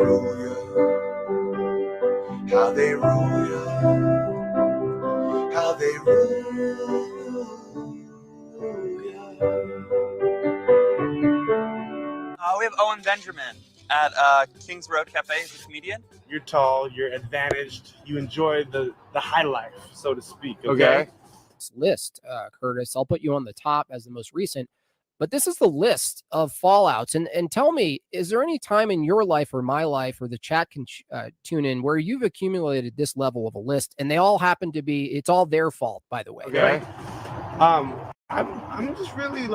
rule ya, how they rule ya, how they rule ya. We have Owen Benjamin at Kings Road Cafe. He's a comedian. You're tall, you're advantaged, you enjoy the high life, so to speak. Okay. List, Curtis, I'll put you on the top as the most recent, but this is the list of fallouts. And tell me, is there any time in your life or my life or the chat can tune in where you've accumulated this level of a list and they all happen to be, it's all their fault, by the way. Okay. I'm just really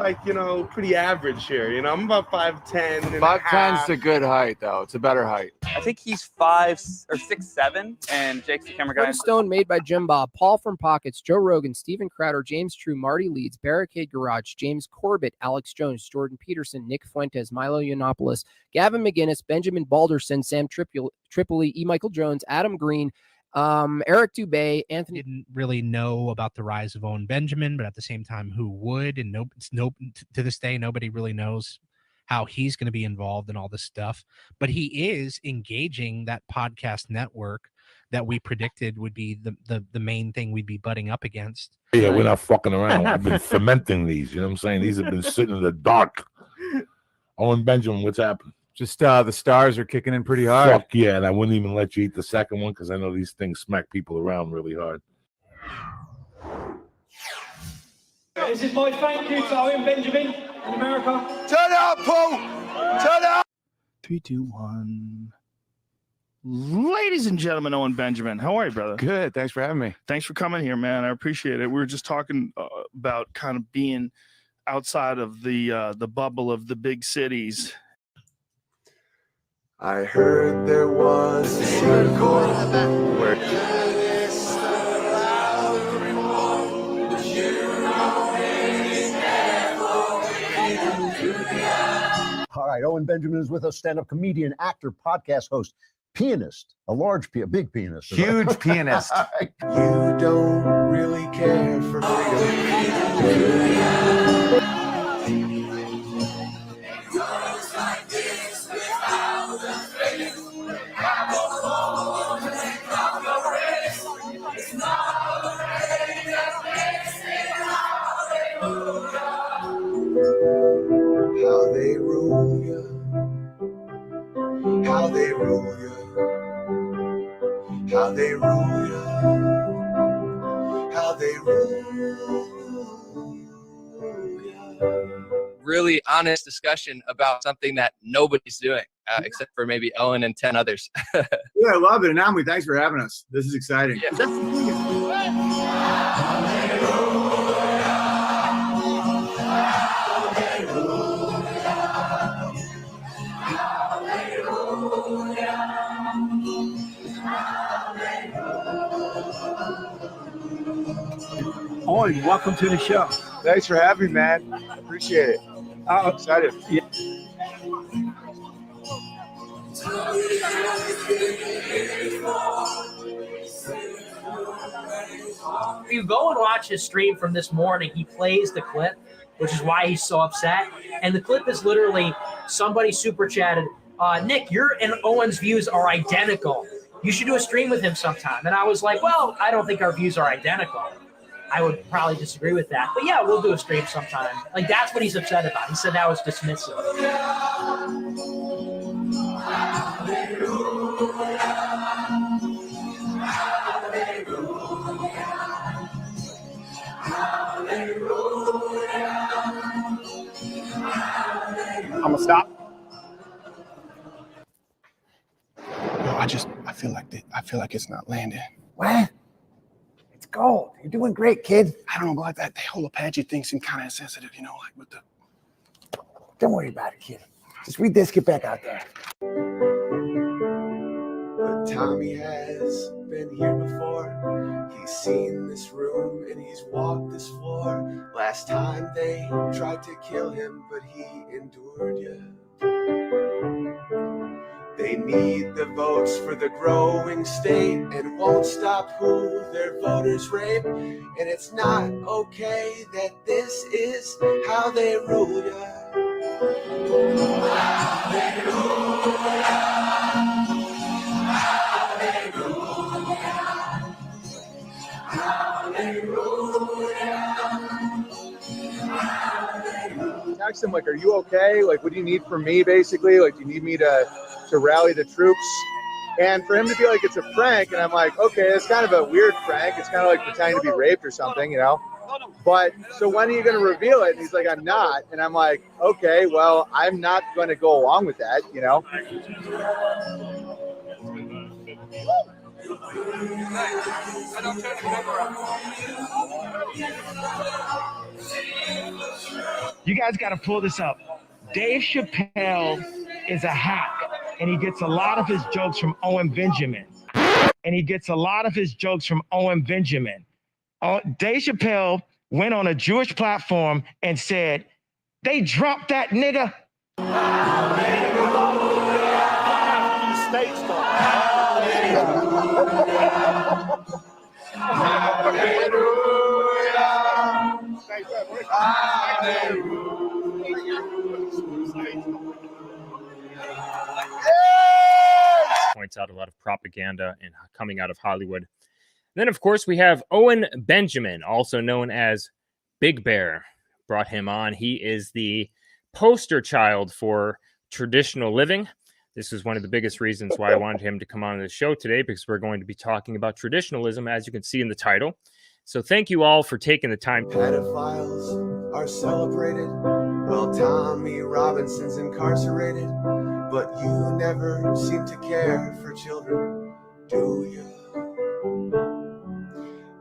pretty average here. I'm about 5'10". 5'10's a good height, though. It's a better height. I think he's 5 or 6'7", and Jake's the camera guy. Stone made by Jim Bob, Paul from Pockets, Joe Rogan, Steven Crowder, James True, Marty Leeds, Barricade Garage, James Corbett, Alex Jones, Jordan Peterson, Nick Fuentes, Milo Yiannopoulos, Gavin McGinnis, Benjamin Balderson, Sam Tripoli, E. Michael Jones, Adam Green, Eric Dubay, Anthony. Didn't really know about the rise of Owen Benjamin, but at the same time, who would? And to this day, nobody really knows how he's going to be involved in all this stuff. But he is engaging that podcast network that we predicted would be the main thing we'd be butting up against. Yeah, we're not fucking around. I've been fermenting these. You know what I'm saying? These have been sitting in the dark. Owen Benjamin, what's happened? Just the stars are kicking in pretty hard. Fuck yeah, and I wouldn't even let you eat the second one because I know these things smack people around really hard. This is my thank you to Owen Benjamin in America. Turn up, Paul! Turn up! 3, 2, 1. Ladies and gentlemen, Owen Benjamin. How are you, brother? Good. Thanks for having me. Thanks for coming here, man. I appreciate it. We were just talking about kind of being outside of the bubble of the big cities. I heard there was a circle where All right, Owen Benjamin is with us, stand-up comedian, actor, podcast host, pianist, a big pianist. Huge pianist. you don't really care for freedom. How they rule ya, how they rule ya, how they rule ya, how they rule ya. Really honest discussion about something that nobody's doing, except for maybe Owen and 10 others. Yeah, I love it. And Amway, thanks for having us. This is exciting. Yeah. Owen, welcome to the show. Thanks for having me, man. Appreciate it. I'm excited. Yeah. If you go and watch his stream from this morning, he plays the clip, which is why he's so upset. And the clip is literally somebody super chatted, Nick, your and Owen's views are identical. You should do a stream with him sometime. And I was like, well, I don't think our views are identical. I would probably disagree with that. But yeah, we'll do a stream sometime. Like, that's what he's upset about. He said that was dismissive. I'm gonna stop. Yo, I feel like it's not landing. What? It's gold. You're doing great, kid. I don't know, like that whole Apache thing seemed kind of insensitive, like with the. Don't worry about it, kid. Just read this, get back out there. But Tommy has been here before. He's seen this room and he's walked this floor. Last time they tried to kill him, but he endured ya. They need the votes for the growing state and won't stop who their voters rape. And it's not okay that this is how they rule ya. Text him like, "Are you okay? Like, what do you need from me?" Basically, like, do you need me to rally the troops? And for him to be like, it's a prank, and I'm like, okay, it's kind of a weird prank. It's kind of like pretending to be raped or something, you know? But so when are you going to reveal it? And he's like, I'm not. And I'm like, okay, well, I'm not going to go along with that, you know? You guys got to pull this up. Dave Chappelle is a hack, and he gets a lot of his jokes from Owen Benjamin. Dave Chappelle went on a Jewish platform and said, they dropped that nigga. Points out a lot of propaganda and coming out of Hollywood. Then, of course, we have Owen Benjamin, also known as Big Bear. Brought him on. He is the poster child for traditional living. This is one of the biggest reasons why I wanted him to come on the show today, because we're going to be talking about traditionalism, as you can see in the title. So thank you all for taking the time. Pedophiles are celebrated. Well, Tommy Robinson's incarcerated, but you never seem to care for children, do you?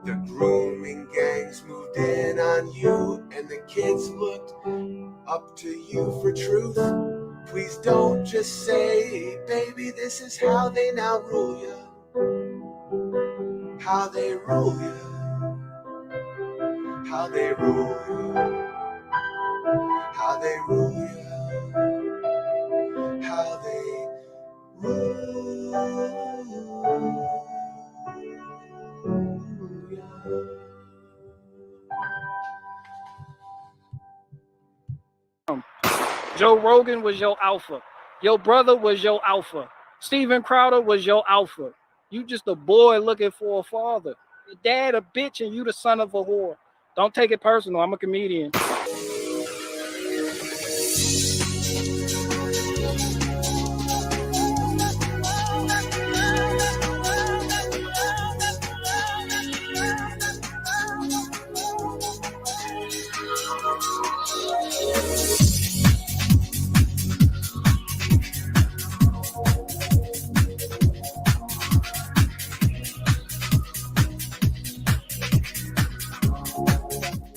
The grooming gangs moved in on you, and the kids looked up to you for truth. Please don't just say, baby, this is how they now rule you. How they rule you. How they rule you. How they rule you. How they rule you. Joe Rogan was your alpha. Your brother was your alpha. Steven Crowder was your alpha. You just a boy looking for a father. Your dad a bitch and you the son of a whore. Don't take it personal. I'm a comedian.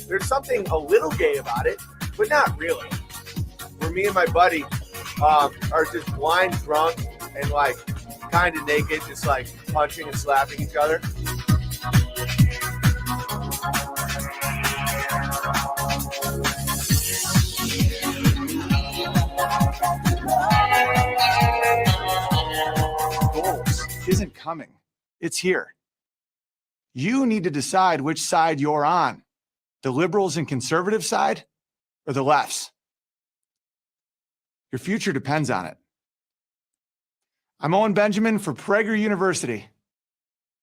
There's something a little gay about it, but not really. Where me and my buddy are just blind drunk and like kind of naked, just like punching and slapping each other. Goals isn't coming. It's here. You need to decide which side you're on. The liberals and conservative side or the left's? Your future depends on it. I'm Owen Benjamin for Prager University.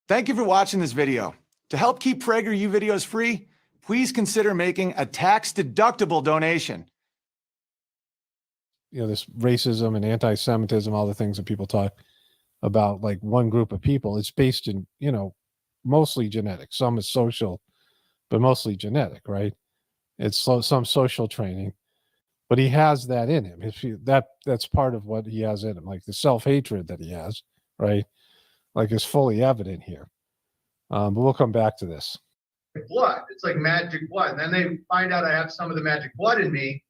Thank you for watching this video. To help keep PragerU videos free, please consider making a tax-deductible donation. You know, this racism and anti-Semitism, all the things that people talk about, like one group of people, it's based in, you know, mostly genetic. Some is social, but mostly genetic, right? It's some social training, but he has that in him. That's part of what he has in him, like the self-hatred that he has, right? Like is fully evident here. But we'll come back to this. Blood. It's like magic blood. And then they find out I have some of the magic blood in me.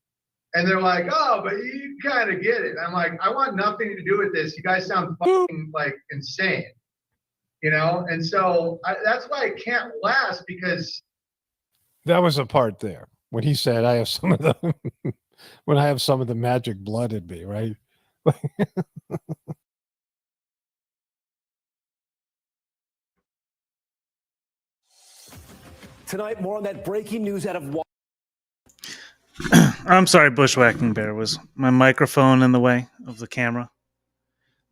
And they're like, oh, but you kind of get it. I'm like, I want nothing to do with this. You guys sound fucking like insane. You know? And so that's why it can't last, because that was a part there when he said, I have some of the, when I have some of the magic blood in me, right? Tonight, more on that breaking news out of I'm sorry, Bushwhacking Bear. Was my microphone in the way of the camera?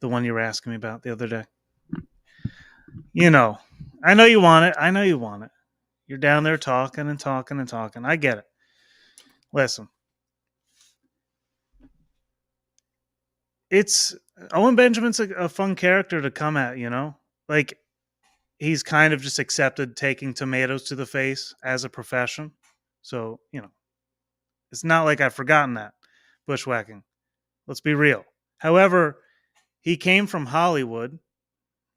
The one you were asking me about the other day. You know, I know you want it. I know you want it. You're down there talking and talking and talking. I get it. Listen. It's Owen Benjamin's a fun character to come at, you know? Like, he's kind of just accepted taking tomatoes to the face as a profession. So, you know, it's not like I've forgotten that. Bushwhacking. Let's be real. However, he came from Hollywood,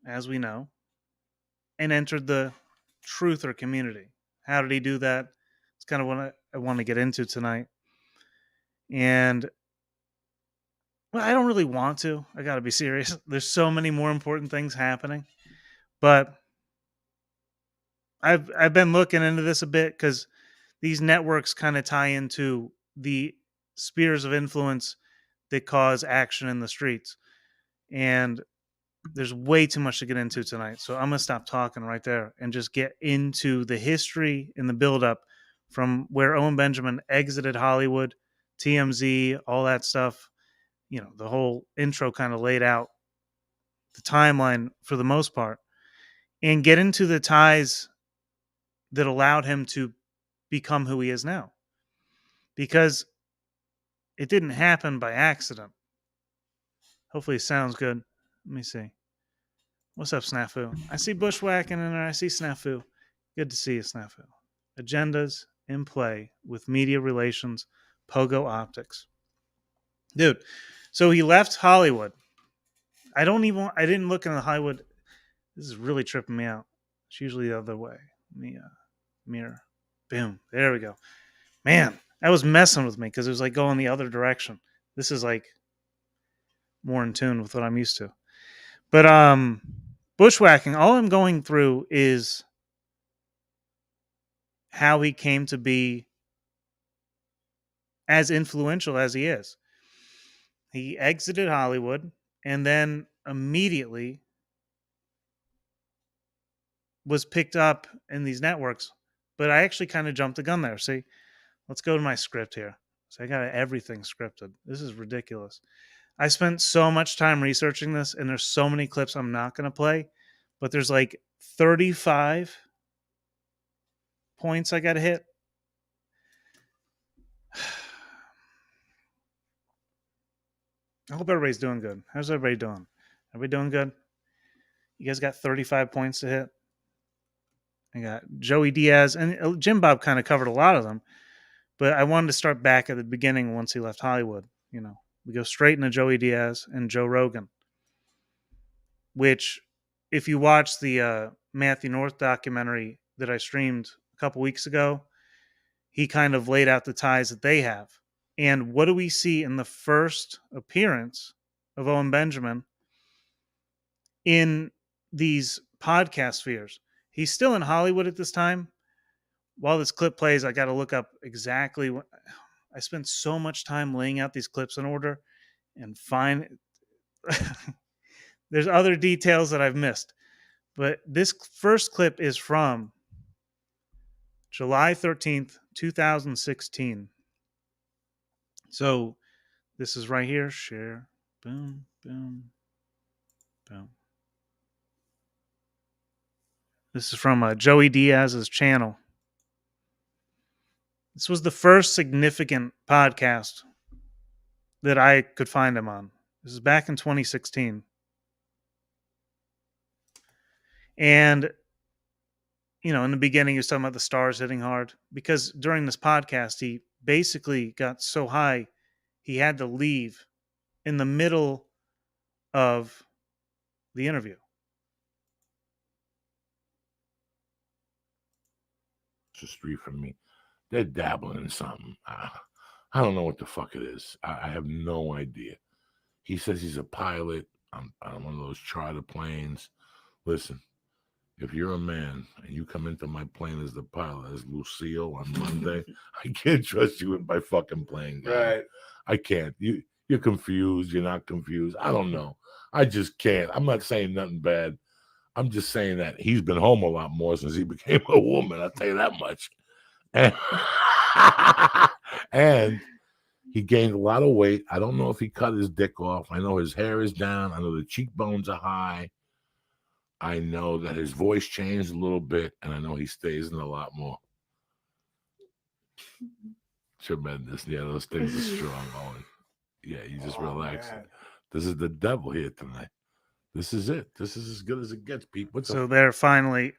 as we know, and entered the truther community. How did he do that? It's kind of what I want to get into tonight. And well, I don't really want to. I got to be serious. There's so many more important things happening. But I've been looking into this a bit because these networks kind of tie into the spheres of influence that cause action in the streets. And there's way too much to get into tonight. So I'm going to stop talking right there and just get into the history and the buildup from where Owen Benjamin exited Hollywood, TMZ, all that stuff. You know, the whole intro kind of laid out the timeline for the most part, and get into the ties that allowed him to become who he is now. Because it didn't happen by accident. Hopefully it sounds good. Let me see. What's up, Snafu? I see Bushwhacking in there. I see Snafu. Good to see you, Snafu. Agendas in play with media relations, Pogo Optics. Dude, so he left Hollywood. I didn't look into Hollywood. This is really tripping me out. It's usually the other way. Let me mirror. Boom. There we go. Man, that was messing with me because it was like going the other direction. This is like more in tune with what I'm used to. But Bushwhacking, all I'm going through is how he came to be as influential as he is. He exited Hollywood and then immediately was picked up in these networks. But I actually kind of jumped the gun there. See, let's go to my script here. So I got everything scripted. This is ridiculous. I spent so much time researching this, and there's so many clips I'm not going to play, but there's like 35 points I got to hit. I hope everybody's doing good. How's everybody doing? Everybody doing good? You guys got 35 points to hit? I got Joey Diaz, and Jim Bob kind of covered a lot of them, but I wanted to start back at the beginning once he left Hollywood. You know, we go straight into Joey Diaz and Joe Rogan, which if you watch the Matthew North documentary that I streamed a couple weeks ago, he kind of laid out the ties that they have. And what do we see in the first appearance of Owen Benjamin in these podcast spheres? He's still in Hollywood at this time. While this clip plays, I got to look up exactly what I spent so much time laying out these clips in order and find. There's other details that I've missed, but this first clip is from July 13th, 2016. So this is right here. Share. Boom, boom, boom. This is from Joey Diaz's channel. This was the first significant podcast that I could find him on. This is back in 2016. And, you know, in the beginning, he was talking about the stars hitting hard because during this podcast, he basically got so high, he had to leave in the middle of the interview. It's a street from me. They're dabbling in something. I don't know what the fuck it is. I have no idea. He says he's a pilot on one of those charter planes. Listen, if you're a man and you come into my plane as the pilot, as Lucille on Monday, I can't trust you with my fucking plane, guy. Right. I can't. You're confused. You're not confused. I don't know. I just can't. I'm not saying nothing bad. I'm just saying that he's been home a lot more since he became a woman. I'll tell you that much. And He gained a lot of weight. I don't know if he cut his dick off. I know his hair is down. I know the cheekbones are high. I know that his voice changed a little bit, and I know he stays in a lot more. Tremendous. Yeah, those things are strong, Owen. Yeah, you just relax. man. This is the devil here tonight. This is it. This is as good as it gets, Pete. What's So up? they're finally,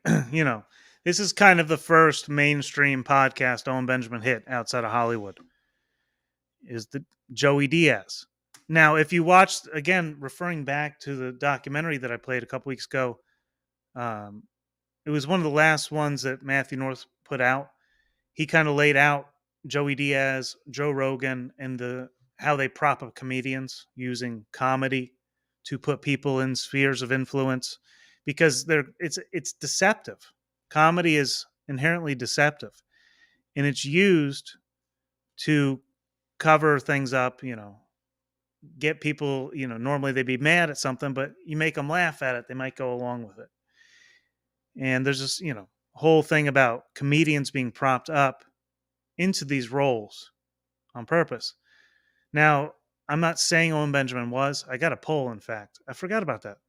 this is kind of the first mainstream podcast Owen Benjamin hit outside of Hollywood. Is the Joey Diaz. Now, if you watched, again, referring back to the documentary that I played a couple weeks ago, it was one of the last ones that Matthew North put out. He kind of laid out Joey Diaz, Joe Rogan, and how they prop up comedians using comedy to put people in spheres of influence, because it's deceptive. Comedy is inherently deceptive, and it's used to cover things up, get people, normally they'd be mad at something, but you make them laugh at it, they might go along with it. And there's this, whole thing about comedians being propped up into these roles on purpose. Now, I'm not saying Owen Benjamin was. I got a poll, in fact. I forgot about that.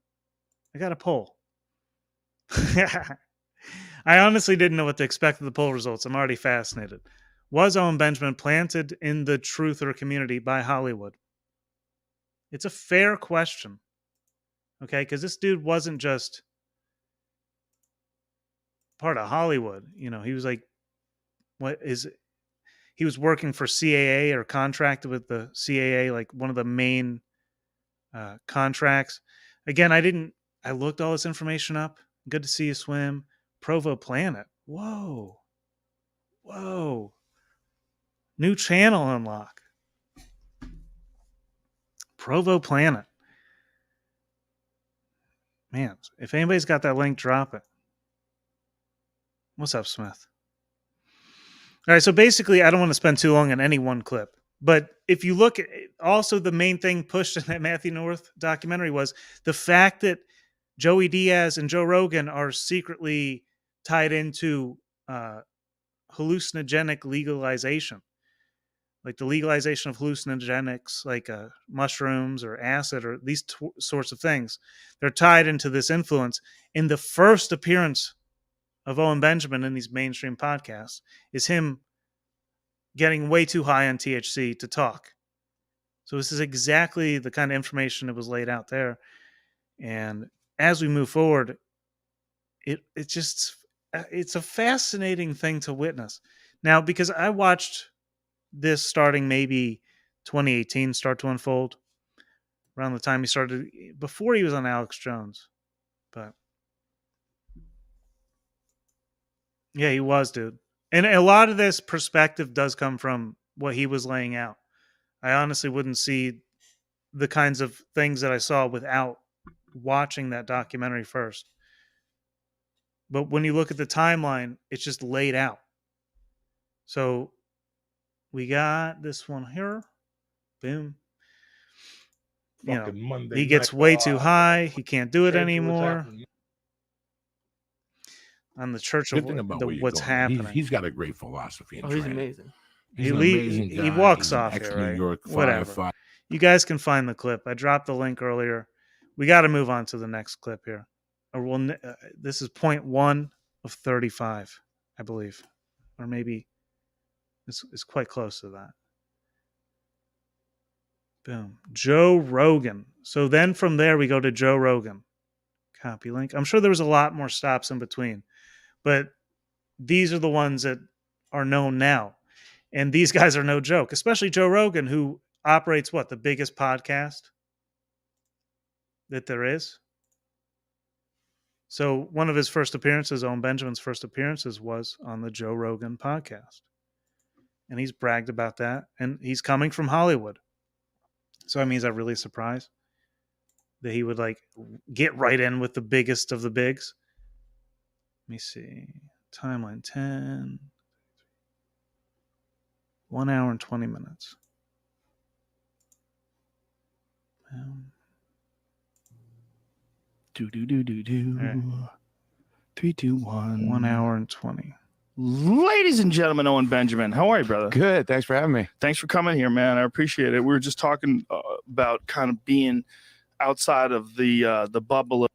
I got a poll. I honestly didn't know what to expect of the poll results. I'm already fascinated. Was Owen Benjamin planted in the truther community by Hollywood? It's a fair question. Okay, because this dude wasn't just part of Hollywood. He was like, he was working for CAA or contracted with the CAA, like one of the main contracts. Again, I looked all this information up. Good to see you swim. Provo Planet. Whoa. New channel unlock. Provo Planet. Man, if anybody's got that link, drop it. What's up, Smith? All right, so basically, I don't want to spend too long on any one clip. But if you look at also the main thing pushed in that Matthew North documentary was the fact that Joey Diaz and Joe Rogan are secretly tied into hallucinogenic legalization, like the legalization of hallucinogenics, like mushrooms or acid or these sorts of things. They're tied into this influence. In the first appearance of Owen Benjamin in these mainstream podcasts is him getting way too high on THC to talk. So this is exactly the kind of information that was laid out there. And as we move forward, it's a fascinating thing to witness. Now, because I watched this starting maybe 2018 start to unfold around the time he started, before he was on Alex Jones. But yeah, he was, dude. And a lot of this perspective does come from what he was laying out. I honestly wouldn't see the kinds of things that I saw without watching that documentary first. But when you look at the timeline, it's just laid out. So we got this one here. Boom. Monday he gets way too high. He can't do it anymore. On the Church Good of thing about what's happening. He's got a great philosophy. He's amazing. He's an amazing guy. He walks He's an off here, ex-New right? York Whatever. firefighter. You guys can find the clip. I dropped the link earlier. We got to move on to the next clip here. Or this is 0.1 of 35, I believe, or maybe it's quite close to that. Boom. Joe Rogan. So then from there we go to Joe Rogan. Copy link. I'm sure there was a lot more stops in between, but these are the ones that are known now. And these guys are no joke, especially Joe Rogan, who operates the biggest podcast that there is. So one of his first appearances, Owen Benjamin's first appearances, was on the Joe Rogan podcast. And he's bragged about that. And he's coming from Hollywood. So I mean, is that really a surprise that he would get right in with the biggest of the bigs? Let me see. Timeline 10. 1 hour and 20 minutes. Do. 3, 2, 1. 1 hour and 20. Ladies and gentlemen, Owen Benjamin, how are you, brother? Good. Thanks for having me. Thanks for coming here, man. I appreciate it. We were just talking about kind of being outside of the bubble.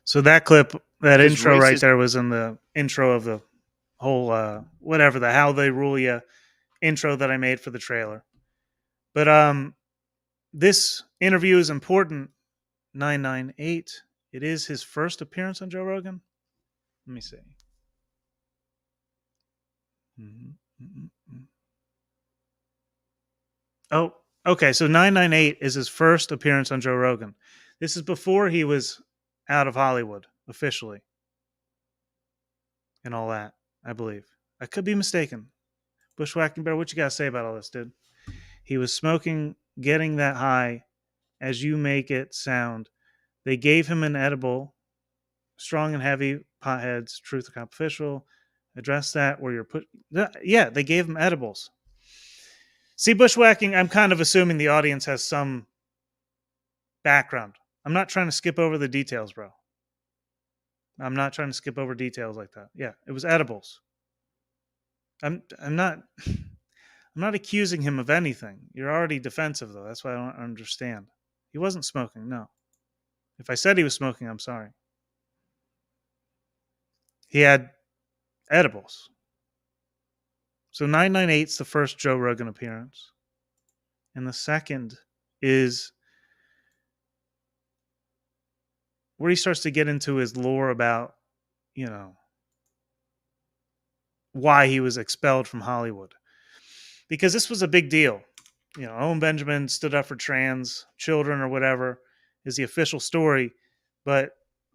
So that clip, that His intro right racist- there was in the intro of the whole whatever, the How They Rule Ya intro that I made for the trailer. But this interview is important. 998. It is his first appearance on Joe Rogan. Let me see. Oh, okay. So 998 is his first appearance on Joe Rogan. This is before he was out of Hollywood officially and all that, I believe. I could be mistaken. Bushwhacking Bear, what you got to say about all this, dude? He was smoking, getting that high as you make it sound. They gave him an edible, strong and heavy, potheads, truth or comp official. Address that where you're put. Yeah, they gave him edibles. See, bushwhacking, I'm kind of assuming the audience has some background. I'm not trying to skip over the details, bro. I'm not trying to skip over details like that. Yeah, it was edibles. I'm not accusing him of anything. You're already defensive though. That's why I don't understand. He wasn't smoking, no. If I said he was smoking, I'm sorry. He had edibles. So 998 is the first Joe Rogan appearance. And the second is where he starts to get into his lore about, you know, why he was expelled from Hollywood. Because this was a big deal. You know, Owen Benjamin stood up for trans children or whatever is the official story. But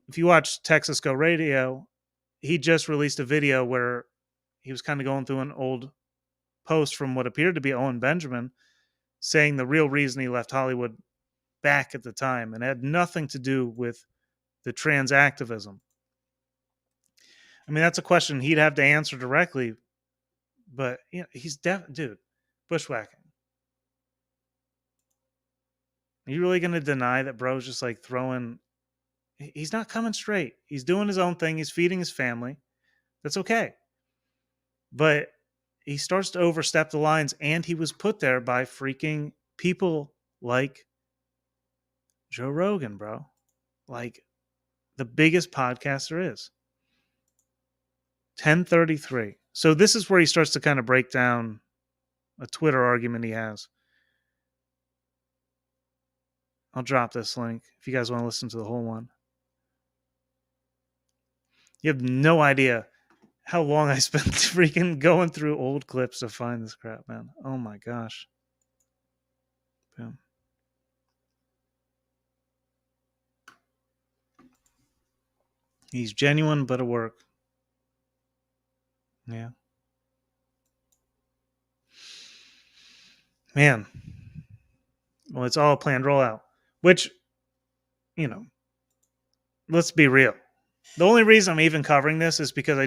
if you watch Texas Go Radio, he just released a video where he was kind of going through an old post from what appeared to be Owen Benjamin saying the real reason he left Hollywood back at the time, and it had nothing to do with the trans activism. I mean, that's a question he'd have to answer directly, but you know, he's dude, bushwhacking. Are you really going to deny that bro's just like throwing? He's not coming straight. He's doing his own thing. He's feeding his family. That's okay. But he starts to overstep the lines, and he was put there by freaking people like Joe Rogan, bro. Like the biggest podcast there is. 1033. So this is where he starts to kind of break down a Twitter argument he has. I'll drop this link if you guys want to listen to the whole one. You have no idea how long I spent freaking going through old clips to find this crap, man. Oh my gosh. Boom. He's genuine, but at work. Yeah. Man. Well, it's all a planned rollout. Which, you know, let's be real. The only reason I'm even covering this is because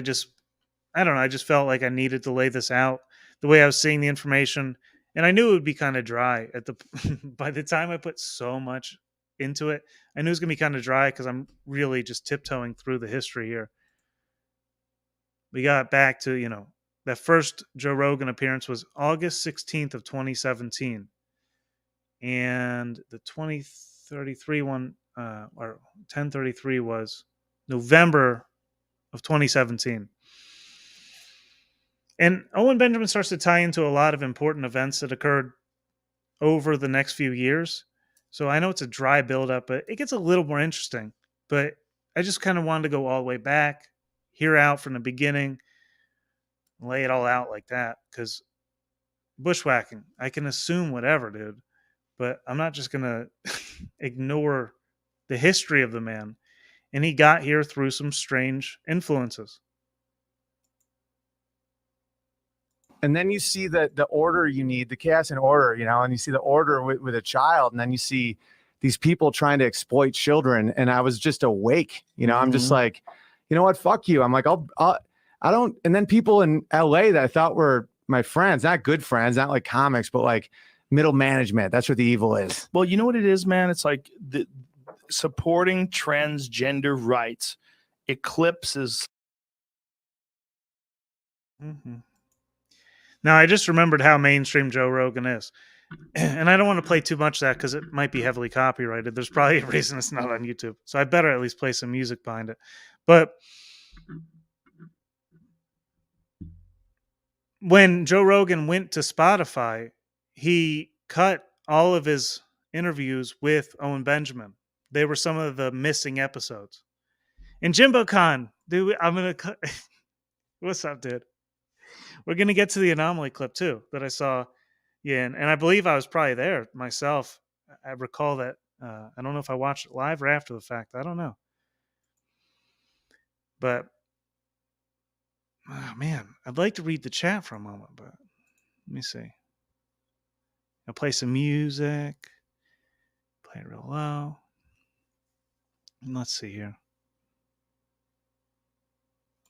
I don't know, I just felt like I needed to lay this out the way I was seeing the information. And I knew it would be kind of dry at the by the time I put so much into it. I knew it was going to be kind of dry because I'm really just tiptoeing through the history here. We got back to, you know, that first Joe Rogan appearance was August 16th of 2017. And the 2033 one, or 1033 was November of 2017. And Owen Benjamin starts to tie into a lot of important events that occurred over the next few years. So I know it's a dry buildup, but it gets a little more interesting. But I just kind of wanted to go all the way back, hear out from the beginning, lay it all out like that. Because bushwhacking, I can assume whatever, dude. But I'm not just going to ignore the history of the man. And he got here through some strange influences. And then you see the order you need, the chaos and order, you know, and you see the order with a child, and then you see these people trying to exploit children. And I was just awake, you know, I'm just like, you know what, fuck you. I'm like, I don't. And then people in LA that I thought were my friends, not good friends, not like comics, but like middle management. That's what the evil is. Well, you know what it is, man? It's like supporting transgender rights eclipses Mm-hmm. Now, I just remembered how mainstream Joe Rogan is. And I don't want to play too much of that because it might be heavily copyrighted. There's probably a reason it's not on YouTube. So I better at least play some music behind it. But when Joe Rogan went to Spotify, he cut all of his interviews with Owen Benjamin. They were some of the missing episodes. And Jimbo Khan, dude, I'm going to cut. What's up, dude? We're going to get to the anomaly clip too that I saw. Yeah, and I believe I was probably there myself. I recall that. I don't know if I watched it live or after the fact. I don't know. But, oh, man, I'd like to read the chat for a moment, but let me see. I'll play some music. Play it real low. And let's see here.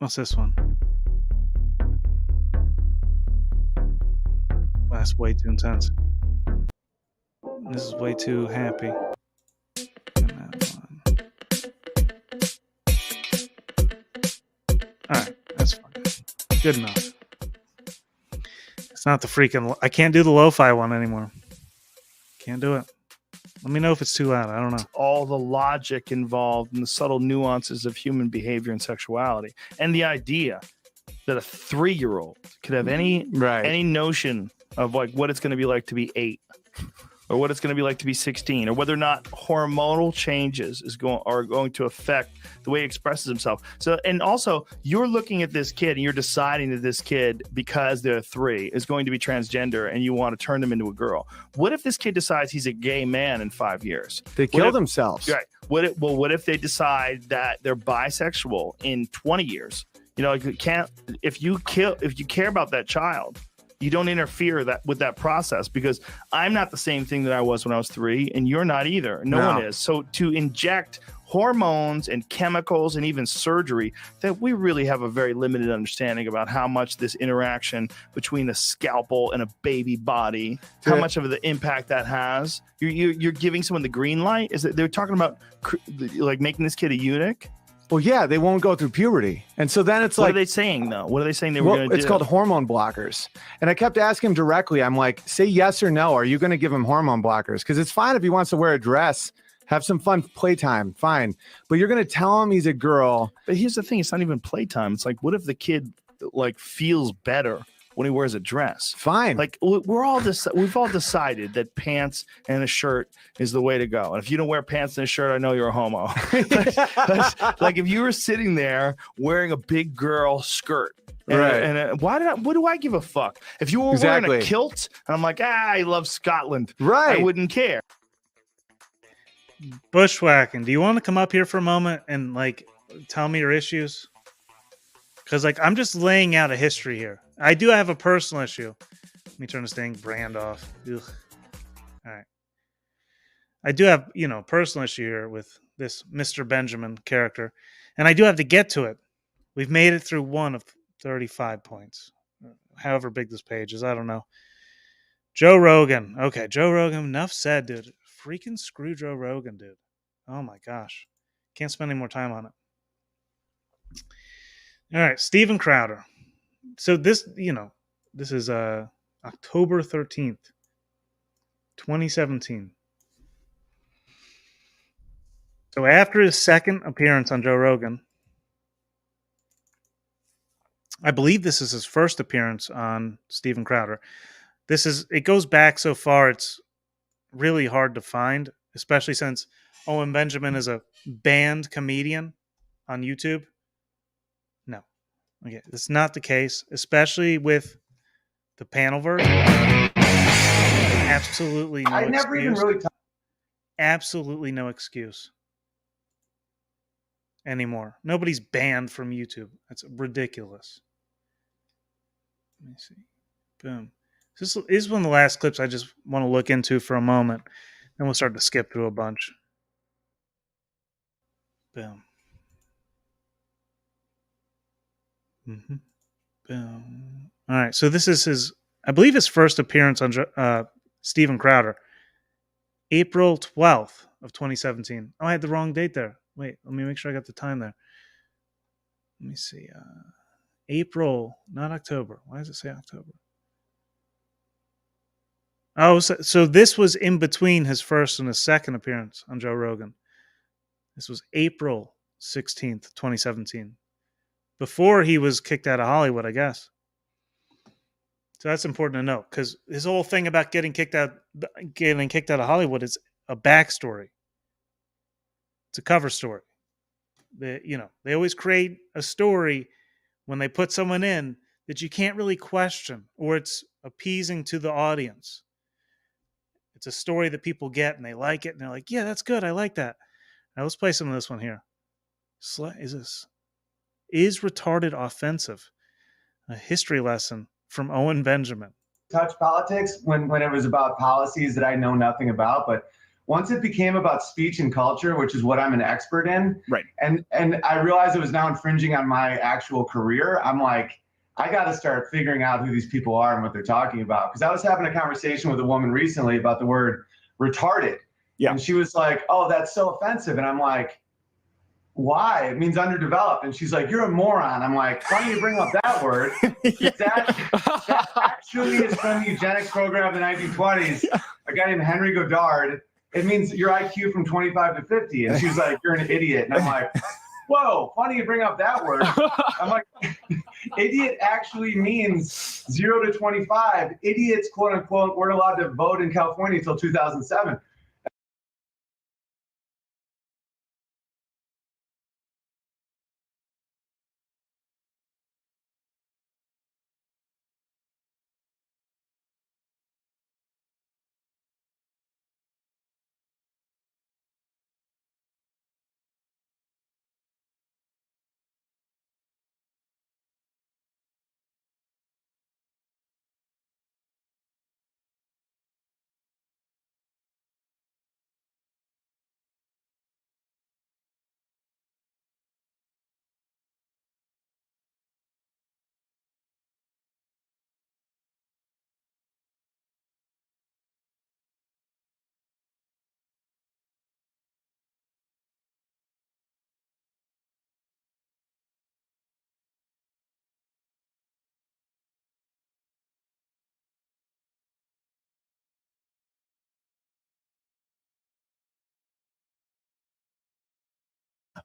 What's this one? Well, that's way too intense. This is way too happy. Alright, that's fine. Good enough. It's not the freaking... I can't do the lo-fi one anymore. Can't do it. Let me know if it's too loud. I don't know. All the logic involved and the subtle nuances of human behavior and sexuality. And the idea that a 3-year-old could have any notion of like what it's going to be like to be 8 or what it's going to be like to be 16 or whether or not hormonal changes are going to affect the way he expresses himself. So, and also you're looking at this kid and you're deciding that this kid, because they're 3, is going to be transgender and you want to turn them into a girl. What if this kid decides he's a gay man in 5 years? They kill themselves. Right. What if they decide that they're bisexual in 20 years? You know, like if you care about that child, you don't interfere with that process, because I'm not the same thing that I was when I was 3, and you're not either. No one is. So to inject hormones and chemicals and even surgery, that we really have a very limited understanding about how much this interaction between a scalpel and a baby body, how much of the impact that has. You're giving someone the green light. Is that they're talking about like making this kid a eunuch? Well, yeah, they won't go through puberty. And so then it's what like... What are they saying, though? What are they saying they were going to do? It's called hormone blockers. And I kept asking him directly, I'm like, say yes or no. Are you going to give him hormone blockers? Because it's fine if he wants to wear a dress, have some fun playtime, fine. But you're going to tell him he's a girl. But here's the thing. It's not even playtime. It's like, what if the kid like feels better when he wears a dress? Fine. Like we've all decided that pants and a shirt is the way to go. And if you don't wear pants and a shirt, I know you're a homo. like if you were sitting there wearing a big girl skirt, and what do I give a fuck? If you were wearing a kilt and I'm like, I love Scotland, I wouldn't care. Bushwhacking, do you want to come up here for a moment and like tell me your issues? Because like I'm just laying out a history here. I do have a personal issue. Let me turn this dang brand off. Ugh. All right. I do have, personal issue here with this Mr. Benjamin character. And I do have to get to it. We've made it through one of 35 points. However big this page is, I don't know. Joe Rogan. Okay, Joe Rogan. Enough said, dude. Freaking screw Joe Rogan, dude. Oh my gosh. Can't spend any more time on it. All right, Steven Crowder. So this, this is October 13th, 2017. So after his second appearance on Joe Rogan, I believe this is his first appearance on Steven Crowder. It goes back so far, it's really hard to find, especially since Owen Benjamin is a banned comedian on YouTube. No. Okay, that's not the case, especially with the panel version. Absolutely no excuse. Never even really absolutely no excuse anymore. Nobody's banned from YouTube. That's ridiculous. Let me see. Boom. This is one of the last clips I just want to look into for a moment. Then we'll start to skip through a bunch. Boom. Mm-hmm. Boom. All right. So this is I believe his first appearance on Steven Crowder. April 12th of 2017. Oh, I had the wrong date there. Wait, let me make sure I got the time there. Let me see. April, not October. Why does it say October? Oh, so this was in between his first and his second appearance on Joe Rogan. This was April 16th, 2017. Before he was kicked out of Hollywood, I guess. So that's important to know, because his whole thing about getting kicked out of Hollywood is a backstory. It's a cover story. They always create a story when they put someone in that you can't really question, or it's appeasing to the audience. It's a story that people get and they like it, and they're like, yeah, that's good. I like that. Now let's play some of this one here. Is retarded offensive? A history lesson from Owen Benjamin. Touch politics when it was about policies that I know nothing about, but once it became about speech and culture, which is what I'm an expert in, right? And I realized it was now infringing on my actual career. I'm like, I got to start figuring out who these people are and what they're talking about. Because I was having a conversation with a woman recently about the word retarded, and she was like, "Oh, that's so offensive," and I'm like, why? It means underdeveloped. And she's like, you're a moron. I'm like, funny you bring up that word. That actually is from the eugenics program in the 1920s. A guy named Henry Goddard. It means your IQ from 25 to 50. And she's like, you're an idiot. And I'm like, whoa, funny you bring up that word. I'm like, idiot actually means 0 to 25. Idiots, quote unquote, weren't allowed to vote in California until 2007.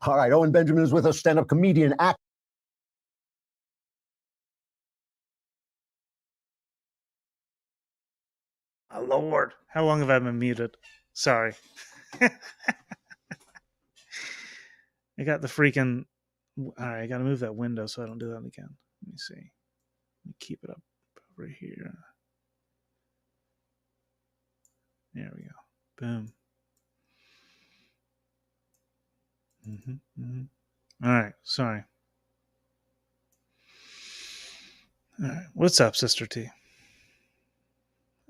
All right, Owen Benjamin is with us, stand-up comedian, actor. Oh, Lord. How long have I been muted? Sorry. I got the freaking... All right, I got to move that window so I don't do that again. Let me see. Let me keep it up over here. There we go. Boom. All right, sorry. All right, what's up, Sister T?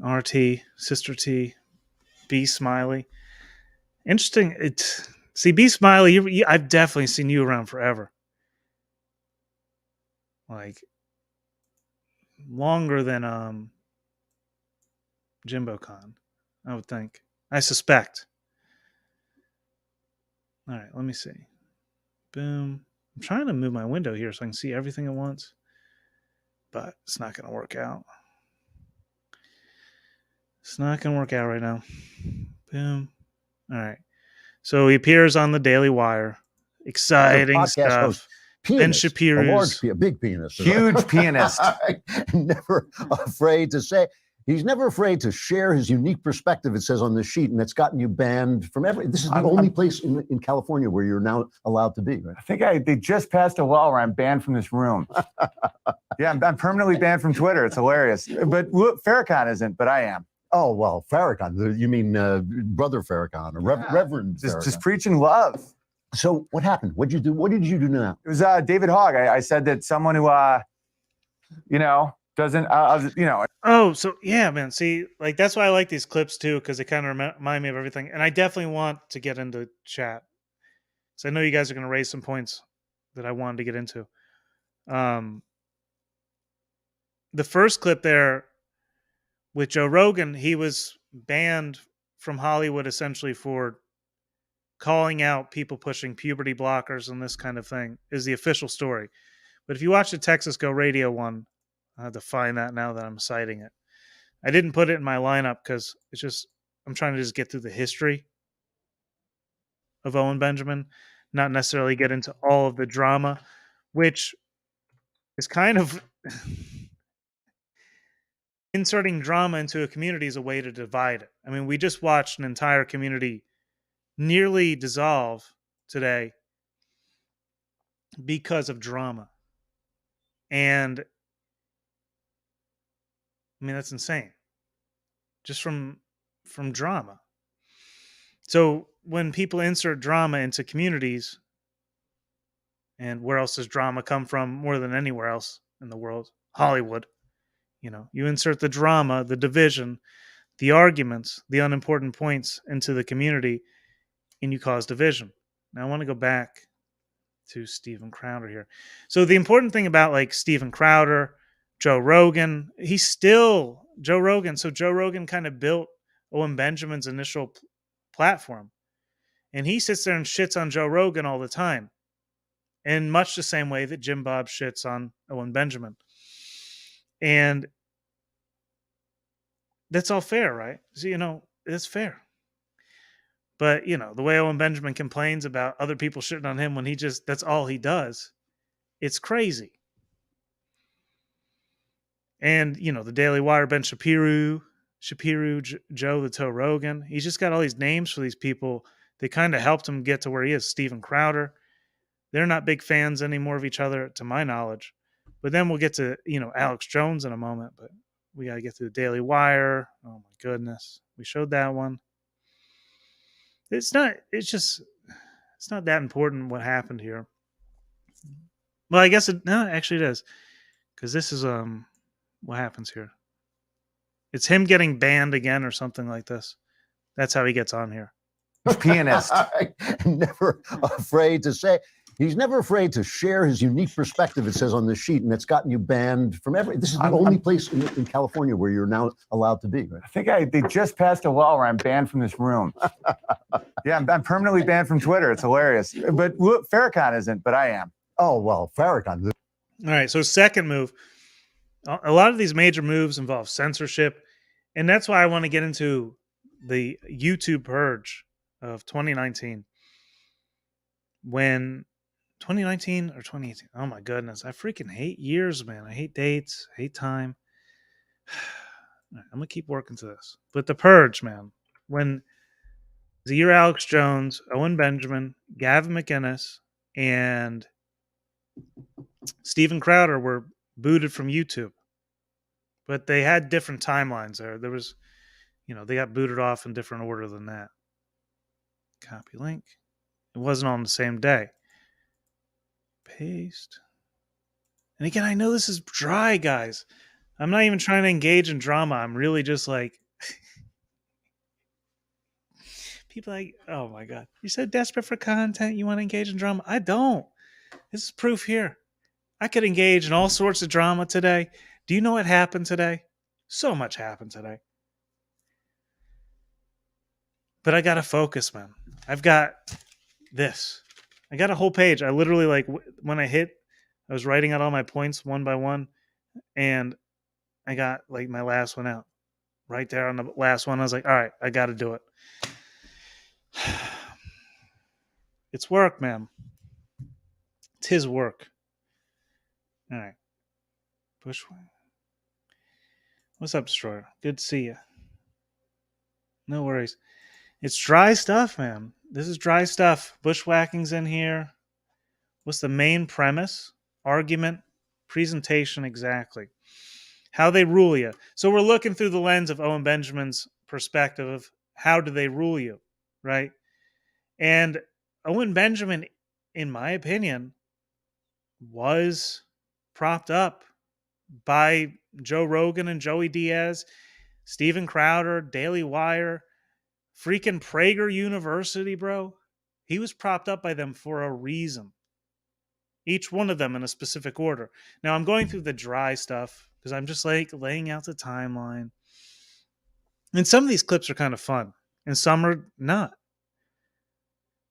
RT, Sister T, B Smiley. Interesting. B Smiley. I've definitely seen you around forever. Like longer than Jimbo Con, I would think. I suspect. All right, let me see. Boom. I'm trying to move my window here so I can see everything at once, but it's not going to work out. It's not going to work out right now. Boom. All right. So he appears on the Daily Wire. Exciting stuff. Host, Ben pianist, Shapiro's a big pianist. Huge pianist. Never afraid to say. He's never afraid to share his unique perspective, it says on the sheet, and that's gotten you banned from this is the only place in California where you're now allowed to be, right? I think they just passed a law where I'm banned from this room. Yeah, I'm permanently banned from Twitter. It's hilarious. But Farrakhan isn't, but I am. Oh, well, Farrakhan. You mean Brother Farrakhan or Reverend Farrakhan. Just preaching love. So what happened? What did you do? What did you do now? It was David Hogg. I said that someone who, doesn't, Oh, so yeah, man. See, like that's why I like these clips too, because they kind of remind me of everything. And I definitely want to get into chat, so I know you guys are going to raise some points that I wanted to get into. The first clip there with Joe Rogan, he was banned from Hollywood essentially for calling out people pushing puberty blockers and this kind of thing. Is the official story, But if you watch the Texas Go Radio one, I have to find that now that I'm citing it. I didn't put it in my lineup because it's just I'm trying to just get through the history of Owen Benjamin, not necessarily get into all of the drama, which is kind of inserting drama into a community is a way to divide it. I mean, we just watched an entire community nearly dissolve today because of drama. And I mean, that's insane. Just from drama. So when people insert drama into communities, and where else does drama come from more than anywhere else in the world? Hollywood. You know, you insert the drama, the division, the arguments, the unimportant points into the community, and you cause division. Now I want to go back to Steven Crowder here. So the important thing about like Steven Crowder, Joe Rogan, Joe Rogan. So Joe Rogan kind of built Owen Benjamin's initial platform. And he sits there and shits on Joe Rogan all the time. In much the same way that Jim Bob shits on Owen Benjamin. And that's all fair, right? So, you know, it's fair. But, you know, the way Owen Benjamin complains about other people shitting on him when that's all he does, it's crazy. And, you know, the Daily Wire, Ben Shapiro, Joe the Toe Rogan. He's just got all these names for these people. They kind of helped him get to where he is. Steven Crowder. They're not big fans anymore of each other, to my knowledge. But then we'll get to, you know, Alex Jones in a moment. But we got to get to the Daily Wire. Oh, my goodness. We showed that one. It's not that important what happened here. Well, I guess actually it is. Because this is what happens here. It's him getting banned again or something like this. That's how he gets on here. Pianist. Never afraid to say. He's never afraid to share his unique perspective, it says on this sheet, and it's gotten you banned from this is the only place in California where you're now allowed to be, right? I think they just passed a law where I'm banned from this room. Yeah, I'm permanently banned from Twitter. It's hilarious. But Farrakhan isn't, but I am. Oh, well, Farrakhan. All right, so second move. A lot of these major moves involve censorship, and that's why I want to get into the YouTube purge of 2019. When 2019 or 2018? Oh my goodness. I freaking hate years, man. I hate dates, I hate time. I'm going to keep working to this. But the purge, man. When the year Alex Jones, Owen Benjamin, Gavin McInnes, and Steven Crowder were booted from YouTube. But they had different timelines there. There was, you know, they got booted off in different order than that. Copy link. It wasn't on the same day. Paste. And again, I know this is dry, guys. I'm not even trying to engage in drama. I'm really just like people like, oh my God. You're so desperate for content, you want to engage in drama? I don't. This is proof here. I could engage in all sorts of drama today. Do you know what happened today? So much happened today. But I got to focus, man. I've got this. I got a whole page. I literally, like, when I was writing out all my points one by one, and I got, like, my last one out. Right there on the last one, I was like, all right, I got to do it. It's work, man. It's his work. All right. Bushwhack. What's up, Destroyer? Good to see you. No worries. It's dry stuff, man. This is dry stuff. Bushwhacking's in here. What's the main premise? Argument, presentation, exactly. How they rule you. So we're looking through the lens of Owen Benjamin's perspective of how do they rule you, right? And Owen Benjamin, in my opinion, was propped up by Joe Rogan and Joey Diaz, Steven Crowder, Daily Wire, freaking Prager University, bro. He was propped up by them for a reason. Each one of them in a specific order. Now, I'm going through the dry stuff because I'm just like laying out the timeline. And some of these clips are kind of fun, and some are not.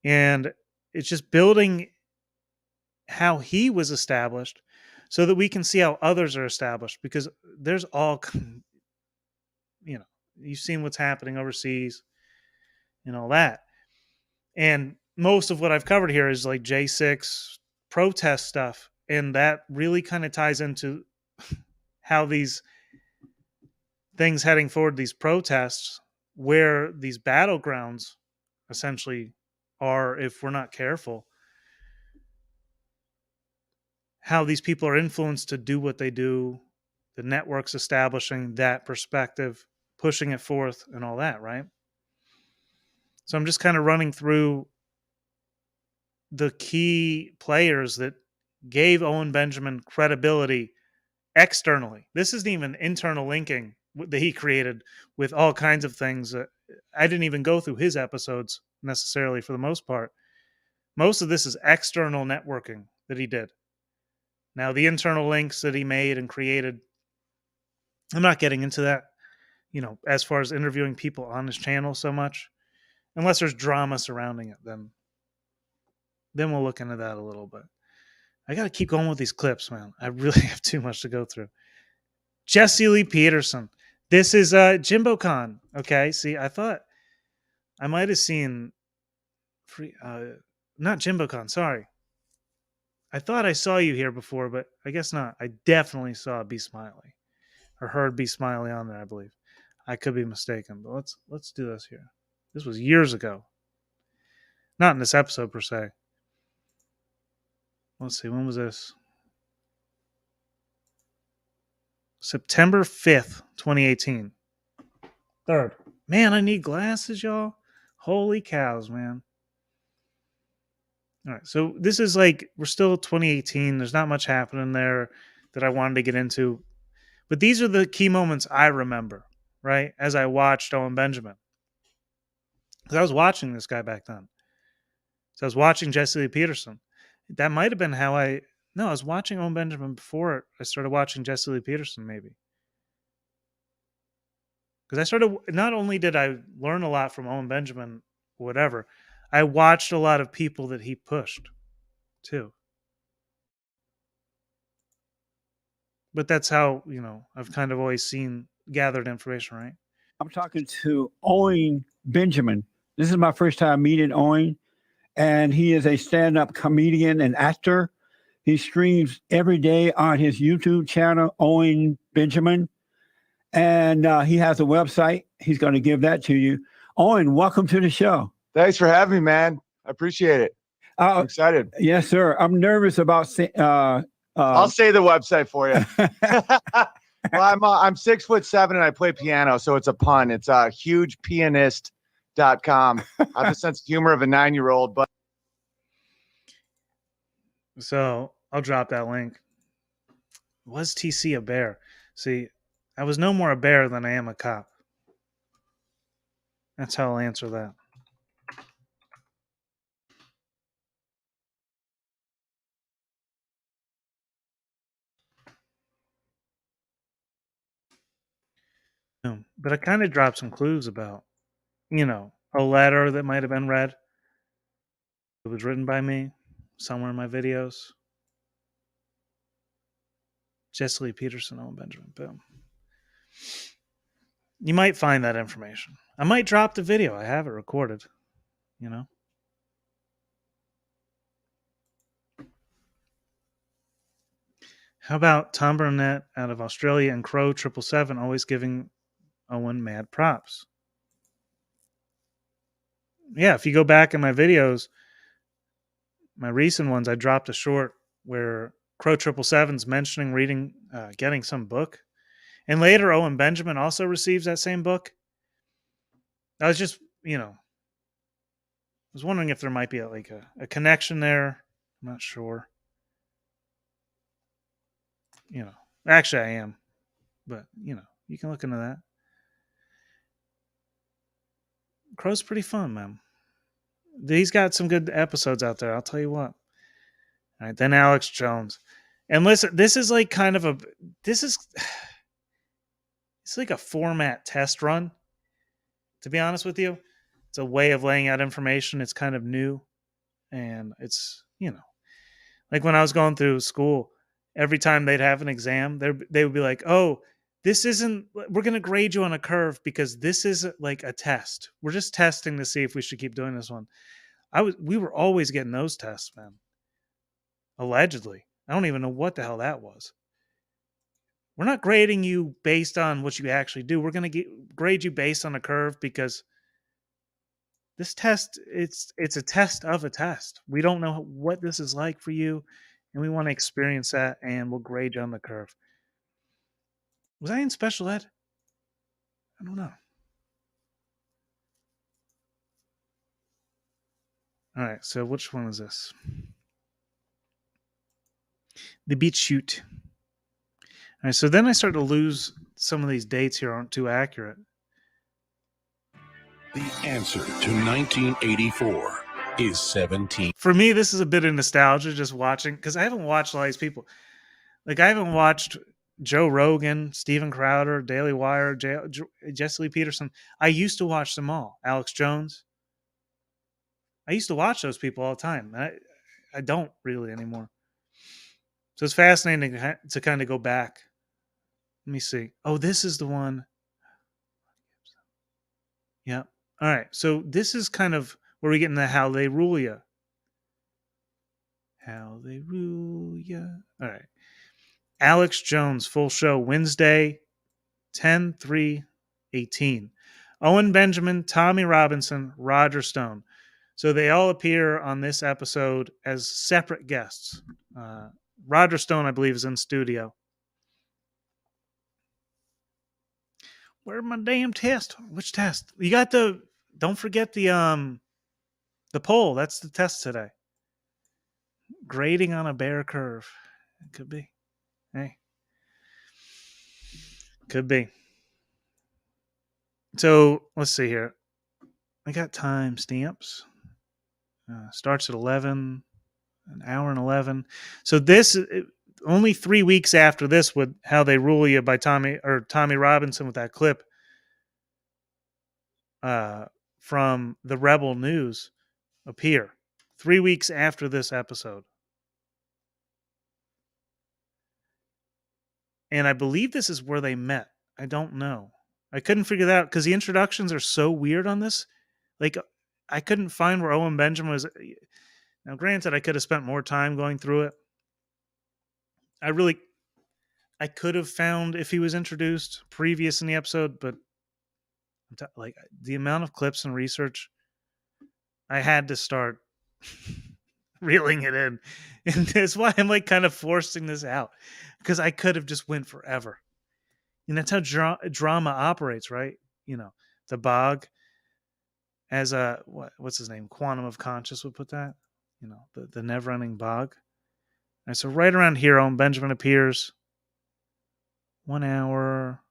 And it's just building how he was established, so that we can see how others are established, because there's all, you've seen what's happening overseas and all that. And most of what I've covered here is like J6 protest stuff. And that really kind of ties into how these things heading forward, these protests, where these battlegrounds essentially are, if we're not careful, how these people are influenced to do what they do, the networks establishing that perspective, pushing it forth, and all that, right? So I'm just kind of running through the key players that gave Owen Benjamin credibility externally. This isn't even internal linking that he created with all kinds of things. I didn't even go through his episodes necessarily for the most part. Most of this is external networking that he did. Now, the internal links that he made and created, I'm not getting into that, as far as interviewing people on his channel so much, unless there's drama surrounding it, then we'll look into that a little bit. I got to keep going with these clips, man. I really have too much to go through. Jesse Lee Peterson. This is Jimbo Khan. Okay, see, I thought I might have seen not Jimbo Khan, sorry. I thought I saw you here before, but I guess not. I definitely saw Be Smiley, or heard Be Smiley on there, I believe. I could be mistaken, but let's do this here. This was years ago. Not in this episode per se. Let's see, when was this? September 5th, 2018. Third. Man, I need glasses, y'all. Holy cows, man. All right, so this is like, we're still 2018. There's not much happening there that I wanted to get into. But these are the key moments I remember, right? As I watched Owen Benjamin. Because I was watching this guy back then. So I was watching Jesse Lee Peterson. That might have been how I was watching Owen Benjamin before I started watching Jesse Lee Peterson, maybe. Because not only did I learn a lot from Owen Benjamin, whatever, I watched a lot of people that he pushed, too. But that's how, I've kind of always gathered information, right? I'm talking to Owen Benjamin. This is my first time meeting Owen, and he is a stand-up comedian and actor. He streams every day on his YouTube channel, Owen Benjamin, and he has a website. He's going to give that to you. Owen, welcome to the show. Thanks for having me, man. I appreciate it. I'm excited. Yes, sir. I'm nervous about. I'll say the website for you. Well, I'm 6'7" and I play piano, so it's a pun. It's hugepianist.com. I have the sense of humor of a 9-year-old, but. So I'll drop that link. Was TC a bear? See, I was no more a bear than I am a cop. That's how I'll answer that. But I kind of dropped some clues about, a letter that might have been read. It was written by me somewhere in my videos. Jesse Lee Peterson, Owen Benjamin, boom. You might find that information. I might drop the video. I have it recorded, How about Tom Burnett out of Australia and Crow 777 always giving Owen mad props? Yeah, if you go back in my videos, my recent ones, I dropped a short where Crow 777's mentioning reading, getting some book. And later, Owen Benjamin also receives that same book. I was just, I was wondering if there might be a connection there. I'm not sure. Actually I am. But, you can look into that. Crow's pretty fun, man. He's got some good episodes out there, I'll tell you what. All right, then Alex Jones. And listen, this is like it's like a format test run, to be honest with you. It's a way of laying out information. It's kind of new. And it's, like when I was going through school every time they'd have an exam, they would be like, "Oh, this isn't. We're going to grade you on a curve because this is like a test. We're just testing to see if we should keep doing this one." We were always getting those tests, man. Allegedly, I don't even know what the hell that was. We're not grading you based on what you actually do. We're going to grade you based on a curve because this test, it's a test of a test. We don't know what this is like for you, and we want to experience that, and we'll grade you on the curve. Was I in special ed? I don't know. All right, so which one is this? The beat shoot. All right, so then I start to lose some of these dates here aren't too accurate. The answer to 1984 is 17. For me, this is a bit of nostalgia just watching, because I haven't watched all these people. Like, I haven't watched Joe Rogan, Steven Crowder, Daily Wire, Jesse Lee Peterson. I used to watch them all. Alex Jones. I used to watch those people all the time. I don't really anymore. So it's fascinating to kind of go back. Let me see. Oh, this is the one. Yeah. All right. So this is kind of where we get into How They Rule Ya. How They Rule Ya. All right. Alex Jones, full show, Wednesday, 10/3/18. Owen Benjamin, Tommy Robinson, Roger Stone. So they all appear on this episode as separate guests. Roger Stone, I believe, is in studio. Where's my damn test? Which test? You got don't forget the poll. That's the test today. Grading on a bear curve. It could be. Hey. Could be. So let's see here. I got time stamps. Starts at 11, an hour and 11. So this only 3 weeks after this would How They Rule You by Tommy Robinson with that clip from the Rebel News appear. 3 weeks after this episode. And I believe this is where they met. I don't know. I couldn't figure that out because the introductions are so weird on this. Like, I couldn't find where Owen Benjamin was. Now, granted, I could have spent more time going through it. I could have found if he was introduced previous in the episode, but like the amount of clips and research, I had to start reeling it in. And that's why I'm like kind of forcing this out, because I could have just went forever. And that's how drama operates, right? You know, the Bog, as a what's his name? Quantum of Conscious would put that. You know, the never-ending Bog. All right, so right around here, Owen Benjamin appears. 1 hour.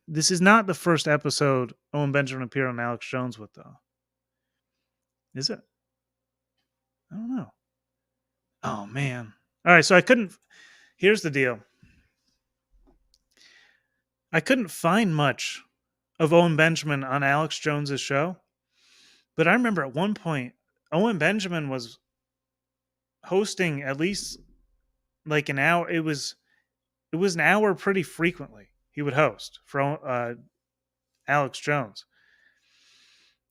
This is not the first episode Owen Benjamin appeared on Alex Jones with, though. Is it? I don't know. Oh, man. All right, so I couldn't... Here's the deal. I couldn't find much of Owen Benjamin on Alex Jones's show, but I remember at one point, Owen Benjamin was hosting at least like an hour. It was an hour pretty frequently. He would host for Alex Jones.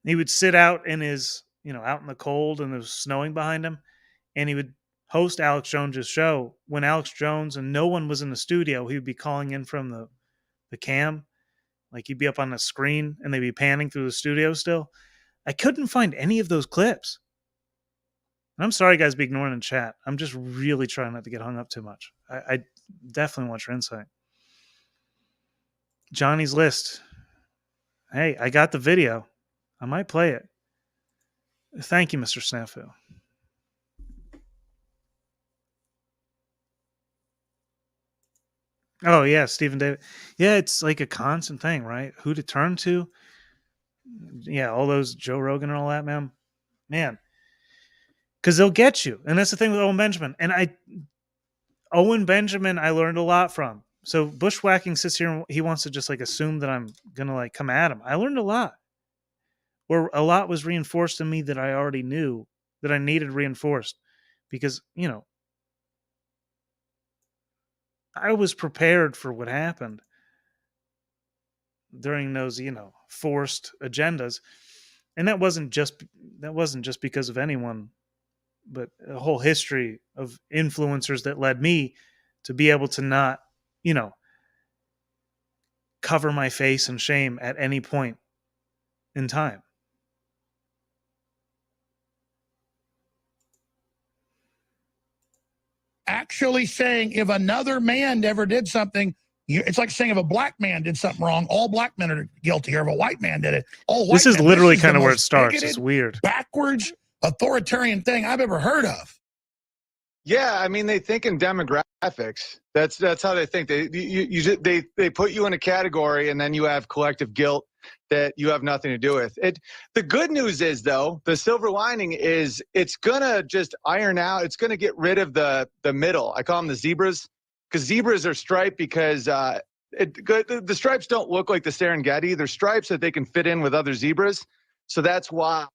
He would sit out in his, out in the cold and it was snowing behind him, and he would host Alex Jones's show. When Alex Jones and no one was in the studio, he would be calling in from the cam. Like, he'd be up on the screen and they'd be panning through the studio still. I couldn't find any of those clips. And I'm sorry, guys, be ignoring in chat. I'm just really trying not to get hung up too much. I definitely want your insight. Johnny's List. Hey, I got the video. I might play it. Thank you, Mr. Snafu. Oh, yeah, Stephen David. Yeah, it's like a constant thing, right? Who to turn to. Yeah, all those Joe Rogan and all that, man. Because they'll get you. And that's the thing with Owen Benjamin. And Owen Benjamin, I learned a lot from. So Bushwhacking sits here and he wants to just like assume that I'm going to like come at him. I learned a lot. Or a lot was reinforced in me that I already knew that I needed reinforced. Because, I was prepared for what happened during those, forced agendas. And that wasn't just because of anyone, but a whole history of influencers that led me to be able to not, cover my face in shame at any point in time. Actually saying if another man ever did something, it's like saying if a black man did something wrong, all black men are guilty, or if a white man did it, all white This is men. literally the kind of where it most starts. bigoted, It's weird. backwards, authoritarian thing I've ever heard of. Yeah, I mean, they think in demographics. That's how they think. They put you in a category, and then you have collective guilt that you have nothing to do with it. The good news is, though, the silver lining is it's gonna just iron out. It's gonna get rid of the middle. I call them the zebras, because zebras are striped because the stripes don't look like the Serengeti. They're stripes that they can fit in with other zebras. So that's why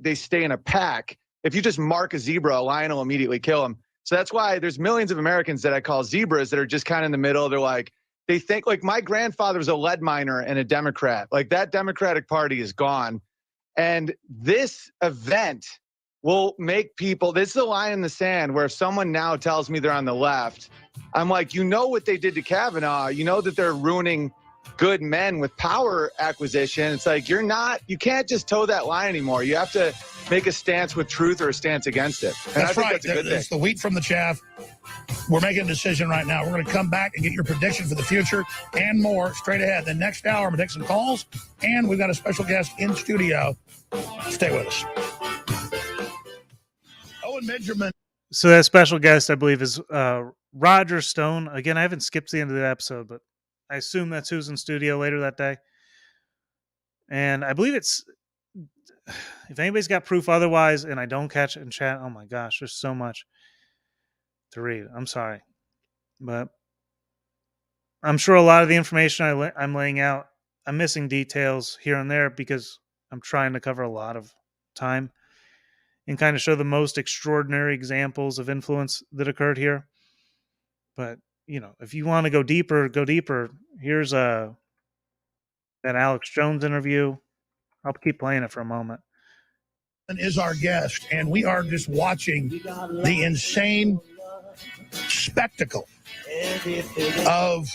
they stay in a pack. If you just mark a zebra, a lion will immediately kill him. So that's why there's millions of Americans that I call zebras that are just kind of in the middle. They're like, they think, like, my grandfather was a lead miner and a Democrat. Like, that Democratic Party is gone. And this event will make people, this is a line in the sand where if someone now tells me they're on the left, I'm like, you know what they did to Kavanaugh. You know that they're ruining good men with power acquisition. It's like, you can't just toe that line anymore. You have to make a stance with truth or a stance against it. And That's I think right. that's a good thing. It's the wheat from the chaff. We're making a decision right now. We're going to come back and get your prediction for the future and more straight ahead. The next hour, I'm going to take some calls, and we've got a special guest in studio. Stay with us. Owen Benjamin. So that special guest, I believe, is Roger Stone. Again, I haven't skipped the end of the episode, but I assume that's who's in studio later that day. And I believe it's, if anybody's got proof otherwise and I don't catch it in chat, oh my gosh, there's so much to read. I'm sorry. But I'm sure a lot of the information I'm laying out, I'm missing details here and there because I'm trying to cover a lot of time and kind of show the most extraordinary examples of influence that occurred here. But, if you want to go deeper, go deeper. Here's that Alex Jones interview. I'll keep playing it for a moment. Is our guest, and we are just watching the insane spectacle of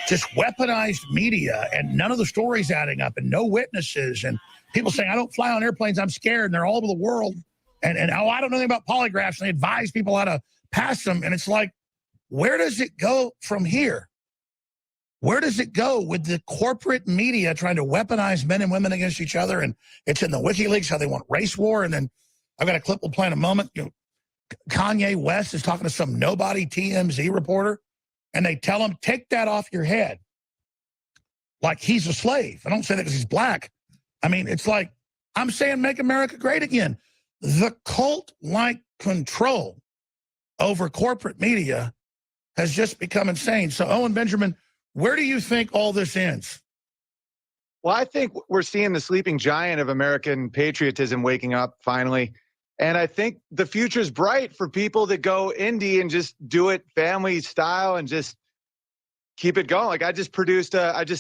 just weaponized media and none of the stories adding up and no witnesses and people saying, I don't fly on airplanes, I'm scared, and they're all over the world. And I don't know anything about polygraphs, and they advise people how to pass them. And it's like, where does it go from here? Where does it go with the corporate media trying to weaponize men and women against each other? And it's in the WikiLeaks, how they want race war. And then I've got a clip we'll play in a moment. Kanye West is talking to some nobody TMZ reporter, and they tell him, take that off your head. Like he's a slave. I don't say that because he's black. I mean, it's like, I'm saying make America great again. The cult-like control over corporate media has just become insane. So, Owen Benjamin, where do you think all this ends? Well, I think we're seeing the sleeping giant of American patriotism waking up finally. And I think the future's bright for people that go indie and just do it family style and just keep it going. Like I just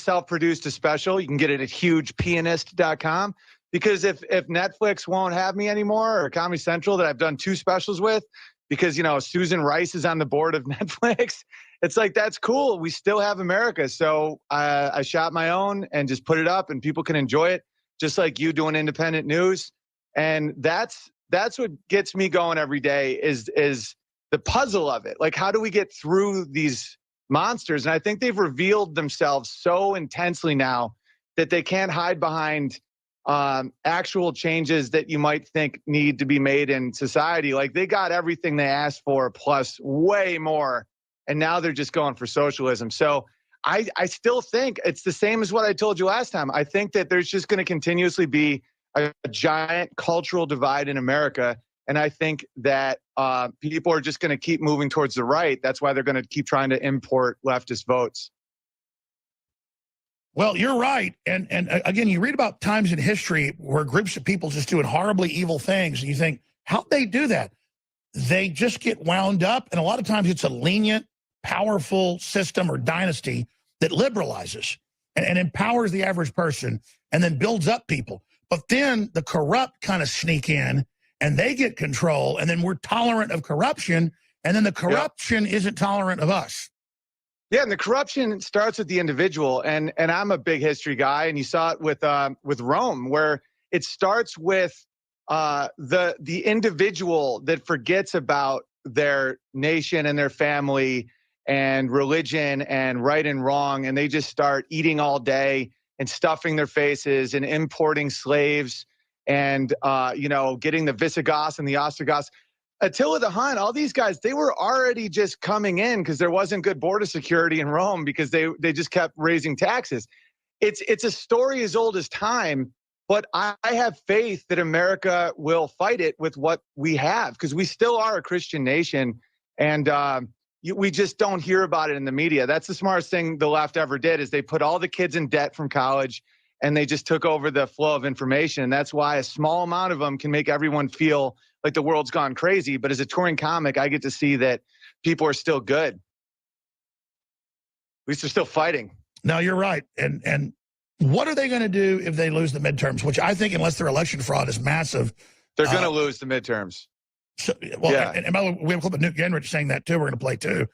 self-produced a special. You can get it at hugepianist.com. Because if Netflix won't have me anymore, or Comedy Central that I've done 2 specials with, because, Susan Rice is on the board of Netflix, it's like, that's cool. We still have America. So I shot my own and just put it up and people can enjoy it, just like you doing independent news. And that's what gets me going every day is the puzzle of it. Like, how do we get through these monsters? And I think they've revealed themselves so intensely now that they can't hide behind actual changes that you might think need to be made in society. Like they got everything they asked for plus way more. And now they're just going for socialism. So I still think it's the same as what I told you last time. I think that there's just going to continuously be a giant cultural divide in America. And I think that people are just going to keep moving towards the right. That's why they're going to keep trying to import leftist votes. Well, you're right. And again, you read about times in history where groups of people just doing horribly evil things. And you think, how'd they do that? They just get wound up. And a lot of times it's a lenient powerful system or dynasty that liberalizes and empowers the average person and then builds up people. But then the corrupt kind of sneak in and they get control, and then we're tolerant of corruption, and then the corruption isn't tolerant of us. Yeah, and the corruption starts with the individual, and I'm a big history guy, and you saw it with Rome, where it starts with the individual that forgets about their nation and their family and religion and right and wrong, and they just start eating all day and stuffing their faces and importing slaves and getting the Visigoths and the Ostrogoths. Attila the Hun, all these guys, they were already just coming in because there wasn't good border security in Rome because they just kept raising taxes. It's a story as old as time, but I have faith that America will fight it with what we have, because we still are a Christian nation, and we just don't hear about it in the media. That's the smartest thing the left ever did, is they put all the kids in debt from college, and they just took over the flow of information. And that's why a small amount of them can make everyone feel like the world's gone crazy. But as a touring comic, I get to see that people are still good. At least they're still fighting. No, you're right. And what are they going to do if they lose the midterms, which I think, unless their election fraud is massive, they're going to lose the midterms. So, well, yeah. And by the way, we have a clip of Newt Gingrich saying that too. We're going to play too.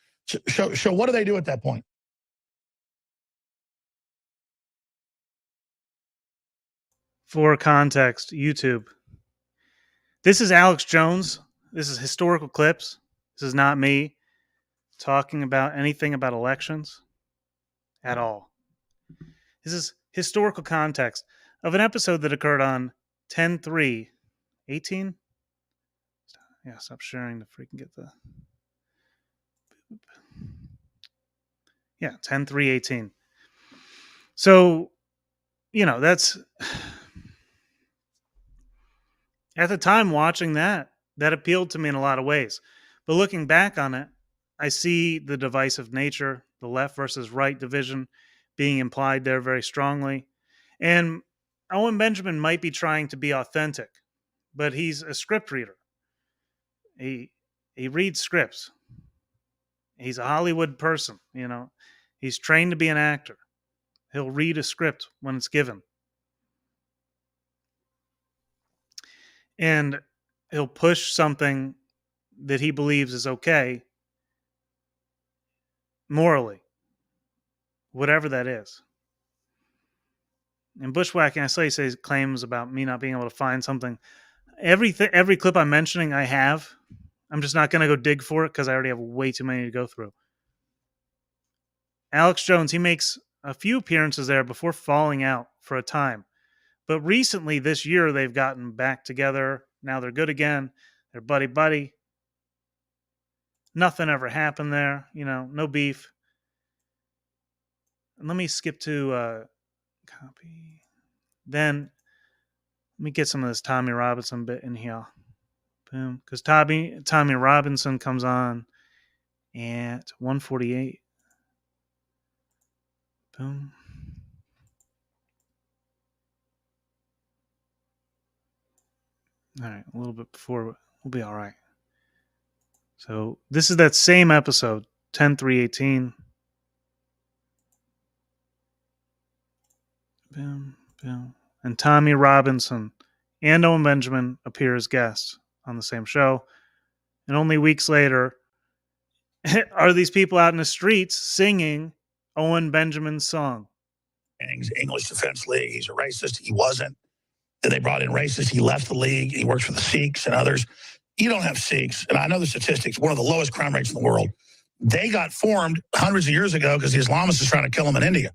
So what do they do at that point? For context, YouTube. This is Alex Jones. This is historical clips. This is not me talking about anything about elections at all. This is historical context of an episode that occurred on 10/3/18. Yeah, stop sharing to freaking get the... Yeah, 10/3/18. So, that's... At the time watching that appealed to me in a lot of ways. But looking back on it, I see the divisive nature, the left versus right division being implied there very strongly. And Owen Benjamin might be trying to be authentic, but he's a script reader. He reads scripts. He's a Hollywood person, He's trained to be an actor. He'll read a script when it's given. And he'll push something that he believes is okay morally, whatever that is. And bushwhacking, I saw you say claims about me not being able to find something. Every clip I'm mentioning, I have. I'm just not going to go dig for it because I already have way too many to go through. Alex Jones, he makes a few appearances there before falling out for a time. But recently, this year, they've gotten back together. Now they're good again. They're buddy-buddy. Nothing ever happened there. No beef. And let me skip to copy. Then let me get some of this Tommy Robinson bit in here. Boom. Because Tommy Robinson comes on at 1:48. Boom. All right, a little bit before, we'll be all right. So this is that same episode, 10/3/18. Boom, boom. And Tommy Robinson and Owen Benjamin appear as guests on the same show. And only weeks later, are these people out in the streets singing Owen Benjamin's song. English Defense League. He's a racist. He wasn't. Then they brought in racists. He left the league. He works for the Sikhs and others. You don't have Sikhs, and I know the statistics, one of the lowest crime rates in the world. They got formed hundreds of years ago because the Islamists are trying to kill them in India.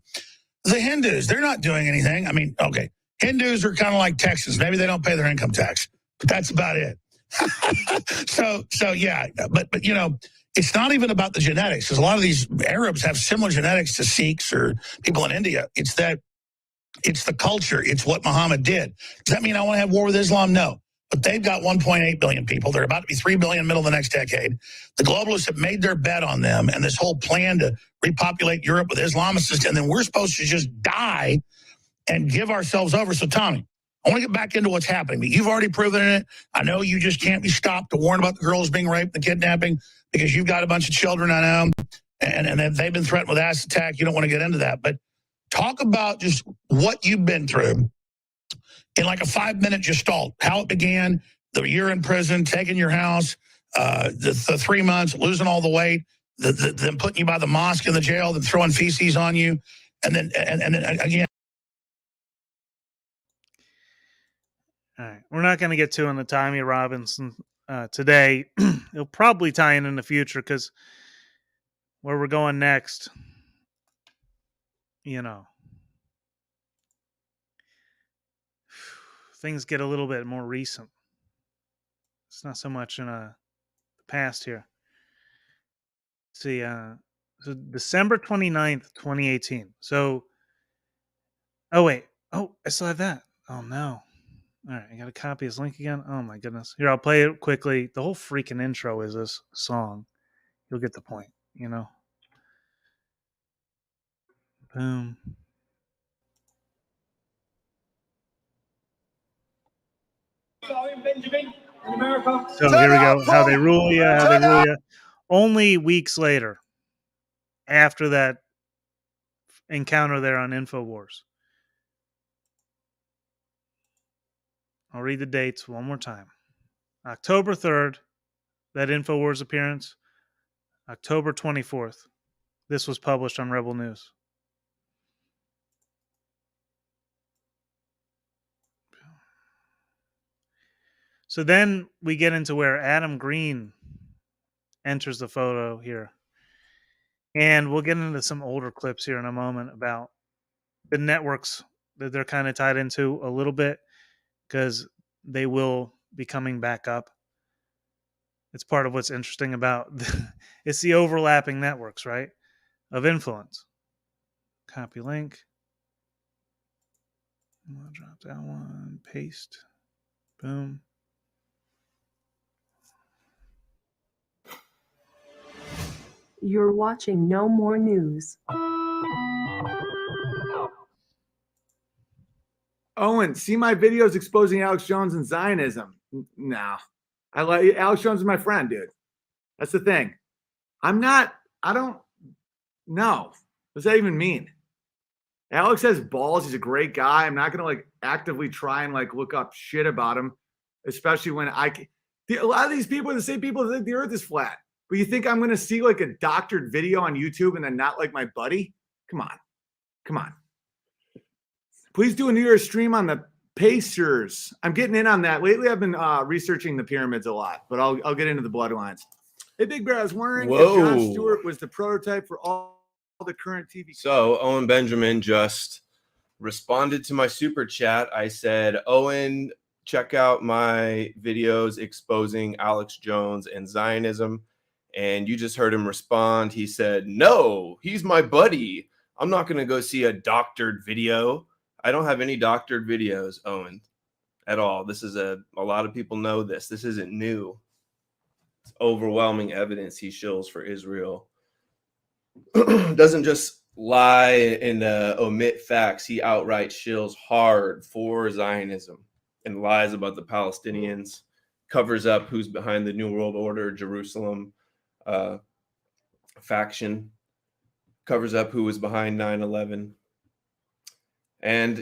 The Hindus, they're not doing anything. I mean, okay, Hindus are kind of like Texans. Maybe they don't pay their income tax, but that's about it. So yeah, but it's not even about the genetics, because a lot of these Arabs have similar genetics to Sikhs or people in India. It's the culture. It's what Muhammad did. Does that mean I want to have war with Islam? No. But they've got 1.8 billion people. They're about to be 3 billion middle of the next decade. The globalists have made their bet on them, and this whole plan to repopulate Europe with Islamists, and then we're supposed to just die and give ourselves over. So, Tommy, I want to get back into what's happening. But you've already proven it. I know you just can't be stopped to warn about the girls being raped and kidnapping because you've got a bunch of children, I know. and they've been threatened with acid attack. You don't want to get into that, but talk about just what you've been through in like a 5-minute gestalt, how it began, the year in prison, taking your house, the 3 months, losing all the weight, them putting you by the mosque in the jail, then throwing feces on you, and then again. All right. We're not going to get to in the Tommy Robinson today. It'll probably tie in the future because where we're going next, you know, things get a little bit more recent. It's not so much in the past here. Let's see, so December 29th, 2018. So, oh, wait. Oh, I still have that. Oh, no. All right, I got to copy his link again. Oh, my goodness. Here, I'll play it quickly. The whole freaking intro is this song. You'll get the point, you know? Boom. Benjamin in America. So here we go. How they rule you, how they rule you. Only weeks later, after that encounter there on InfoWars. I'll read the dates one more time. October 3rd, that InfoWars appearance. October 24th, this was published on Rebel News. So then we get into where Adam Green enters the photo here. And we'll get into some older clips here in a moment about the networks that they're kind of tied into a little bit because they will be coming back up. It's part of what's interesting about it's the overlapping networks, right? Of influence. Copy link. I'll drop that one. Paste. Boom. You're watching No More News. Owen, see my videos exposing Alex Jones and Zionism. No. I like Alex Jones is my friend, dude. That's the thing. I don't know. What does that even mean? Alex has balls. He's a great guy. I'm not going to actively try and look up shit about him, especially when a lot of these people are the same people that think the earth is flat. But you think I'm going to see a doctored video on YouTube and then not like my buddy? Come on. Please do a New Year's stream on the Pacers. I'm getting in on that. Lately, I've been researching the pyramids a lot, but I'll get into the bloodlines. Hey, Big Bear, I was wondering if Jon Stewart was the prototype for all the current TV. So Owen Benjamin just responded to my super chat. I said, Owen, check out my videos exposing Alex Jones and Zionism. And you just heard him respond. He said, no, he's my buddy. I'm not going to go see a doctored video. I don't have any doctored videos, Owen, at all. This is a lot of people know this. This isn't new. It's overwhelming evidence he shills for Israel. Doesn't just lie and omit facts. He outright shills hard for Zionism and lies about the Palestinians, covers up who's behind the New World Order, Jerusalem faction, covers up who was behind 9/11. And,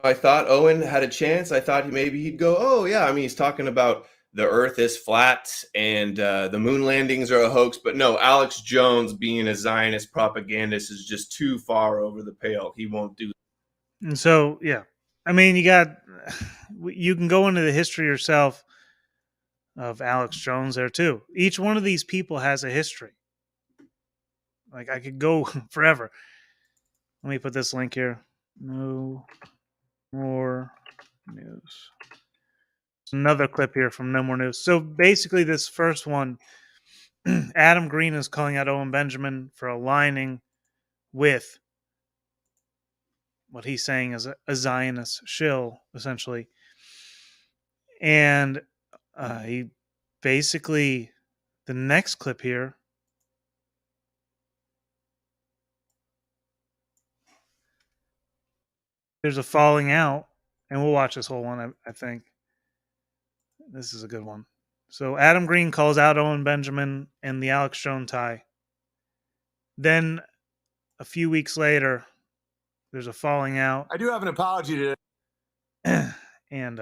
I thought Owen had a chance. I thought maybe he'd go, oh, yeah. I mean, he's talking about the earth is flat and the moon landings are a hoax. But no, Alex Jones being a Zionist propagandist is just too far over the pale. He won't do that. And so, yeah. I mean, you can go into the history yourself of Alex Jones there too. Each one of these people has a history. I could go forever. Let me put this link here. No More News. There's another clip here from No More News. So basically this first one, Adam Green is calling out Owen Benjamin for aligning with what he's saying is a Zionist shill, essentially. And he basically, the next clip here, there's a falling out, and we'll watch this whole one, I think. This is a good one. So Adam Green calls out Owen Benjamin and the Alex Jones tie. Then a few weeks later, there's a falling out. I do have an apology today. And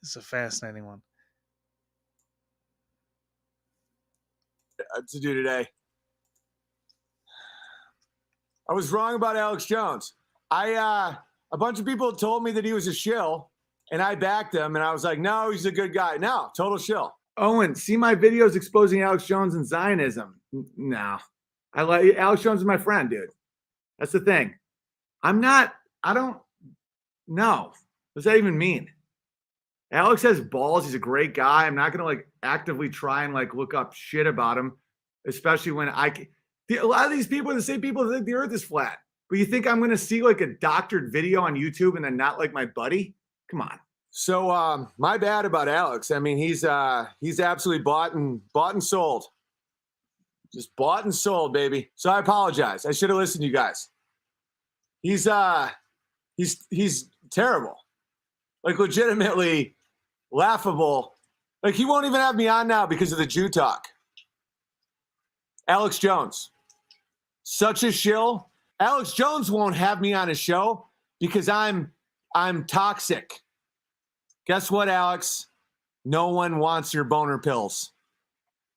it's a fascinating one. To do today. I was wrong about Alex Jones. A bunch of people told me that he was a shill, and I backed him, and I was like, no, he's a good guy. No, total shill. Owen, see my videos exposing Alex Jones and Zionism. No. I like Alex Jones is my friend, dude. That's the thing. I don't know. What does that even mean? Alex has balls. He's a great guy. I'm not going to like actively try and like look up shit about him, especially when a lot of these people are the same people that think the earth is flat. But you think I'm going to see like a doctored video on YouTube and then not like my buddy? Come on. So my bad about Alex. I mean, he's absolutely bought and sold. Just bought and sold, baby. So I apologize. I should have listened to you guys. He's terrible. Like legitimately laughable. Like he won't even have me on now because of the Jew talk. Alex Jones. Such a shill. Alex Jones won't have me on his show because I'm toxic. Guess what, Alex? No one wants your boner pills.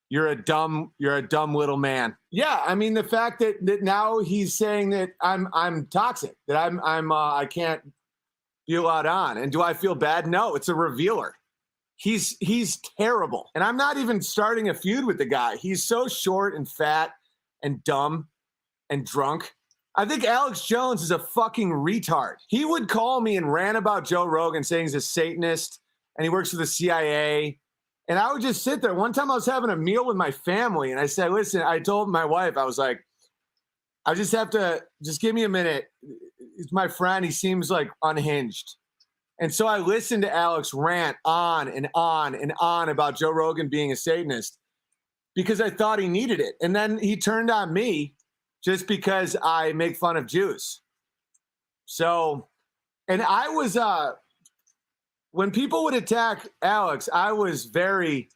You're a dumb little man. Yeah, I mean the fact that now he's saying that I'm toxic, that I can't be allowed on. And do I feel bad? No, it's a revealer. He's terrible. And I'm not even starting a feud with the guy. He's so short and fat and dumb and drunk. I think Alex Jones is a fucking retard. He would call me and rant about Joe Rogan saying he's a Satanist and he works for the CIA. And I would just sit there. One time I was having a meal with my family and I said, listen, I told my wife, I was like, I just have to, just give me a minute. He's my friend. He seems like unhinged. And so I listened to Alex rant on and on and on about Joe Rogan being a Satanist because I thought he needed it. And then he turned on me just because I make fun of Jews. So, and I was, when people would attack Alex, I was very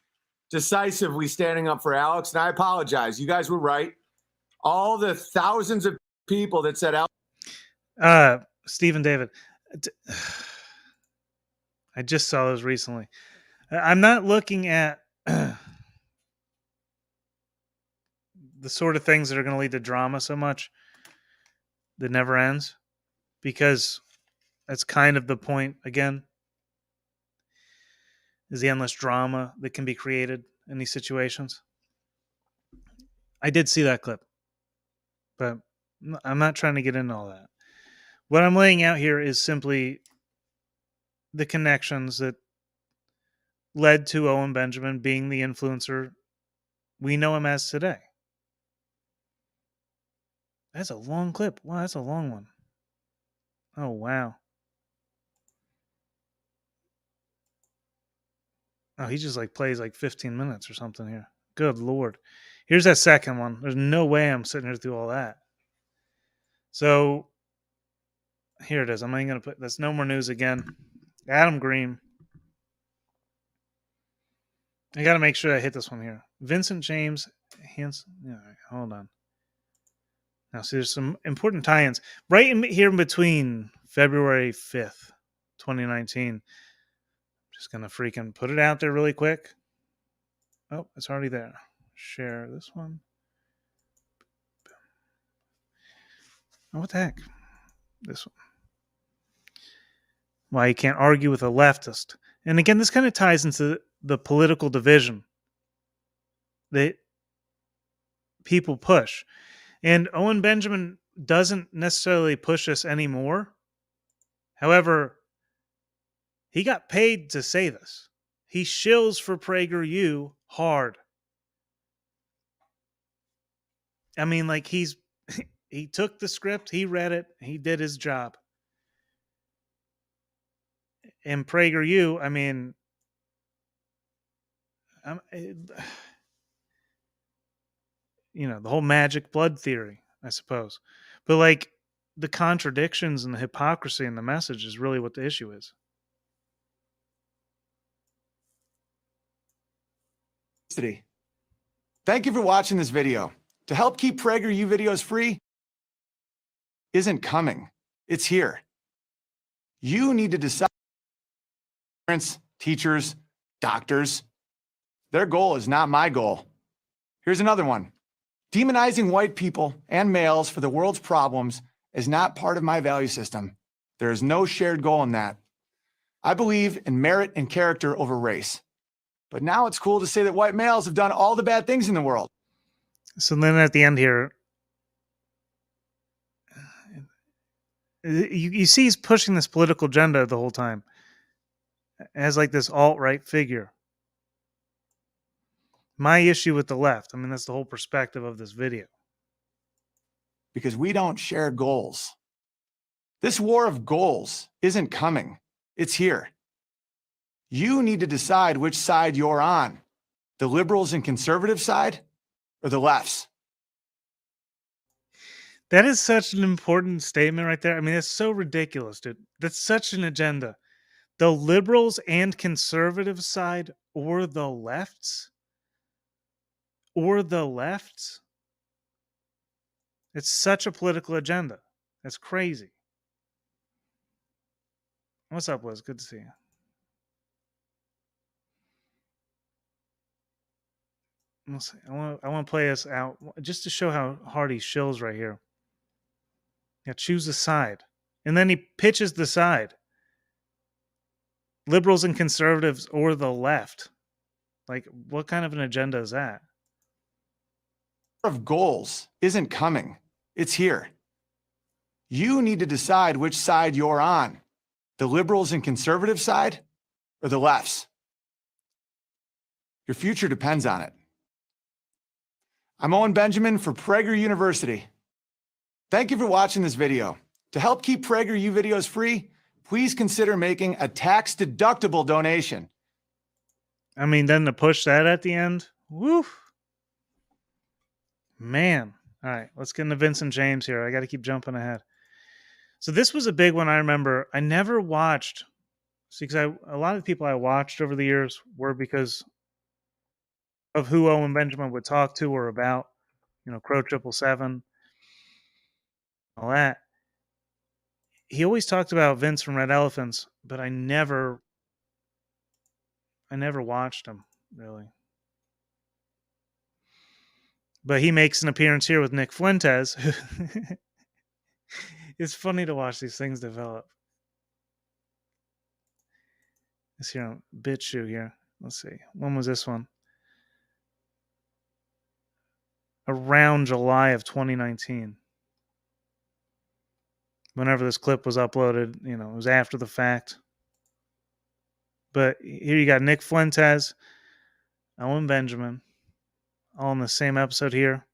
decisively standing up for Alex, and I apologize. You guys were right. All the thousands of people that said Alex. Stephen David. I just saw those recently. I'm not looking at the sort of things that are going to lead to drama so much that never ends, because that's kind of the point again, is the endless drama that can be created in these situations. I did see that clip, but I'm not trying to get into all that. What I'm laying out here is simply the connections that led to Owen Benjamin being the influencer we know him as today. That's a long clip. Wow, that's a long one. Oh, wow. Oh, he just like plays like 15 minutes or something here. Good Lord. Here's that second one. There's no way I'm sitting here through all that. So here it is. I'm not going to put, that's no more news again. Adam Green. I got to make sure I hit this one here. Vincent James Hansen. Yeah, hold on. Now, see, there's some important tie-ins right here in between February 5th, 2019. Just going to freaking put it out there really quick. Oh, it's already there. Share this one. Oh, what the heck? This one. Why you can't argue with a leftist. And again, this kind of ties into the political division that people push. And Owen Benjamin doesn't necessarily push us anymore. However, he got paid to say this. He shills for PragerU hard. I mean, like he took the script, he read it, he did his job. And PragerU, I mean, you know, the whole magic blood theory, I suppose. But like the contradictions and the hypocrisy in the message is really what the issue is. Thank you for watching this video. To help keep PragerU videos free isn't coming. It's here. You need to decide. Parents, teachers, doctors. Their goal is not my goal. Here's another one. Demonizing white people and males for the world's problems is not part of my value system. There is no shared goal in that. I believe in merit and character over race. But now it's cool to say that white males have done all the bad things in the world. So then at the end here, you see he's pushing this political agenda the whole time as like this alt-right figure. My issue with the left, I mean, that's the whole perspective of this video. Because we don't share goals. This war of goals isn't coming. It's here. You need to decide which side you're on. The liberals and conservative side or the left's. That is such an important statement right there. I mean, it's so ridiculous, dude. That's such an agenda. The liberals and conservative side or the lefts? Or the lefts? It's such a political agenda. That's crazy. What's up, Liz? Good to see you. Let's see. I want to play this out just to show how hard he shills right here. Yeah, choose a side. And then he pitches the side. Liberals and conservatives or the left. Like, what kind of an agenda is that? Of goals isn't coming. It's here. You need to decide which side you're on. The liberals and conservative side or the left's. Your future depends on it. I'm Owen Benjamin for Prager University. Thank you for watching this video. To help keep PragerU videos free, please consider making a tax-deductible donation. I mean, then to push that at the end, woo. Man. All right, let's get into Vincent James here. I got to keep jumping ahead. So this was a big one I remember. I never watched. See, because a lot of the people I watched over the years were because of who Owen Benjamin would talk to or about. You know, Crow 777, all that. He always talked about Vince from Red Elephants, but I never watched him, really. But he makes an appearance here with Nick Fuentes. It's funny to watch these things develop. Let's hear a bit shoe here. Let's see. When was this one? Around July of 2019. Whenever this clip was uploaded, you know, it was after the fact. But here you got Nick Fuentes, Owen Benjamin, all in the same episode here.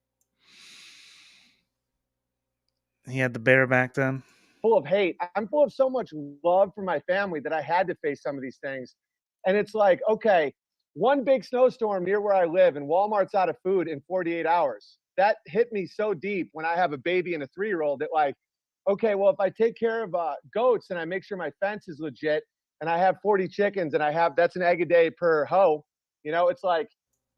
He had the bear back then. Full of hate. I'm full of so much love for my family that I had to face some of these things. And it's like, okay, one big snowstorm near where I live and Walmart's out of food in 48 hours. That hit me so deep when I have a baby and a 3-year-old that like, okay, well, if I take care of goats and I make sure my fence is legit and I have 40 chickens and that's an egg a day per hoe, you know, it's like,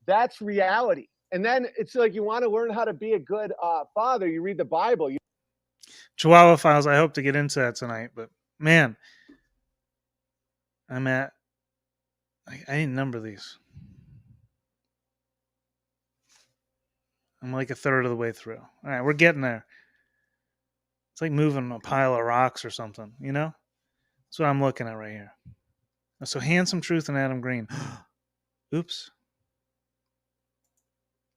that's reality. And then it's like, you want to learn how to be a good father. You read the Bible. Chihuahua Files, I hope to get into that tonight, but man, I didn't number these. I'm like a third of the way through. All right, we're getting there. It's like moving a pile of rocks or something, you know? That's what I'm looking at right here. So Handsome Truth and Adam Green. Oops.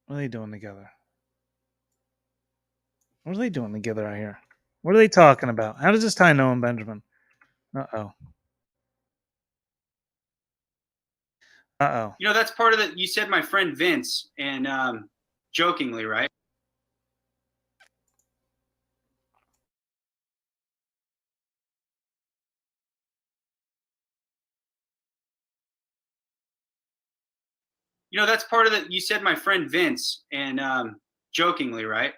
What are they doing together? What are they doing together out here? What are they talking about? How does this tie Owen Benjamin? Uh-oh. Uh-oh. You know, that's part of the, you said my friend Vince, and jokingly, right? You know, that's part of the, you said my friend Vince, and jokingly, right?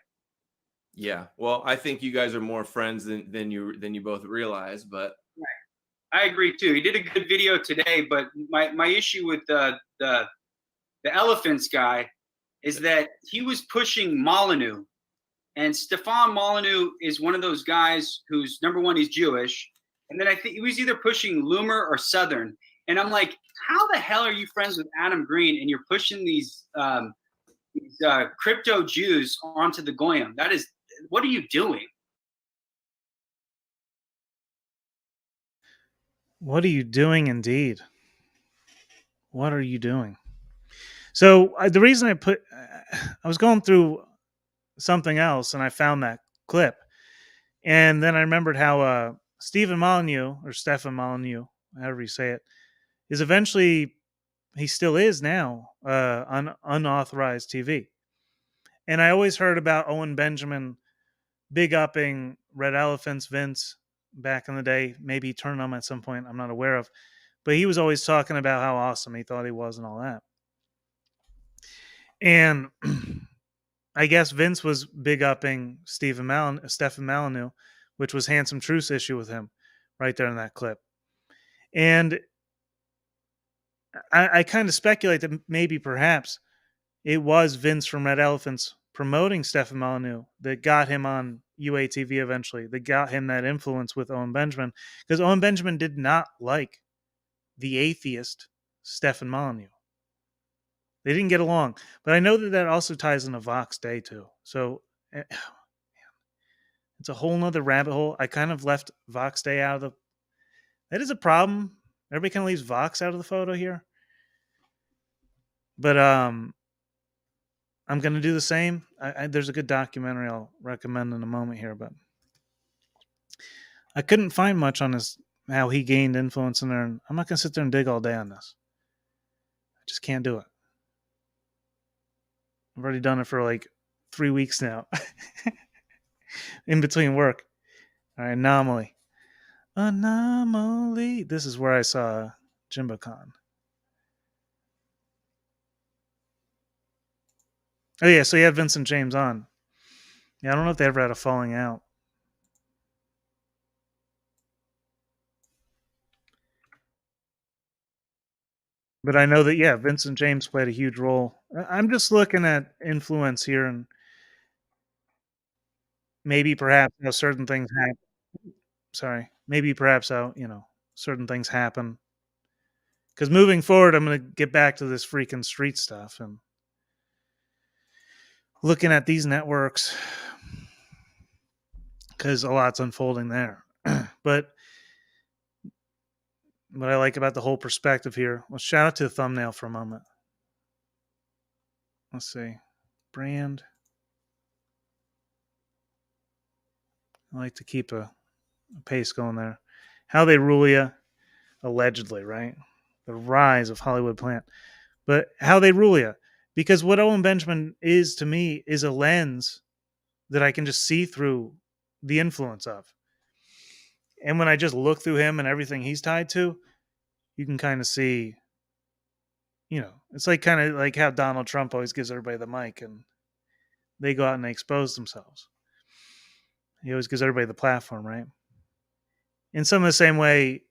Yeah. Well, I think you guys are more friends than you both realize, but right. I agree too. He did a good video today, but my issue with the elephants guy is that he was pushing Molyneux. And Stefan Molyneux is one of those guys who's, number one, he's Jewish. And then I think he was either pushing Loomer or Southern. And I'm like, how the hell are you friends with Adam Green and you're pushing these crypto Jews onto the Goyim? What are you doing? What are you doing, indeed? What are you doing? So the reason I was going through something else and I found that clip. And then I remembered how Stephen Molyneux, or Stefan Molyneux, however you say it, is eventually, he still is now, on unauthorized TV. And I always heard about Owen Benjamin big upping Red Elephant's Vince back in the day. Maybe he turned on him at some point, I'm not aware of. But he was always talking about how awesome he thought he was and all that. And I guess Vince was big upping Stefan Molyneux, which was Handsome Truth's issue with him right there in that clip. And I kind of speculate that maybe perhaps it was Vince from Red Elephants promoting Stefan Molyneux that got him on UATV eventually, that got him that influence with Owen Benjamin, because Owen Benjamin did not like the atheist Stefan Molyneux. They didn't get along. But I know that also ties into Vox Day too. So it's a whole nother rabbit hole. I kind of left Vox Day out of the... That is a problem. Everybody kind of leaves Vox out of the photo here. But I'm going to do the same. There's a good documentary I'll recommend in a moment here, but I couldn't find much on how he gained influence in there. And I'm not going to sit there and dig all day on this. I just can't do it. I've already done it for like 3 weeks now. In between work. All right, Anomaly. Anomaly. This is where I saw Jimbo Khan. Oh, yeah, so he had Vincent James on. Yeah, I don't know if they ever had a falling out. But I know that, yeah, Vincent James played a huge role. I'm just looking at influence here, and maybe perhaps how certain things happen. Sorry. Maybe perhaps how, certain things happen. Because moving forward, I'm going to get back to this freaking street stuff and looking at these networks, because a lot's unfolding there. But what I like about the whole perspective here, let's shout out to the thumbnail for a moment. Let's see. Brand. I like to keep a pace going there. How They Rule Ya, allegedly, right? The rise of Hollywood Plant. But How They Rule Ya. Because what Owen Benjamin is to me is a lens that I can just see through the influence of. And when I just look through him and everything he's tied to, you can kind of see, it's like kind of like how Donald Trump always gives everybody the mic and they go out and they expose themselves. He always gives everybody the platform, right? In some of the same way,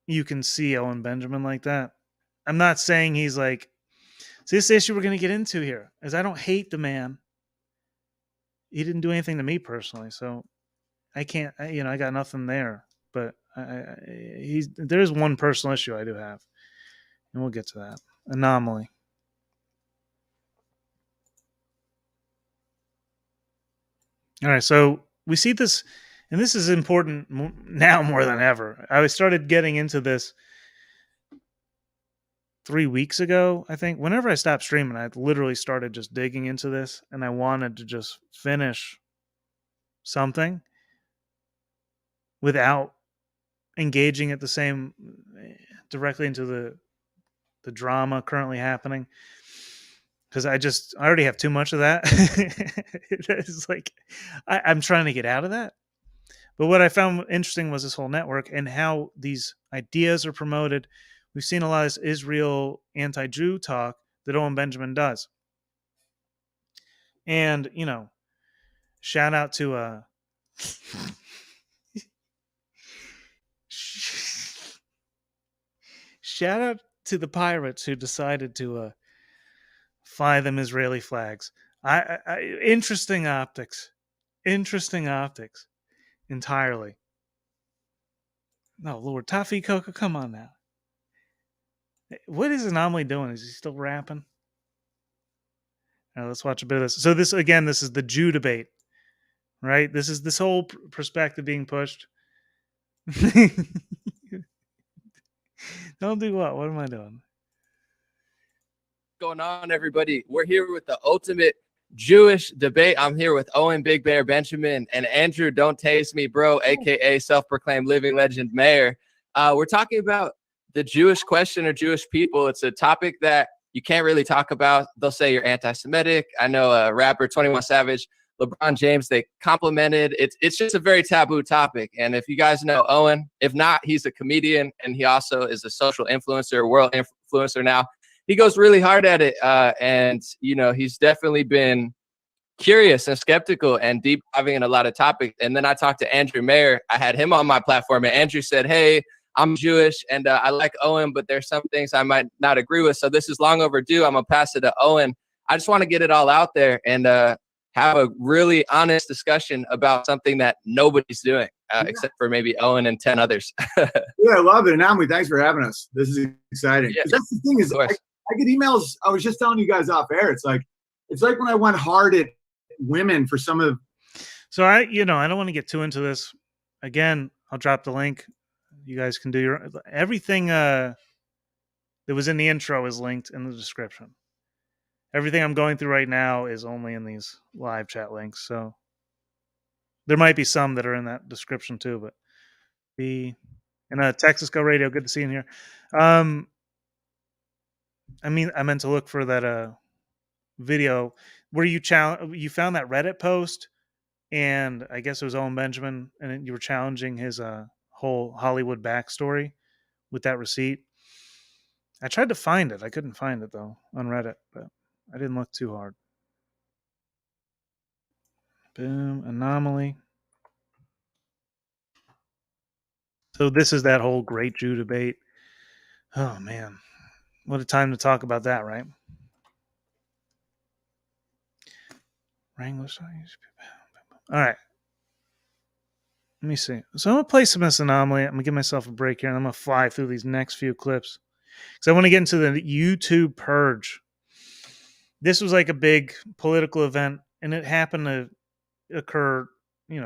you can see Owen Benjamin like that. I'm not saying he's like, so this issue we're going to get into here is I don't hate the man. He didn't do anything to me personally, so I can't, I got nothing there. But there is one personal issue I do have, and we'll get to that. Anomaly. All right, so we see this, and this is important now more than ever. I started getting into this 3 weeks ago, I think. Whenever I stopped streaming, I literally started just digging into this, and I wanted to just finish something without engaging at the same directly into the drama currently happening, because I already have too much of that. It's like I'm trying to get out of that. But what I found interesting was this whole network and how these ideas are promoted. We've seen a lot of this Israel anti-Jew talk that Owen Benjamin does. And, shout out to shout out to the pirates who decided to fly them Israeli flags. Interesting optics. Interesting optics. Entirely. No, Lord. Toffee Coca, come on now. What is Anomaly doing? Is he still rapping? All right, let's watch a bit of this. So this is the Jew debate, right? This is this whole perspective being pushed. Don't do what? What am I doing? What's going on, everybody? We're here with the ultimate Jewish debate. I'm here with Owen Big Bear Benjamin and Andrew Don't Taste Me Bro, aka self-proclaimed living legend mayor. We're talking about the Jewish question or Jewish people. It's a topic that you can't really talk about. They'll say you're anti-Semitic. I know rapper 21 Savage, LeBron James, they complimented. It's just a very taboo topic. And if you guys know Owen, if not, he's a comedian and he also is a social influencer, world influencer now. He goes really hard at it. And, you know, he's definitely been curious and skeptical and deep diving in a lot of topics. And then I talked to Andrew Mayer. I had him on my platform and Andrew said, hey, I'm Jewish and I like Owen, but there's some things I might not agree with. So this is long overdue. I'm going to pass it to Owen. I just want to get it all out there and have a really honest discussion about something that nobody's doing except for maybe Owen and 10 others. Yeah, I love it. Anomaly, thanks for having us. This is exciting. Yeah, that's the thing is I get emails. I was just telling you guys off air. It's like when I went hard at women for some of. So I don't want to get too into this. Again, I'll drop the link. You guys can do your everything that was in the intro is linked in the description. Everything I'm going through right now is only in these live chat links. So there might be some that are in that description too, but Texas Go Radio, good to see you in here. I meant to look for that video where you found that Reddit post, and I guess it was Owen Benjamin, and you were challenging his whole Hollywood backstory with that receipt. I tried to find it. I couldn't find it though on Reddit, but I didn't look too hard. Boom, Anomaly. So this is that whole great Jew debate. Oh man. What a time to talk about that, right? Wrangler. All right. Let me see. So I'm going to play some of this Anomaly. I'm going to give myself a break here, and I'm going to fly through these next few clips. Because I want to get into the YouTube purge. This was like a big political event, and it happened to occur,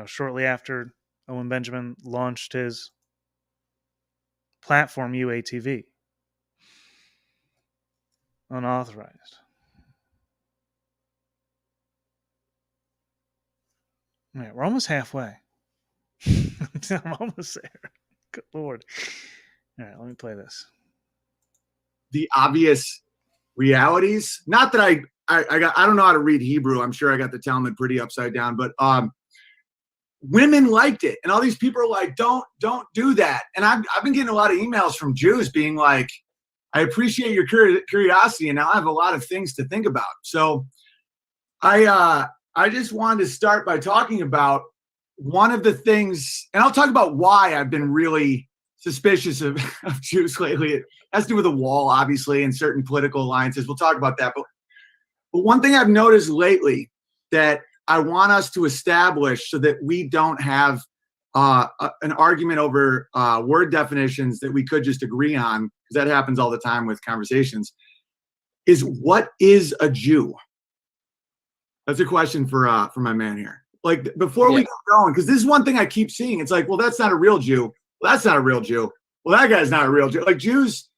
shortly after Owen Benjamin launched his platform, UATV. Unauthorized. All right, we're almost halfway. I'm almost there. Good Lord. All right, let me play this. The obvious realities. Not that I don't know how to read Hebrew. I'm sure I got the Talmud pretty upside down, but women liked it, and all these people are like, "Don't do that." And I've been getting a lot of emails from Jews being like, I appreciate your curiosity, and now I have a lot of things to think about. So I just wanted to start by talking about one of the things, and I'll talk about why I've been really suspicious of Jews lately. It has to do with the wall, obviously, and certain political alliances. We'll talk about that. But one thing I've noticed lately that I want us to establish so that we don't have an argument over word definitions that we could just agree on, because that happens all the time with conversations, is what is a Jew? That's a question for my man here. Like, before we get going, because this is one thing I keep seeing. It's like, well, that's not a real Jew. Well, that's not a real Jew. Well, that guy's not a real Jew. Like, Jews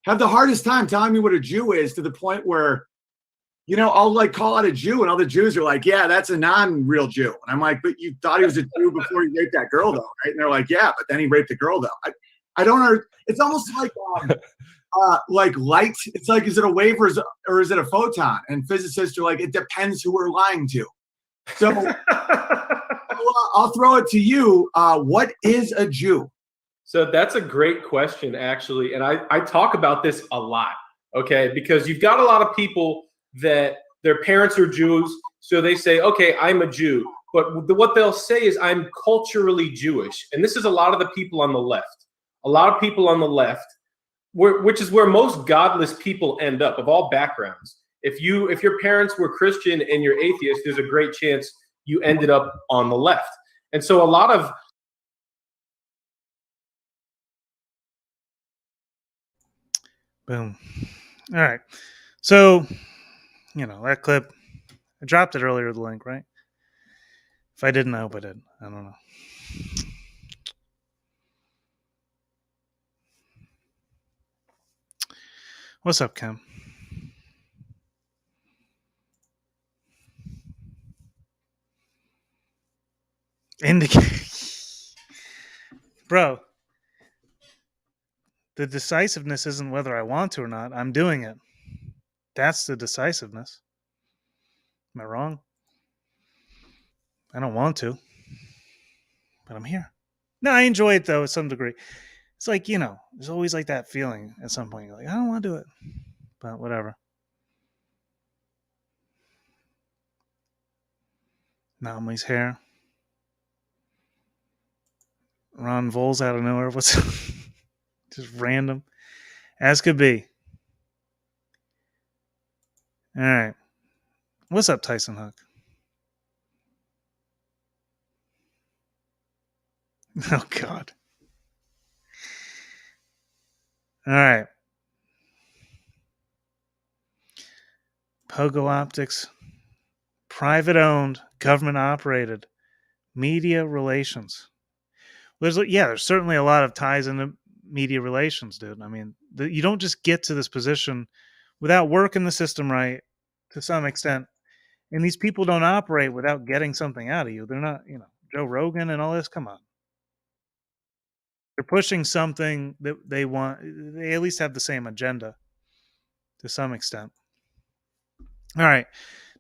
have the hardest time telling me what a Jew is, to the point where, I'll like call out a Jew and all the Jews are like, yeah, that's a non-real Jew. And I'm like, but you thought he was a Jew before he raped that girl, though, right? And they're like, yeah, but then he raped the girl, though. I don't know. It's almost like light. It's like, is it a wave or is it a photon? And physicists are like, it depends who we're lying to. So I'll throw it to you. What is a Jew? So that's a great question, actually. And I talk about this a lot, okay? Because you've got a lot of people that their parents are Jews, so they say, okay, I'm a Jew. But what they'll say is, I'm culturally Jewish. And this is a lot of the people on the left. A lot of people on the left, which is where most godless people end up, of all backgrounds. If your parents were Christian and you're atheist, there's a great chance you ended up on the left. And so a lot of Boom. All right. So, that clip, I dropped it earlier, the link, right? If I didn't, I hope I did. I don't know. What's up, Cam? Bro, the decisiveness isn't whether I want to or not. I'm doing it. That's the decisiveness. Am I wrong? I don't want to, but I'm here. No, I enjoy it though, to some degree. It's like, there's always like that feeling at some point. You're like, I don't want to do it, but whatever. Naomi's hair. Ron Voles out of nowhere. What's just random? As could be. All right. What's up, Tyson Hook? Oh, God. All right. Pogo Optics. Private owned, government operated. Media relations. There's certainly a lot of ties into media relations, dude. I mean, you don't just get to this position without working the system right to some extent. And these people don't operate without getting something out of you. They're not, Joe Rogan and all this. Come on. They're pushing something that they want. They at least have the same agenda to some extent. All right.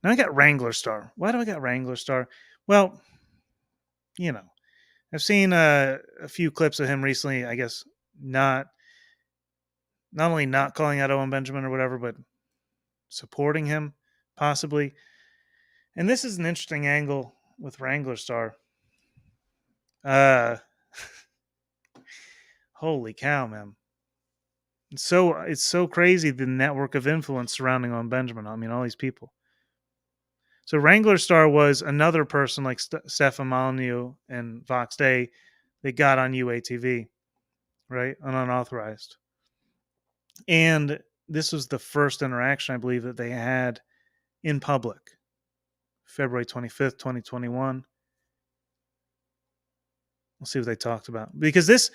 Now I got Wrangler Star. Why do I got Wrangler Star? Well, I've seen a few clips of him recently. I guess not only not calling out Owen Benjamin or whatever, but supporting him possibly. And this is an interesting angle with Wrangler Star. Holy cow, man! It's so crazy, the network of influence surrounding Owen Benjamin. I mean, all these people. So Wrangler Star was another person like Stefan Molyneux and Vox Day that got on UATV, right? Unauthorized. And this was the first interaction, I believe, that they had in public. February 25th, 2021. We'll see what they talked about. Because this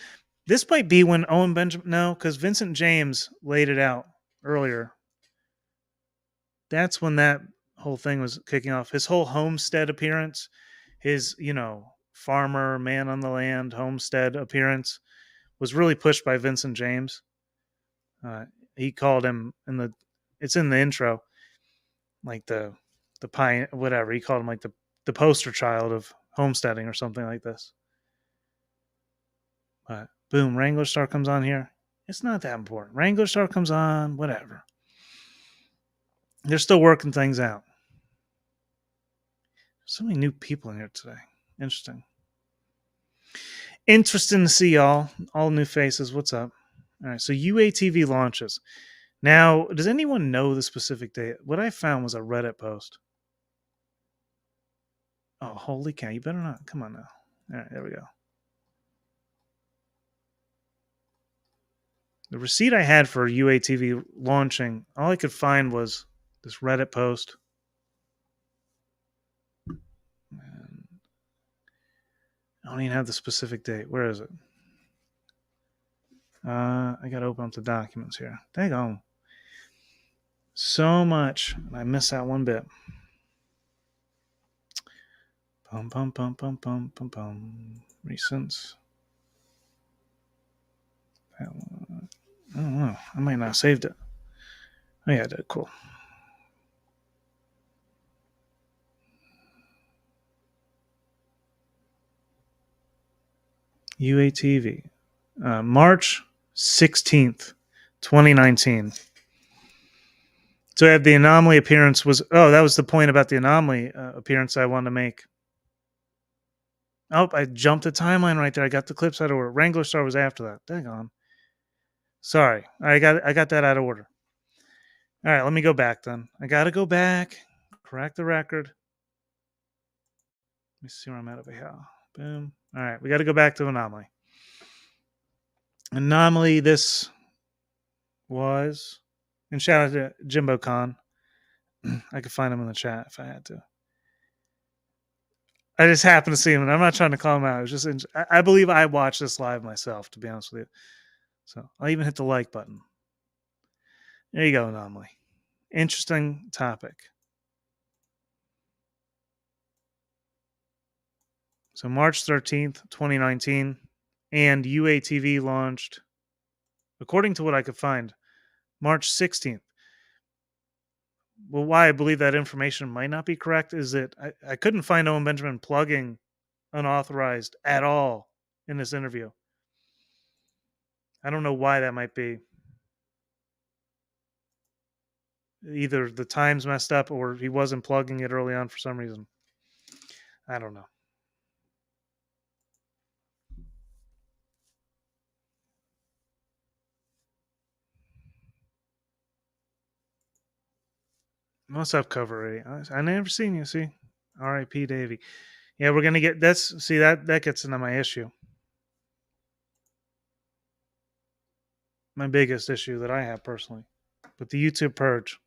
might be when Owen Benjamin... No, because Vincent James laid it out earlier. That's when that whole thing was kicking off. His whole homestead appearance, his, farmer, man on the land, homestead appearance was really pushed by Vincent James. He called him it's in the intro, like the pine, whatever. He called him like the poster child of homesteading or something like this. But boom, Wrangler Star comes on here. It's not that important. Wrangler Star comes on, whatever. They're still working things out. So many new people in here today. Interesting to see y'all. All new faces. What's up? All right, so UATV launches. Now, does anyone know the specific date? What I found was a Reddit post. Oh, holy cow. You better not. Come on now. All right, there we go. The receipt I had for UATV launching, all I could find was this Reddit post. I don't even have the specific date. Where is it? I got to open up the documents here. Dang on. So much. I missed that one bit. Bum, bum, bum, bum, bum, bum, bum. Recents. I don't know. I might not have saved it. Oh, yeah, I did. Cool. UATV. March 16th, 2019. So I had the anomaly appearance was... Oh, that was the point about the anomaly appearance I wanted to make. Oh, I jumped the timeline right there. I got the clips out of order. Wrangler Star was after that. Dang on. Sorry. I got that out of order. All right, let me go back then. I got to go back, correct the record. Let me see where I'm at over here. Boom. All right, we got to go back to Anomaly. Anomaly, this was, and shout out to Jimbo Khan. I could find him in the chat if I had to. I just happened to see him, and I'm not trying to call him out. It was just, I believe I watched this live myself, to be honest with you. So I'll even hit the like button. There you go, Anomaly. Interesting topic. So March 13th, 2019, and UATV launched, according to what I could find, March 16th. Well, why I believe that information might not be correct is that I couldn't find Owen Benjamin plugging unauthorized at all in this interview. I don't know why that might be. Either the time's messed up or he wasn't plugging it early on for some reason. I don't know. Must have cover already. I never seen you, see? R.I.P. Davey. Yeah, we're gonna get that gets into my issue. My biggest issue that I have personally. But the YouTube purge.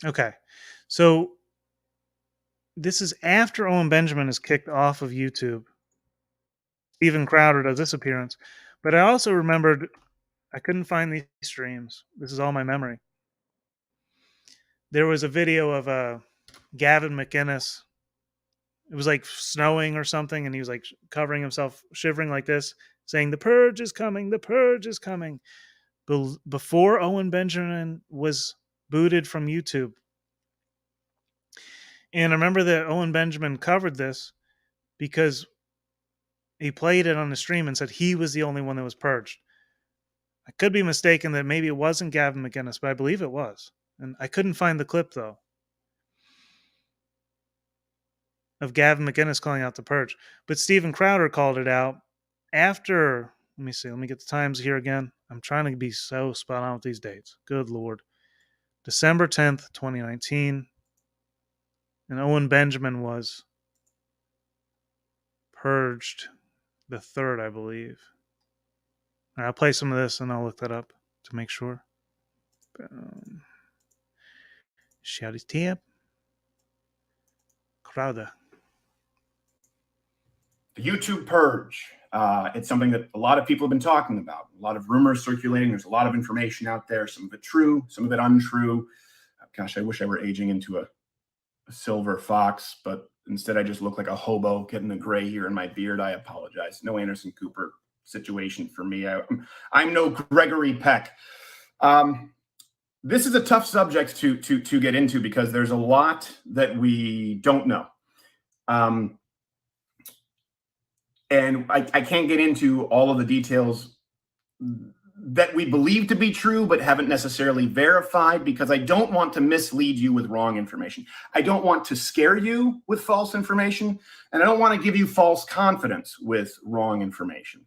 Okay. So this is after Owen Benjamin is kicked off of YouTube. Steven Crowder does this appearance. But I also remembered I couldn't find these streams. This is all my memory. There was a video of Gavin McInnes. It was like snowing or something, and he was like covering himself, shivering like this, saying, "The purge is coming, the purge is coming." Before Owen Benjamin was booted from YouTube. And I remember that Owen Benjamin covered this because he played it on the stream and said he was the only one that was purged. I could be mistaken that maybe it wasn't Gavin McInnes, but I believe it was. And I couldn't find the clip, though, of Gavin McInnes calling out the purge. But Steven Crowder called it out after, let me see, let me get the times here again. I'm trying to be so spot on with these dates. Good Lord. December 10th, 2019. And Owen Benjamin was purged the 3rd, I believe. All right, I'll play some of this and I'll look that up to make sure. Shout his tip. Crowder. The YouTube purge. It's something that a lot of people have been talking about. A lot of rumors circulating. There's a lot of information out there. Some of it true, some of it untrue. Gosh, I wish I were aging into a silver fox, but instead I just look like a hobo getting the gray here in my beard. I apologize. No Anderson Cooper situation for me. I'm no Gregory Peck. This is a tough subject to get into because there's a lot that we don't know. And I can't get into all of the details that we believe to be true, but haven't necessarily verified, because I don't want to mislead you with wrong information. I don't want to scare you with false information, and I don't want to give you false confidence with wrong information.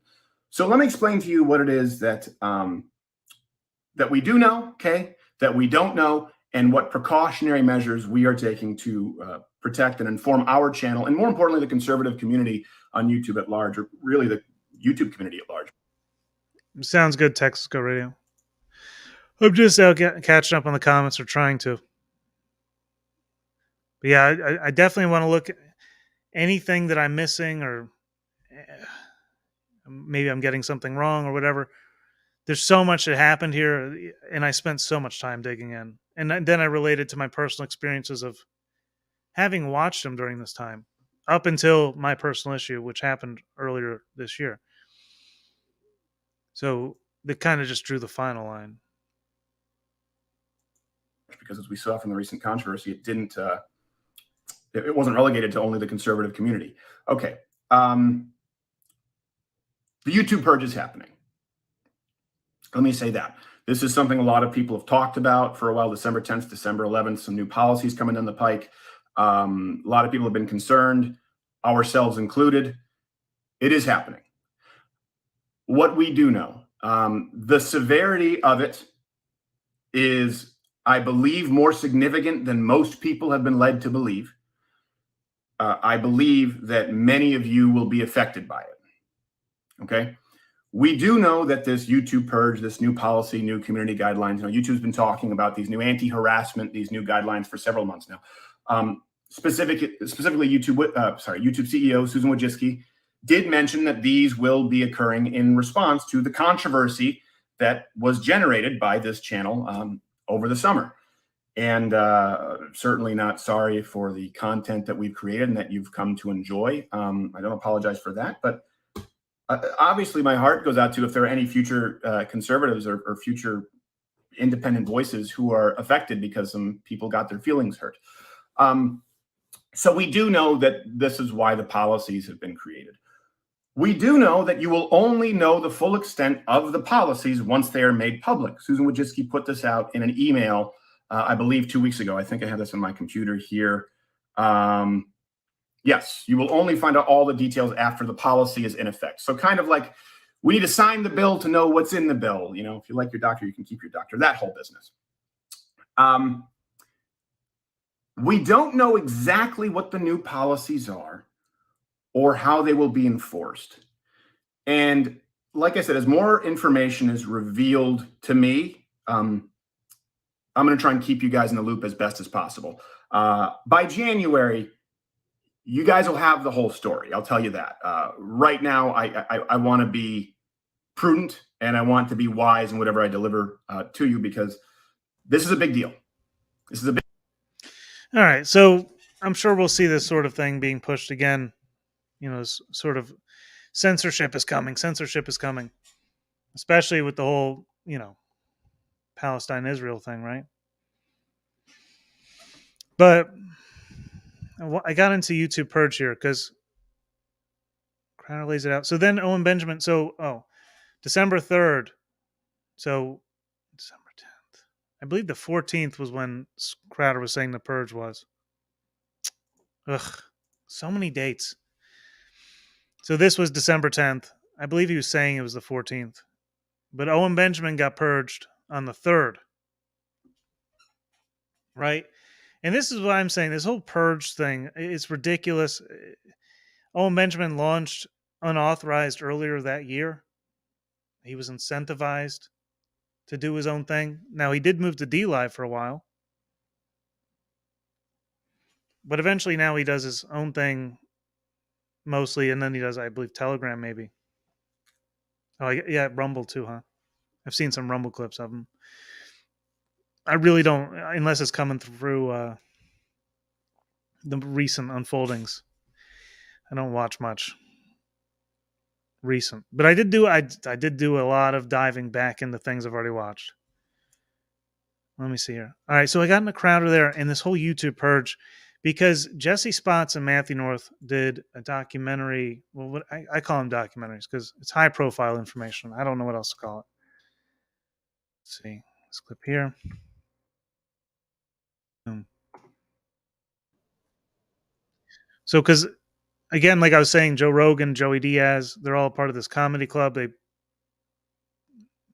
So let me explain to you what it is that that we do know, okay, that we don't know, and what precautionary measures we are taking to protect and inform our channel, and more importantly, the conservative community on YouTube at large, or really the YouTube community at large. Sounds good, Texas Go Radio. I'm just out catching up on the comments, or trying to. But yeah, I definitely want to look at anything that I'm missing, or maybe I'm getting something wrong or whatever. There's so much that happened here, and I spent so much time digging in. And then I related to my personal experiences of having watched him during this time, up until my personal issue, which happened earlier this year. So they kind of just drew the final line. Because as we saw from the recent controversy, it didn't, it wasn't relegated to only the conservative community. Okay. The YouTube purge is happening. Let me say that. This is something a lot of people have talked about for a while. December 10th, December 11th, some new policies coming down the pike. A lot of people have been concerned, ourselves included. It is happening. what we do know, the severity of it is, I believe, more significant than most people have been led to believe. I believe that many of you will be affected by it. Okay. We do know that this YouTube purge, this new policy, new community guidelines, YouTube's been talking about these new anti-harassment, these new guidelines for several months now. Specifically YouTube CEO Susan Wojcicki did mention that these will be occurring in response to the controversy that was generated by this channel over the summer. And certainly not sorry for the content that we've created and that you've come to enjoy. I don't apologize for that, but obviously my heart goes out to if there are any future conservatives or future independent voices who are affected because some people got their feelings hurt. So we do know that this is why the policies have been created. We do know that you will only know the full extent of the policies once they are made public. Susan Wojcicki put this out in an email, I believe 2 weeks ago. I think I have this on my computer here. Yes, you will only find out all the details after the policy is in effect. So kind of like we need to sign the bill to know what's in the bill. You know, if you like your doctor, you can keep your doctor, that whole business. We don't know exactly what the new policies are or how they will be enforced. And like I said, as more information is revealed to me, I'm going to try and keep you guys in the loop as best as possible. By January, you guys will have the whole story. I'll tell you that. Right now, I want to be prudent and I want to be wise in whatever I deliver to you because this is a big deal. This is a big. All right. So I'm sure we'll see this sort of thing being pushed again. You know, sort of censorship is coming. Censorship is coming, especially with the whole, Palestine-Israel thing, right? But I got into YouTube purge here because Crowder lays it out. So then Owen Benjamin. December 3rd. So December 10th. I believe the 14th was when Crowder was saying the purge was. Ugh, so many dates. So this was December 10th. I believe he was saying it was the 14th. But Owen Benjamin got purged on the 3rd. Right? And this is what I'm saying. This whole purge thing, it's ridiculous. Owen Benjamin launched unauthorized earlier that year. He was incentivized to do his own thing. Now, he did move to DLive for a while. But eventually now he does his own thing mostly. And then he does, I believe, Telegram maybe. Oh, yeah, Rumble too, huh? I've seen some Rumble clips of him. I really don't, unless it's coming through the recent unfoldings. I don't watch much recent, but I did do a lot of diving back into things I've already watched. Let me see here. All right, so I got in a Crowder there in this whole YouTube purge because Jesse Spots and Matthew North did a documentary. Well, what I call them documentaries because it's high profile information. I don't know what else to call it. Let's see this clip here. So, because again, like I was saying, Joe Rogan, Joey Diaz, they're all part of this comedy club.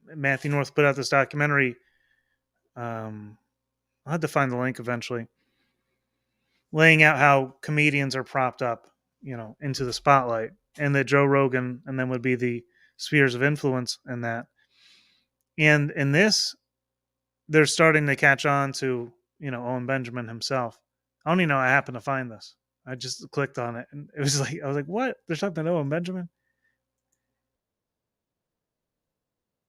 Matthew North put out this documentary. I'll have to find the link eventually, laying out how comedians are propped up, into the spotlight, and that Joe Rogan and then would be the spheres of influence in that. And in this, they're starting to catch on to, Owen Benjamin himself. I don't even know how I happened to find this. I just clicked on it and it was like, I was like, what? There's something to Owen Benjamin?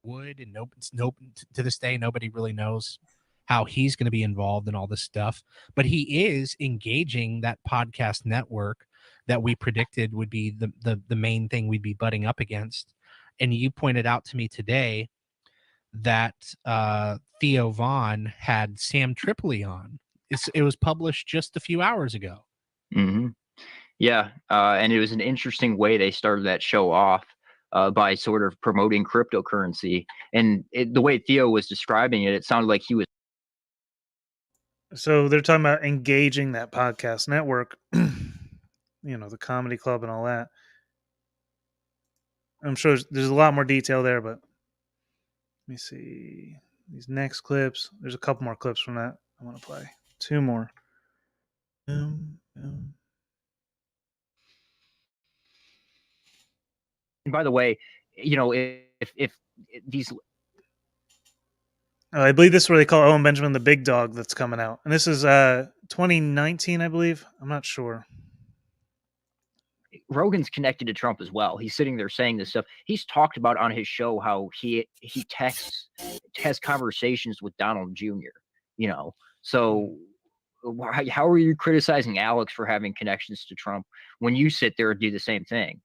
Would and nope, to this day, nobody really knows how he's going to be involved in all this stuff. But he is engaging that podcast network that we predicted would be the main thing we'd be butting up against. And you pointed out to me today that Theo Vaughn had Sam Tripoli on. It was published just a few hours ago. Mm-hmm. Yeah, and it was an interesting way they started that show off by sort of promoting cryptocurrency. And the way Theo was describing it, it sounded like he was. So they're talking about engaging that podcast network, the comedy club and all that. I'm sure there's a lot more detail there, but let me see these next clips. There's a couple more clips from that I want to play. 2 more. And by the way, if these, I believe this is where they call Owen Benjamin the big dog that's coming out. And this is 2019, I believe. I'm not sure. Rogan's connected to Trump as well. He's sitting there saying this stuff. He's talked about on his show how he has conversations with Donald Jr. So how are you criticizing Alex for having connections to Trump when you sit there and do the same thing?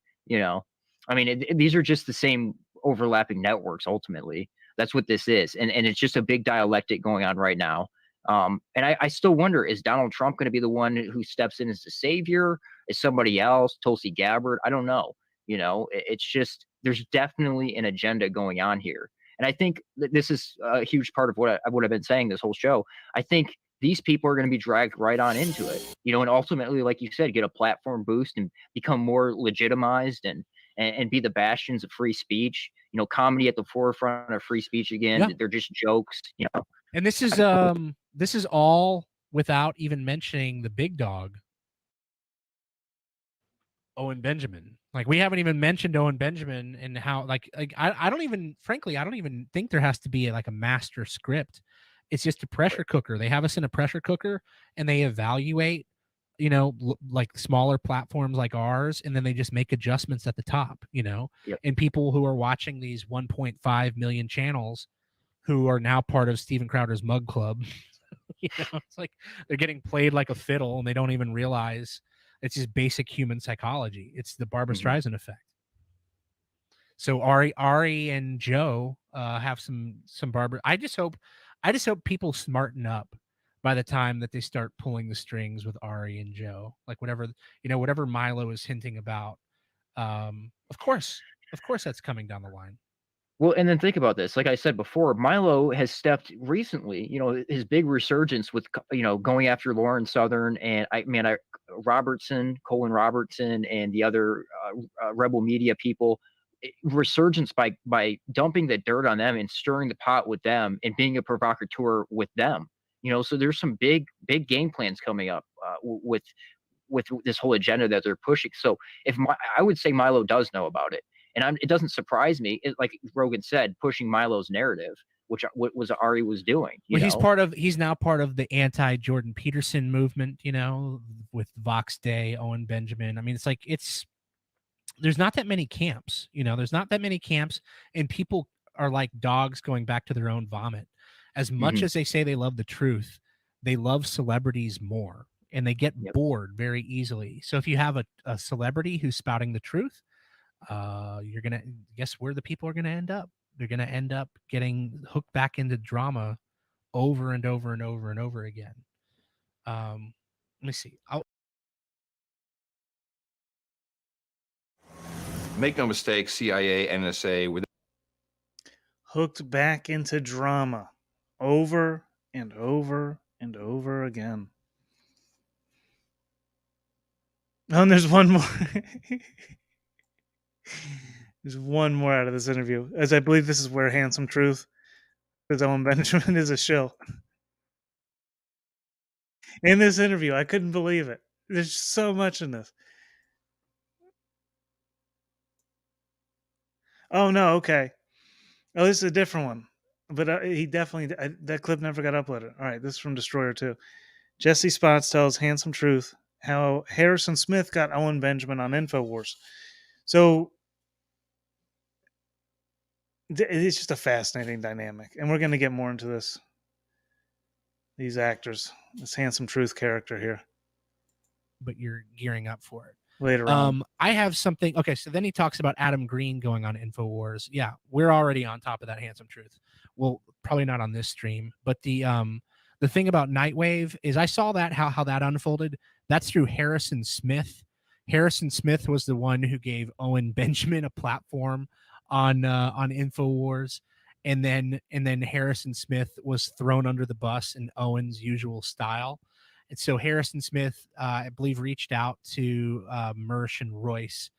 I mean, these are just the same overlapping networks. Ultimately, that's what this is, and it's just a big dialectic going on right now. And I still wonder, is Donald Trump going to be the one who steps in as the savior? Is somebody else, Tulsi Gabbard? I don't know. It's just, there's definitely an agenda going on here. And I think that this is a huge part of what I've been saying this whole show. I think these people are going to be dragged right on into it, and ultimately, like you said, get a platform boost and become more legitimized and be the bastions of free speech. Comedy at the forefront of free speech again. Yeah. They're just jokes, And this is all without even mentioning the big dog, Owen Benjamin. Like, we haven't even mentioned Owen Benjamin and how I don't even think there has to be a master script. It's just a pressure cooker. They have us in a pressure cooker and they evaluate, like smaller platforms like ours, and then they just make adjustments at the top, Yep. and people who are watching these 1.5 million channels who are now part of Steven Crowder's Mug Club, it's like they're getting played like a fiddle and they don't even realize it's just basic human psychology. It's the Barbra Streisand effect. So Ari and Joe have some Barbara. I just hope people smarten up by the time that they start pulling the strings with Ari and Joe, like whatever Milo is hinting about. Of course that's coming down the line. Well, and then think about this. Like I said before, Milo has stepped recently, his big resurgence with, going after Lauren Southern and Colin Robertson and the other rebel media people. Resurgence by dumping the dirt on them and stirring the pot with them and being a provocateur with them. So there's some big game plans coming up with this whole agenda that they're pushing. So I would say Milo does know about it. And it doesn't surprise me, like Rogan said, pushing Milo's narrative, which what Ari was doing. He's now part of the anti-Jordan Peterson movement, with Vox Day, Owen Benjamin. I mean, there's not that many camps, and people are like dogs going back to their own vomit. As much as they say they love the truth, they love celebrities more, and they get bored very easily. So if you have a celebrity who's spouting the truth, you're gonna guess where the people are gonna end up. They're gonna end up getting hooked back into drama over and over and over and over again. Let me see. Make no mistake, CIA, NSA, with Hooked back into drama over and over and over again. Oh, and there's one more. There's one more out of this interview, as I believe this is where Handsome Truth, because Owen Benjamin is a shill. In this interview, I couldn't believe it. There's so much in this. Oh, no, okay. Oh, this is a different one. But he definitely, that clip never got uploaded. All right, this is from Destroyer 2. Jesse Spots tells Handsome Truth how Harrison Smith got Owen Benjamin on InfoWars. So it's just a fascinating dynamic. And we're going to get more into this. These actors, this Handsome Truth character here. But you're gearing up for it. Later on. I have something. Okay, so then he talks about Adam Green going on InfoWars. Yeah, we're already on top of that, Handsome Truth. Well, probably not on this stream, but the thing about Nightwave is I saw that how that unfolded. That's through Harrison Smith. Harrison Smith was the one who gave Owen Benjamin a platform on InfoWars, and then Harrison Smith was thrown under the bus in Owen's usual style. And so Harrison Smith, I believe, reached out to Mersch and Royce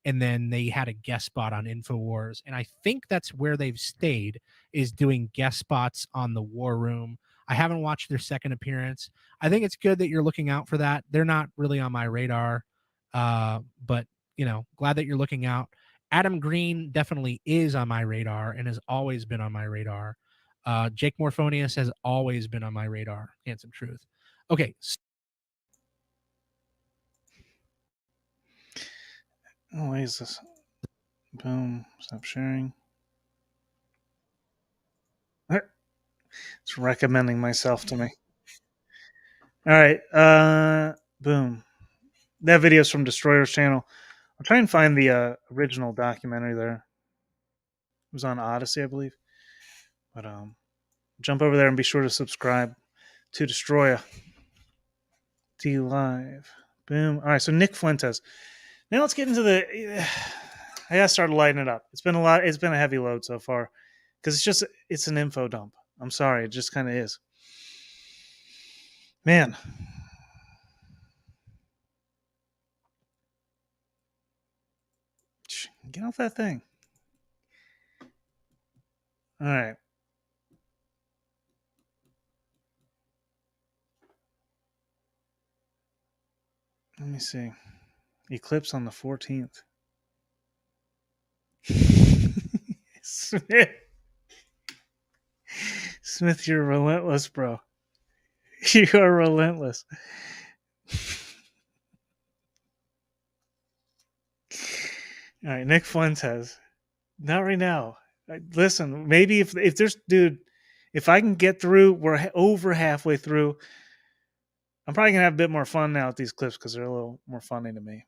and then they had a guest spot on InfoWars, and I think that's where they've stayed, is doing guest spots on the War Room. I haven't watched their second appearance. I think it's good that you're looking out for that. They're not really on my radar, but glad that you're looking out. Adam Green definitely is on my radar and has always been on my radar. Jake Morphonius has always been on my radar. Handsome Truth. Okay. Oh, why is this? Boom. Stop sharing. It's recommending myself to me. All right. Boom. That video's from Destroyer's channel. I'll try and find the original documentary there. It was on Odyssey, I believe. But jump over there and be sure to subscribe to Destroyer. D Live. Boom. All right, so Nick Fuentes. Now let's get into the. I gotta start lighting it up. It's been a lot. It's been a heavy load so far because it's an info dump. I'm sorry, it just kind of is. Man. Get off that thing. All right. Let me see. Eclipse on the 14th. Smith, you're relentless, bro. You are relentless. All right, Nick Fuentes. Not right now. Listen, maybe if there's, dude, if I can get through, we're over halfway through. I'm probably gonna have a bit more fun now with these clips because they're a little more funny to me.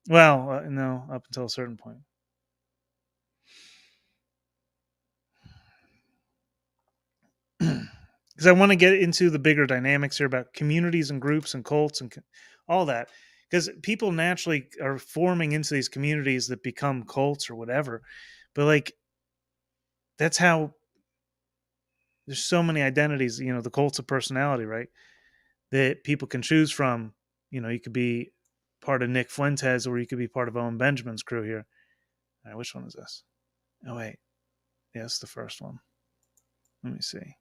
Well, no, up until a certain point. Because I want to get into the bigger dynamics here about communities and groups and cults and all that. Because people naturally are forming into these communities that become cults or whatever. But like, that's how there's so many identities, the cults of personality, right? That people can choose from. You could be part of Nick Fuentes or you could be part of Owen Benjamin's crew here. All right, which one is this? Oh, wait. Yeah, it's the first one. Let me see.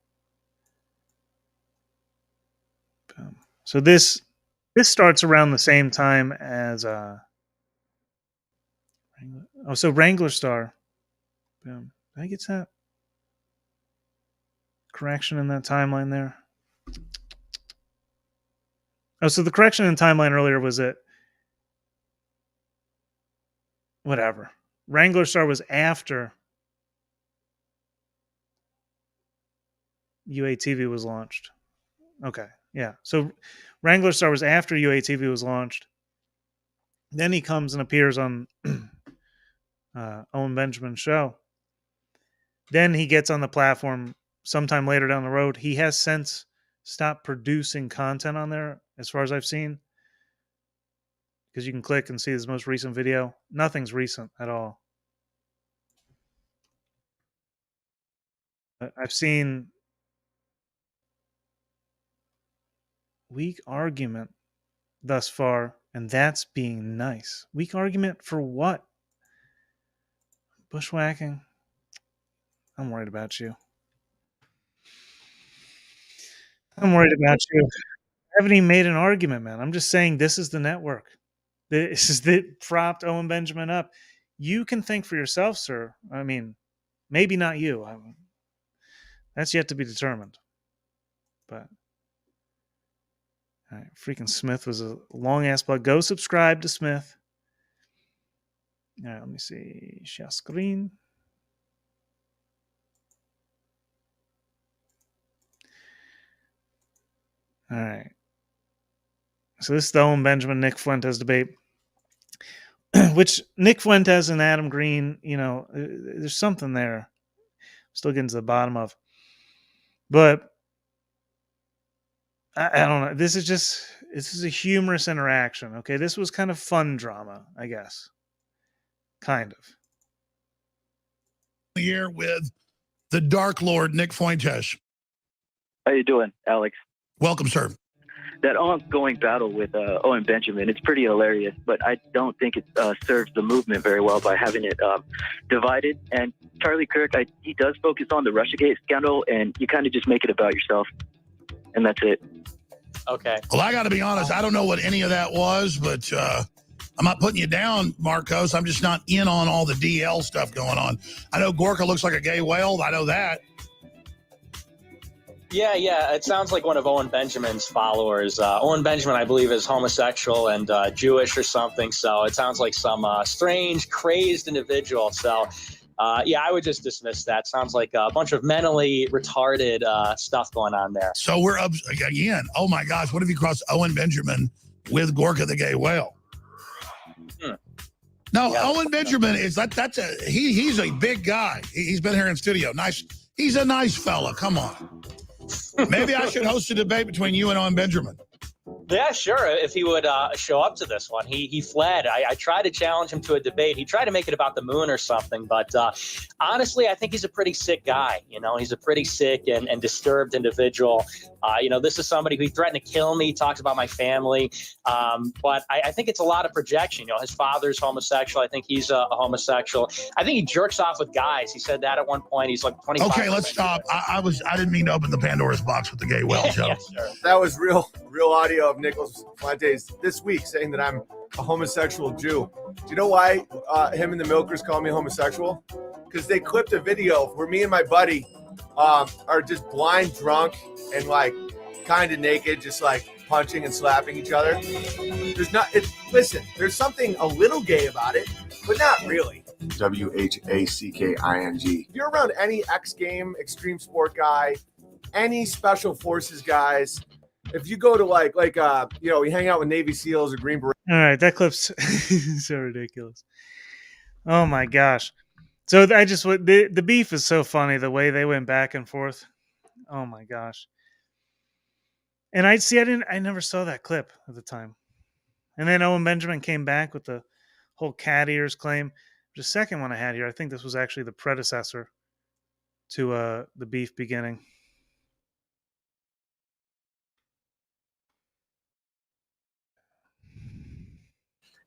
Boom. So this starts around the same time as so Wrangler Star. Boom. Did I get that correction in that timeline there? Oh, so the correction in the timeline earlier was that whatever. Wrangler Star was after UATV was launched. Okay. Yeah. So Wrangler Star was after UATV was launched. Then he comes and appears on Owen Benjamin's show. Then he gets on the platform sometime later down the road. He has since stopped producing content on there, as far as I've seen. Because you can click and see his most recent video. Nothing's recent at all. I've seen weak argument thus far, and that's being nice. Weak argument for what? Bushwhacking? I'm worried about you. I'm worried about you. I haven't even made an argument, man. I'm just saying this is the network. This is that propped Owen Benjamin up. You can think for yourself, sir. I mean, maybe not you. That's yet to be determined. But all right, freaking Smith was a long ass plug. Go subscribe to Smith. All right, let me see. Share screen. All right. So this is the Owen Benjamin Nick Fuentes debate, which Nick Fuentes and Adam Green, there's something there. Still getting to the bottom of. But I don't know. This is a humorous interaction. Okay, this was kind of fun drama, I guess. Kind of. Here with the Dark Lord Nick Fuentes. How you doing, Alex? Welcome, sir. that ongoing battle with Owen Benjamin, it's pretty hilarious, but I don't think it serves the movement very well by having it divided. And Charlie Kirk, he does focus on the Russiagate scandal, and you kind of just make it about yourself, and that's it. Okay. Well, I got to be honest. I don't know what any of that was, but I'm not putting you down, Marcos. I'm just not in on all the DL stuff going on. I know Gorka looks like a gay whale. I know that. Yeah. It sounds like one of Owen Benjamin's followers. Owen Benjamin, I believe, is homosexual and Jewish or something. So it sounds like some strange, crazed individual. So, I would just dismiss that. Sounds like a bunch of mentally retarded stuff going on there. So we're up again. Oh my gosh, what if you cross Owen Benjamin with Gorka the gay whale? No, yeah, Owen Benjamin is he's a big guy. He's been here in studio. Nice. He's a nice fella. Come on. Maybe I should host a debate between you and Owen Benjamin. Yeah, sure. If he would show up to this one. He fled. I tried to challenge him to a debate. He tried to make it about the moon or something. But honestly, I think he's a pretty sick guy. He's a pretty sick and disturbed individual. This is somebody who threatened to kill me, talks about my family. But I think it's a lot of projection. His father's homosexual. I think he's a homosexual. I think he jerks off with guys. He said that at one point. He's like 25. Okay, let's stop. I didn't mean to open the Pandora's box with the gay whale joke. Yeah, sure. That was real audio of Nicholas Fuentes this week saying that I'm a homosexual Jew. Do you know why him and the Milkers call me homosexual? Because they clipped a video where me and my buddy are just blind drunk and like kind of naked, just like punching and slapping each other. There's something a little gay about it, but not really. WHACKING. If you're around any X game, extreme sport guy, any special forces guys, if you go to you hang out with Navy SEALs or Green Berets. All right, that clip's so ridiculous. Oh my gosh. So the beef is so funny, the way they went back and forth. Oh my gosh. And I never saw that clip at the time. And then Owen Benjamin came back with the whole cat ears claim. The second one I had here, I think this was actually the predecessor to the beef beginning.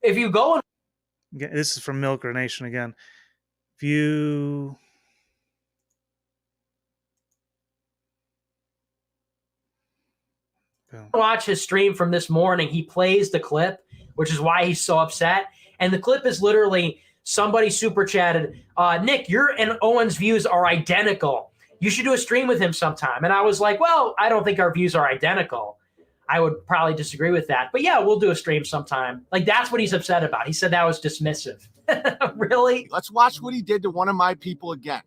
If you go and this is from Milker Nation again. View. watch his stream from this morning, he plays the clip, which is why he's so upset. And the clip is literally somebody super chatted, Nick, your and Owen's views are identical. You should do a stream with him sometime. And I was like, well, I don't think our views are identical. I would probably disagree with that. But yeah, we'll do a stream sometime. Like, that's what he's upset about. He said that was dismissive. Really? Let's watch what he did to one of my people again.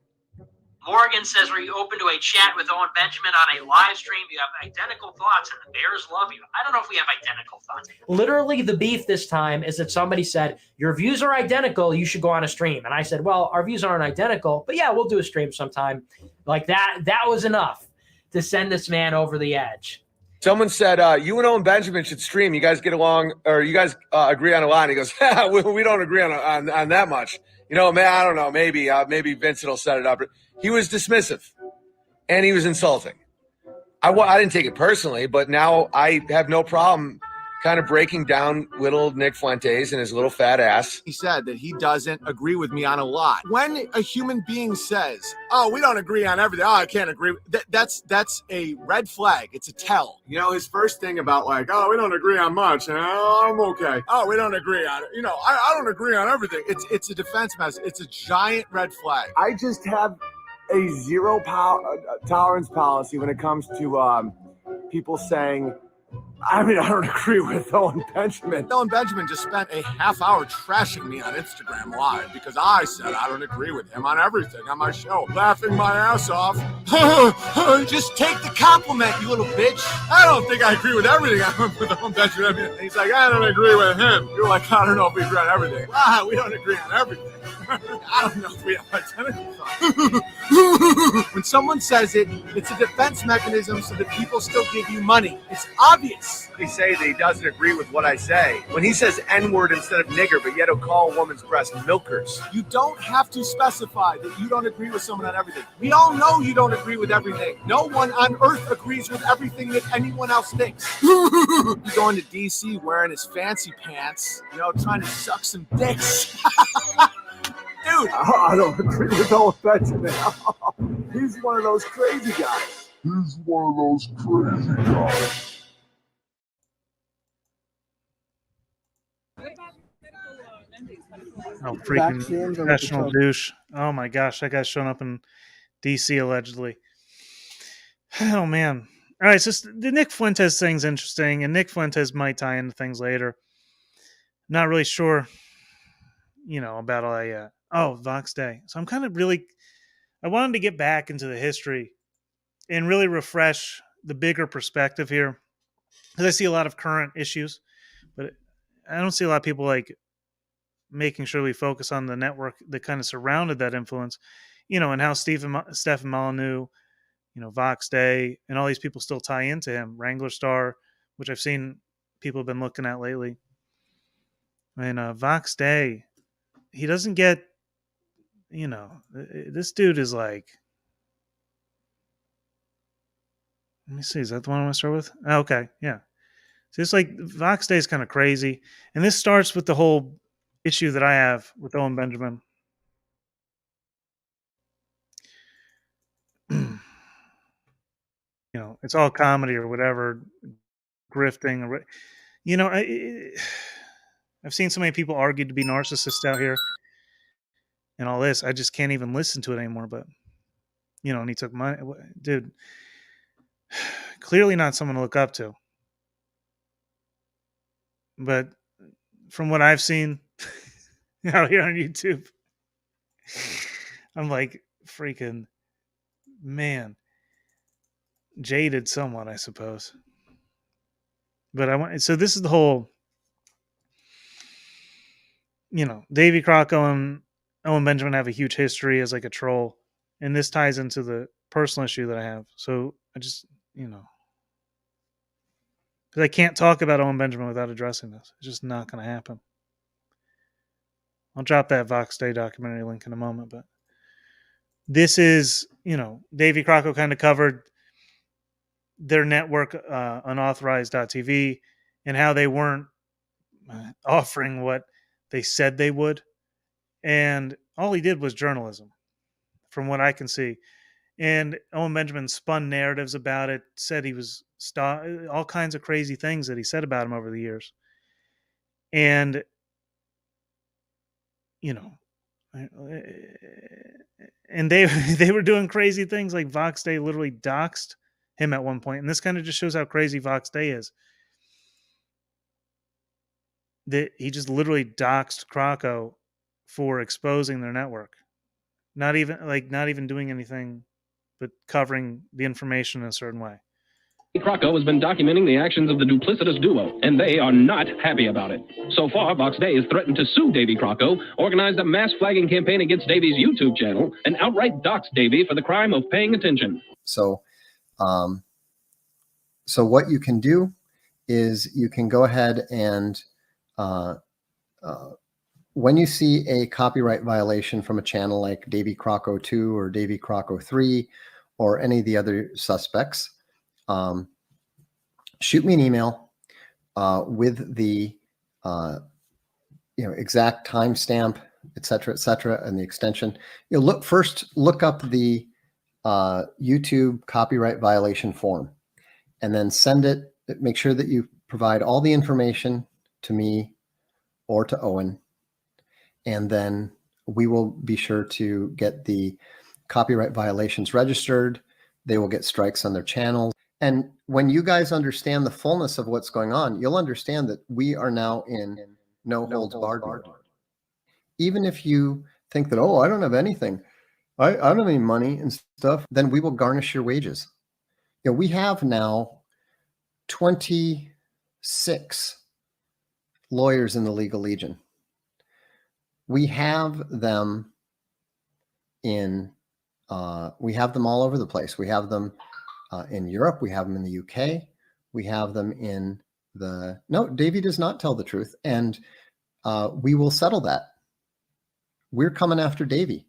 Morgan says, were you open to a chat with Owen Benjamin on a live stream? You have identical thoughts and the Bears love you. I don't know if we have identical thoughts. Literally, the beef this time is that somebody said, your views are identical. You should go on a stream. And I said, well, our views aren't identical, but yeah, we'll do a stream sometime. Like that was enough to send this man over the edge. Someone said, you and Owen Benjamin should stream. You guys get along, or you guys agree on a lot. And he goes, we don't agree on that much. You know, man, I don't know. Maybe Vincent will set it up. He was dismissive, and he was insulting. I didn't take it personally, but now I have no problem kind of breaking down little Nick Fuentes and his little fat ass. He said that he doesn't agree with me on a lot. When a human being says, oh, we don't agree on everything. Oh, I can't agree. That's a red flag. It's a tell. You know, his first thing about like, oh, we don't agree on much. I'm okay. Oh, we don't agree on it. You know, I don't agree on everything. It's a defense message. It's a giant red flag. I just have a zero tolerance policy when it comes to people saying, I don't agree with Owen Benjamin. Owen Benjamin just spent a half hour trashing me on Instagram Live because I said I don't agree with him on everything on my show. Laughing my ass off. Just take the compliment, you little bitch. I don't think I agree with everything with Owen Benjamin. And he's like, I don't agree with him. You're like, I don't know if we agree on everything. We don't agree on everything. I don't know if we have identical thoughts. When someone says it, it's a defense mechanism so that people still give you money. It's obvious. publicly say that he doesn't agree with what I say. When he says N-word instead of nigger, but yet he'll call a woman's breast milkers. You don't have to specify that you don't agree with someone on everything. We all know you don't agree with everything. No one on earth agrees with everything that anyone else thinks. He's going to DC wearing his fancy pants, trying to suck some dicks. Dude, I don't agree with Owen Benjamin. He's one of those crazy guys. Oh, freaking professional douche. Oh my gosh, that guy's showing up in DC allegedly. Oh man. All right, so the Nick Fuentes thing's interesting, and Nick Fuentes might tie into things later. Not really sure, about all that yet. Oh, Vox Day. So I'm kind of I wanted to get back into the history and really refresh the bigger perspective here, because I see a lot of current issues, but I don't see a lot of people making sure we focus on the network that kind of surrounded that influence, and how Stefan Molyneux, Vox Day, and all these people still tie into him. Wrangler Star, which I've seen people have been looking at lately. And Vox Day, he doesn't get, this dude is like, let me see, is that the one I want to start with? Oh, okay, yeah. So it's like Vox Day is kind of crazy. And this starts with the whole issue that I have with Owen Benjamin. It's all comedy or whatever, grifting. Or, I've seen so many people argue to be narcissists out here and all this. I just can't even listen to it anymore. But, and he took money. Dude, clearly not someone to look up to. But from what I've seen out here on YouTube, I'm like, freaking, man, jaded somewhat, I suppose. But so this is the whole, Davy Crocco and Owen Benjamin have a huge history as like a troll, and this ties into the personal issue that I have. So I just, because I can't talk about Owen Benjamin without addressing this. It's just not going to happen. I'll drop that Vox Day documentary link in a moment, but this is, Davy Crocco kind of covered their network, unauthorized.tv, and how they weren't offering what they said they would. And all he did was journalism, from what I can see. And Owen Benjamin spun narratives about it, said he was all kinds of crazy things that he said about him over the years. And, and they were doing crazy things, like Vox Day literally doxed him at one point. And this kind of just shows how crazy Vox Day is. That he just literally doxed Crocco for exposing their network. Not even doing anything but covering the information in a certain way. Crocco has been documenting the actions of the duplicitous duo, and they are not happy about it. So far, Vox Day has threatened to sue Davy Crocco, organized a mass flagging campaign against Davy's YouTube channel, and outright doxed Davy for the crime of paying attention. So what you can do is you can go ahead and when you see a copyright violation from a channel like Davy Crocco 2 or Davy Crocco 3 or any of the other suspects, shoot me an email with the exact timestamp, et cetera, and the extension. Look up the YouTube copyright violation form, and then send it. Make sure that you provide all the information to me or to Owen, and then we will be sure to get the copyright violations registered. They will get strikes on their channels. And when you guys understand the fullness of what's going on, you'll understand that we are now in no holds barred mode. Even if you think that, oh, I don't have anything, I don't have any money and stuff, then we will garnish your wages. We have now 26 lawyers in the Legal Legion. We have them we have them all over the place. We have them in Europe. We have them in the UK. We have them in no, Davey does not tell the truth. And we will settle that. We're coming after Davey.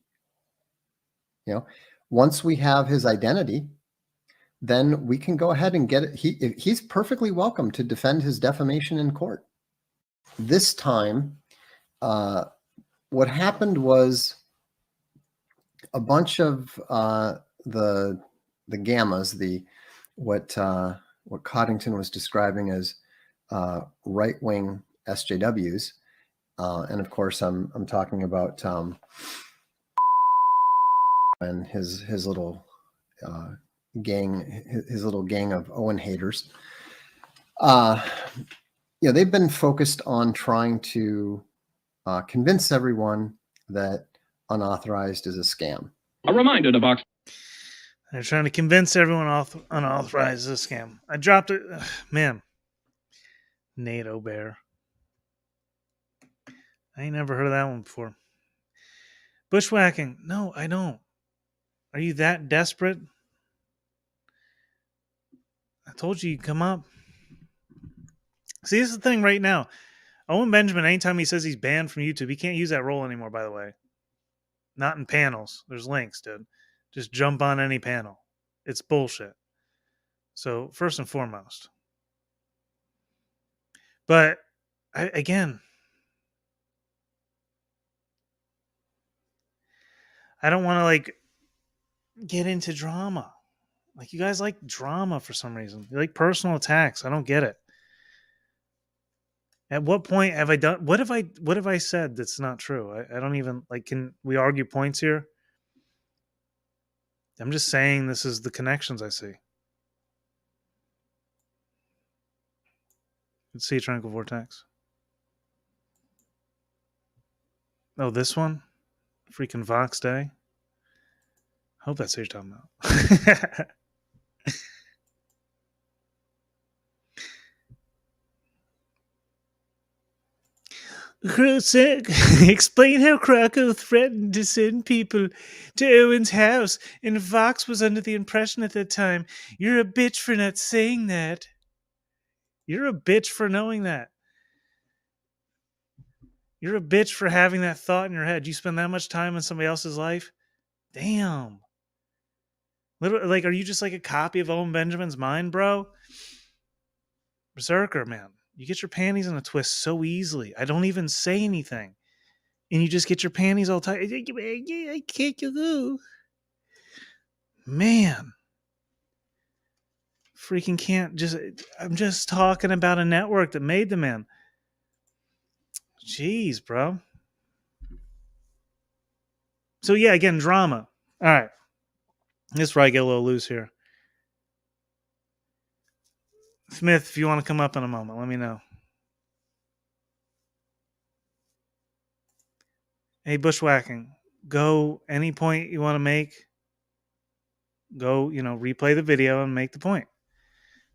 Once we have his identity, then we can go ahead and get it. He's perfectly welcome to defend his defamation in court. This time, what happened was a bunch of the gammas, what Coddington was describing as right-wing SJWs, and of course I'm talking about and his little gang, his little gang of Owen haters. They've been focused on trying to convince everyone that unauthorized is a scam. A reminder to Vox. They're trying to convince everyone unauthorized is a scam. I dropped it. Man. NATO bear. I ain't never heard of that one before. Bushwhacking. No, I don't. Are you that desperate? I told you you'd come up. See, this is the thing right now. Owen Benjamin, anytime he says he's banned from YouTube, he can't use that role anymore, by the way. Not in panels. There's links, dude. Just jump on any panel. It's bullshit. So, first and foremost. But, again, I don't want to, get into drama. You guys like drama for some reason. You like personal attacks. I don't get it. At what point have I done? What have I said that's not true? I don't even can we argue points here? I'm just saying this is the connections I see. Let's see Triangle Vortex. Oh, this one? Freaking Vox Day. I hope that's what you're talking about. Explain how Krakow threatened to send people to Owen's house, and Vox was under the impression at that time. You're a bitch for not saying that. You're a bitch for knowing that. You're a bitch for having that thought in your head. You spend that much time in somebody else's life? Damn. Literally, are you just a copy of Owen Benjamin's mind, bro? Berserker, man. You get your panties in a twist so easily. I don't even say anything. And you just get your panties all tight. I can't go. Man. Freaking can't just... I'm just talking about a network that made the man. Jeez, bro. So yeah, again, drama. All right. This is where I get a little loose here. Smith, if you want to come up in a moment, let me know. Hey, Bushwhacking, go any point you want to make. Go, replay the video and make the point.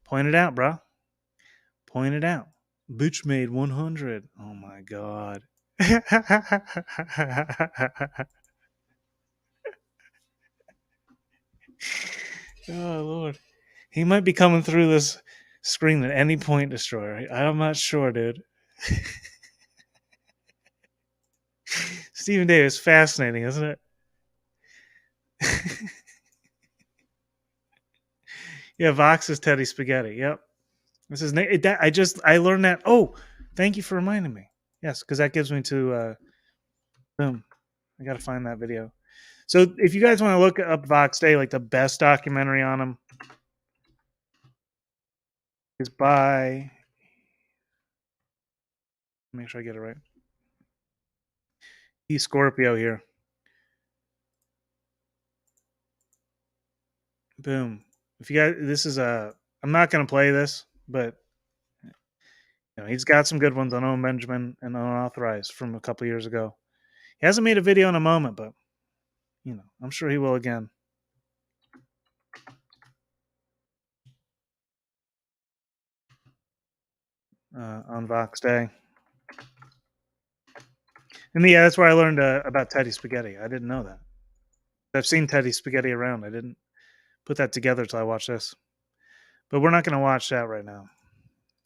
Point it out, bro. Point it out. Bitch made 100. Oh, my God. Oh, Lord. He might be coming through this screen at any point, Destroyer. I'm not sure, dude. Stephen Davis, fascinating, isn't it? Yeah, Vox is Teddy Spaghetti. Yep. This is I learned that. Oh, thank you for reminding me. Yes, because that gives me to boom. I gotta find that video. So if you guys want to look up Vox Day, the best documentary on him is by, make sure I get it right. He's Scorpio here. Boom. If you guys, this is I'm not going to play this, but he's got some good ones on Owen Benjamin and Unauthorized from a couple years ago. He hasn't made a video in a moment, but I'm sure he will again. On Vox Day. And yeah, that's where I learned about Teddy Spaghetti. I didn't know that. I've seen Teddy Spaghetti around. I didn't put that together until I watched this. But we're not going to watch that right now.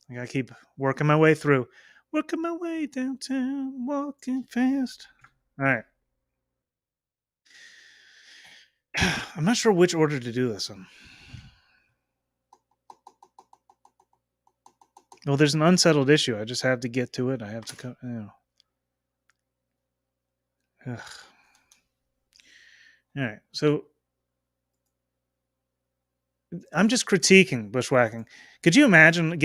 I got to keep working my way through. Working my way downtown, walking fast. All right. I'm not sure which order to do this in. Well, there's an unsettled issue. I just have to get to it. I have to come. Ugh. All right. So I'm just critiquing bushwhacking. Could you imagine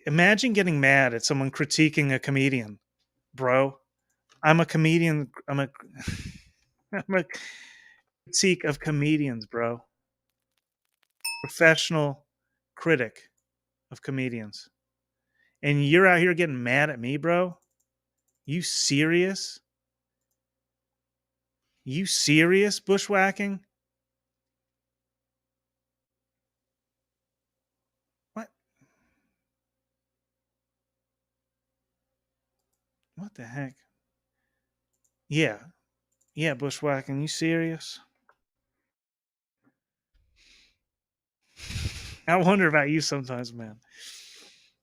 imagine getting mad at someone critiquing a comedian, bro? I'm a comedian. I'm a critique of comedians, bro. Professional critic of comedians. And you're out here getting mad at me, bro? You serious? You serious, bushwhacking? What the heck? Yeah. Yeah, bushwhacking. You serious? I wonder about you sometimes, man.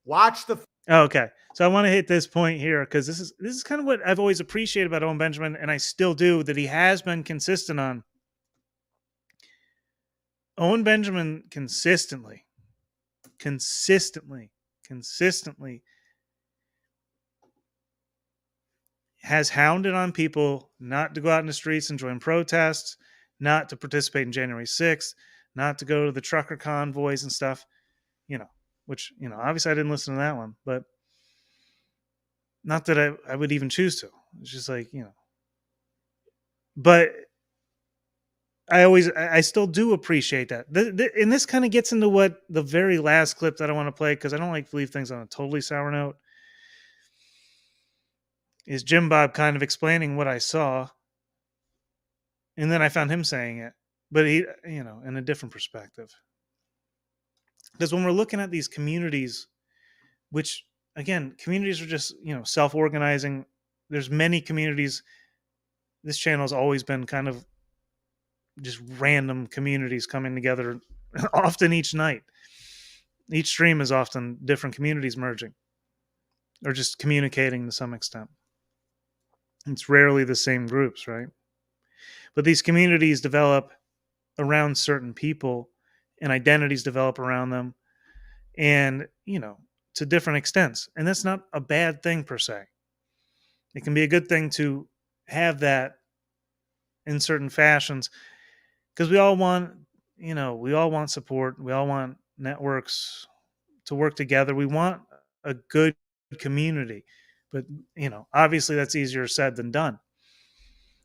Watch the. Okay. So I want to hit this point here because this is kind of what I've always appreciated about Owen Benjamin, and I still do, that he has been consistent on. Owen Benjamin consistently has hounded on people not to go out in the streets and join protests, not to participate in January 6th, not to go to the trucker convoys and stuff, which, obviously I didn't listen to that one, but not that I would even choose to. It's just like, but I still do appreciate that. And this kind of gets into what the very last clip that I want to play, because I don't like to leave things on a totally sour note, is Jim Bob kind of explaining what I saw. And then I found him saying it, but he, in a different perspective. Because when we're looking at these communities, which again, communities are just, self-organizing. There's many communities. This channel has always been kind of just random communities coming together often each night. Each stream is often different communities merging or just communicating to some extent. It's rarely the same groups, right? But these communities develop around certain people and identities develop around them and, to different extents. And that's not a bad thing per se. It can be a good thing to have that in certain fashions because we all want support. We all want networks to work together. We want a good community, but obviously that's easier said than done.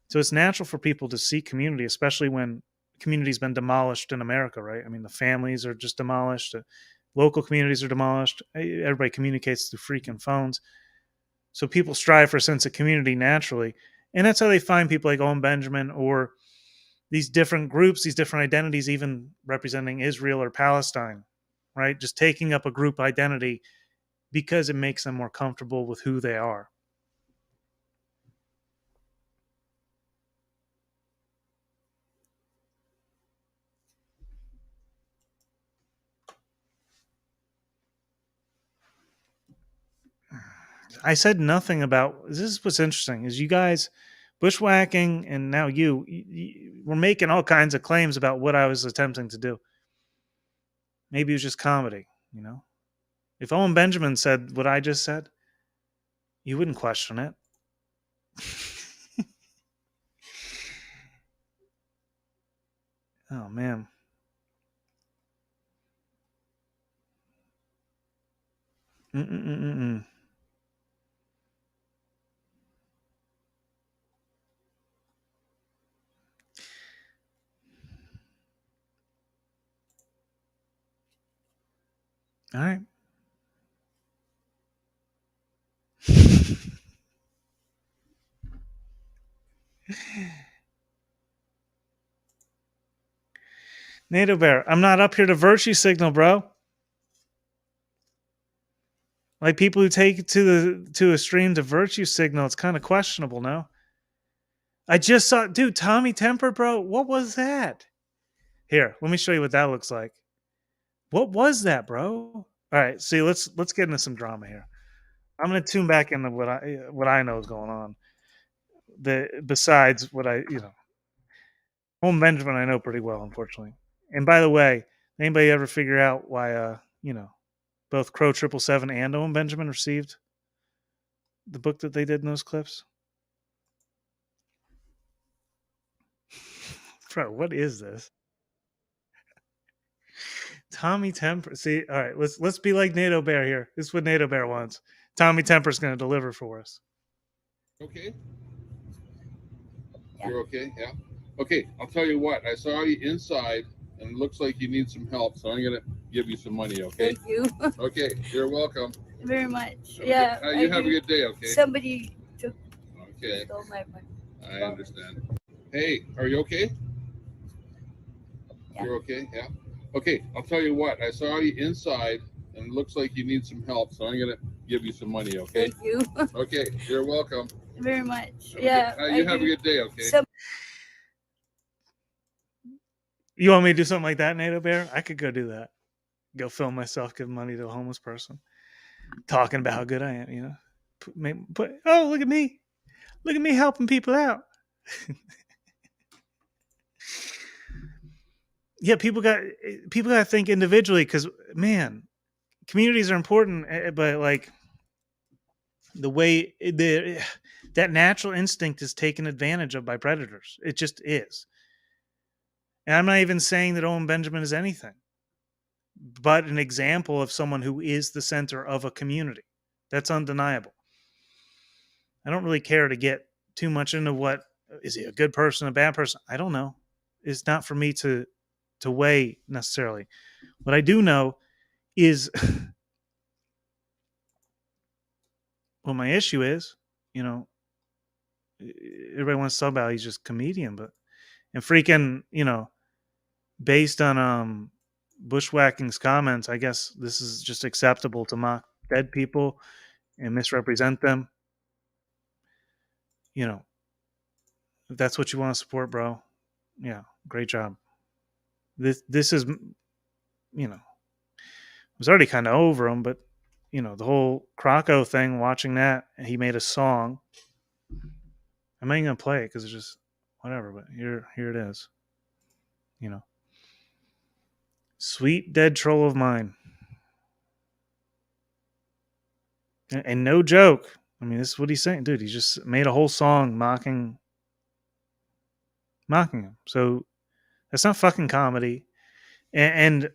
So it's natural for people to seek community, especially when community's been demolished in America, right? I mean, the families are just demolished. The local communities are demolished. Everybody communicates through freaking phones. So people strive for a sense of community naturally. And that's how they find people like Owen Benjamin or these different groups, these different identities, even representing Israel or Palestine, right? Just taking up a group identity because it makes them more comfortable with who they are. I said nothing about, this is what's interesting, is you guys bushwhacking and now you were making all kinds of claims about what I was attempting to do. Maybe it was just comedy, If Owen Benjamin said what I just said, you wouldn't question it. Oh, man. Mm-mm-mm-mm. All right. NATO Bear, I'm not up here to virtue signal, bro. Like people who take it to a stream to virtue signal, it's kind of questionable, no? I just saw, dude, Tommy Temper, bro. What was that? Here, let me show you what that looks like. What was that, bro? All right, see, let's get into some drama here. I'm gonna tune back into what I know is going on. Besides what Home Benjamin I know pretty well, unfortunately. And by the way, anybody ever figure out why both Crow 777 and Owen Benjamin received the book that they did in those clips? Bro, what is this? Tommy Temper. See, all right, let's be like NATO Bear here. This is what NATO Bear wants. Tommy Temper's going to deliver for us. Okay. You're okay? Yeah. Okay, I'll tell you what. I saw you inside, and it looks like you need some help, so I'm going to give you some money, okay? Thank you. Okay, you're welcome. Very much. Okay. Yeah. You I have a do. good day, okay? Somebody took Okay. stole my money. I understand. Hey, are you okay? Yeah. You're okay? Yeah. Okay, I'll tell you what. I saw you inside, and it looks like you need some help, so I'm going to give you some money, okay? Thank you. Okay, you're welcome. Very much. Okay. Yeah. You I have a do. good day, okay? You want me to do something like that, NATO Bear? I could go do that. Go film myself giving money to a homeless person, talking about how good I am. Oh, look at me! Look at me helping people out. Yeah, people got to think individually because man, communities are important, but like the way that natural instinct is taken advantage of by predators. It just is. And I'm not even saying that Owen Benjamin is anything but an example of someone who is the center of a community. That's undeniable. I don't really care to get too much into what is he a good person, a bad person? I don't know. It's not for me to weigh necessarily. What I do know is what my issue is. Everybody wants to talk about he's just a comedian, but and freaking, based on Bushwhacking's comments, I guess this is just acceptable to mock dead people and misrepresent them. If that's what you want to support, bro, yeah, great job. This is, I was already kind of over him, but the whole Croco thing, watching that, he made a song. I'm not even gonna play it because it's just whatever, but here it is. Sweet dead troll of mine. And no joke. I mean, this is what he's saying. Dude, he just made a whole song mocking him. So that's not fucking comedy. And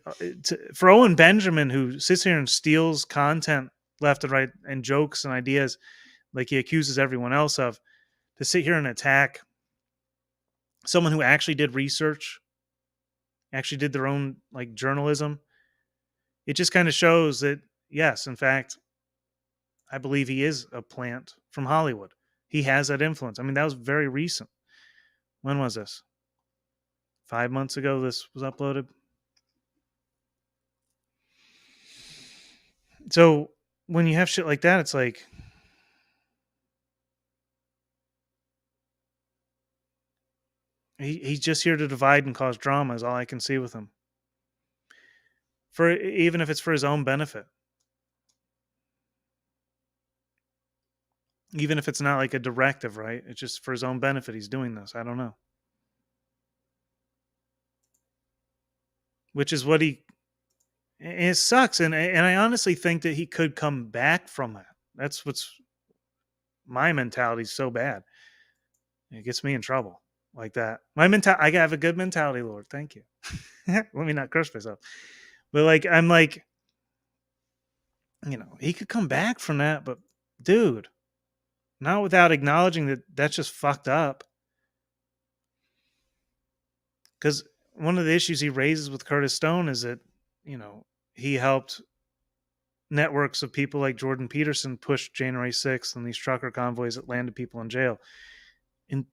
for Owen Benjamin, who sits here and steals content left and right and jokes and ideas like he accuses everyone else of, to sit here and attack someone who actually did research, actually did their own like journalism, it just kind of shows that, yes, in fact, I believe he is a plant from Hollywood. He has that influence. I mean, that was very recent. When was this? 5 months ago this was uploaded. So when you have shit like that, it's like, he's just here to divide and cause drama is all I can see with him. Even if it's for his own benefit. Even if it's not like a directive, right? It's just for his own benefit he's doing this. I don't know. Which is what it sucks. And I honestly think that he could come back from that. That's what's my mentality is so bad. It gets me in trouble like that. I have a good mentality, Lord. Thank you. Let me not curse myself. But like, I'm like, he could come back from that, but dude, not without acknowledging that that's just fucked up. Because one of the issues he raises with Curtis Stone is that, he helped networks of people like Jordan Peterson push January 6th and these trucker convoys that landed people in jail. And